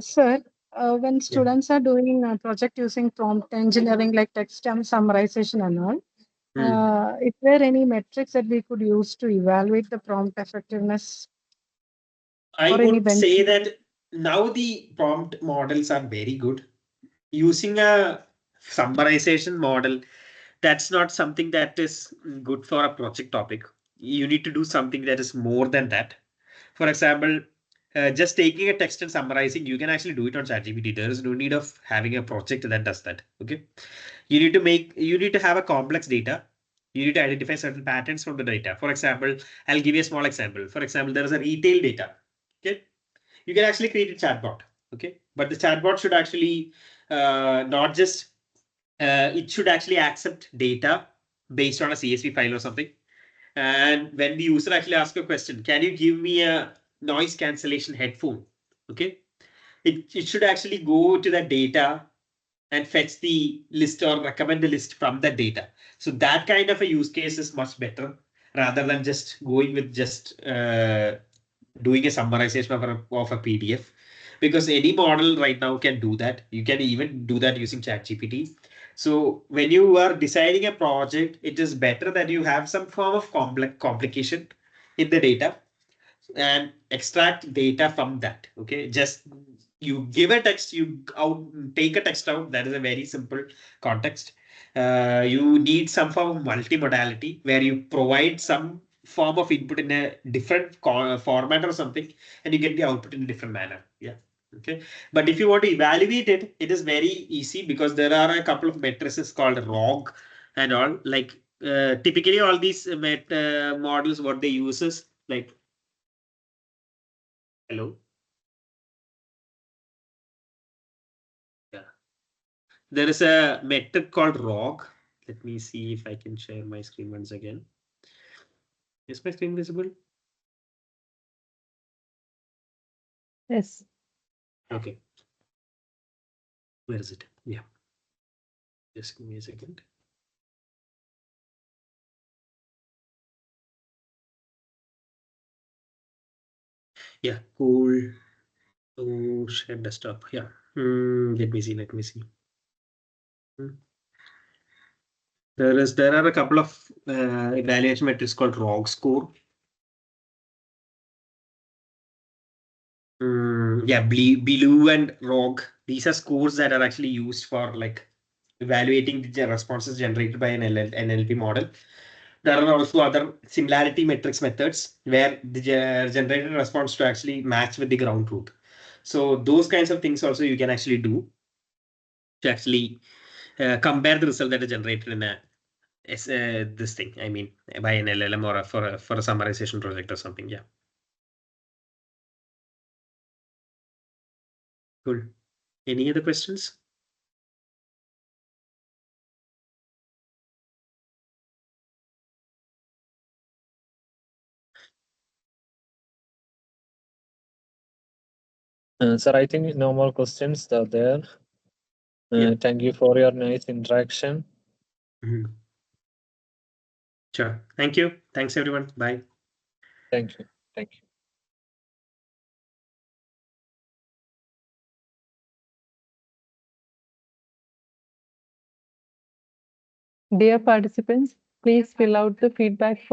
Sir, when students are doing a project using prompt engineering like text and summarization and all, is there any metrics that we could use to evaluate the prompt effectiveness? I or any would say benchmark? that now the prompt models are very good. Using a summarization model, that's not something that is good for a project topic. You need to do something that is more than that. For example, just taking a text and summarizing, you can actually do it on ChatGPT. There is no need of having a project that does that. Okay. You need to have a complex data. You need to identify certain patterns from the data. For example, I'll give you a small example. For example, there is a retail data. Okay. You can actually create a chatbot. Okay. But the chatbot should actually not just, it should actually accept data based on a CSV file or something. And when the user actually asks a question, can you give me a noise cancellation headphone? Okay. It should actually go to that data and fetch the list or recommend the list from that data. So that kind of a use case is much better rather than just going with just doing a summarization of a PDF. Because any model right now can do that. You can even do that using ChatGPT. So when you are designing a project, it is better that you have some form of complication in the data and extract data from that. Okay, just you give a text, you take a text out. That is a very simple context. You need some form of multimodality where you provide some form of input in a different format or something, and you get the output in a different manner. Yeah. Okay. But if you want to evaluate it, it is very easy because there are a couple of matrices called ROG and all. Like typically all these models, what they use is like, hello. Yeah. There is a metric called ROG. Let me see if I can share my screen once again. Is my screen visible? Yes. Okay. Where is it? Yeah. Just give me a second. Yeah, cool. Oh, share desktop. Yeah. Let me see. Let me see. There are a couple of evaluation metrics called ROG score. Yeah, Blue and ROG. These are scores that are actually used for like evaluating the responses generated by an NLP model. There are also other similarity metrics methods where the generated response to actually match with the ground truth. So those kinds of things also you can actually do to actually compare the result that is generated in a this thing. I mean, by an LLM or for a summarization project or something. Yeah. Cool. Any other questions? Sir, I think no more questions are there. Yeah. Thank you for your nice interaction. Mhm. Sure. Thank you. Thanks, everyone. Bye. Thank you. Thank you. Dear participants, please fill out the feedback form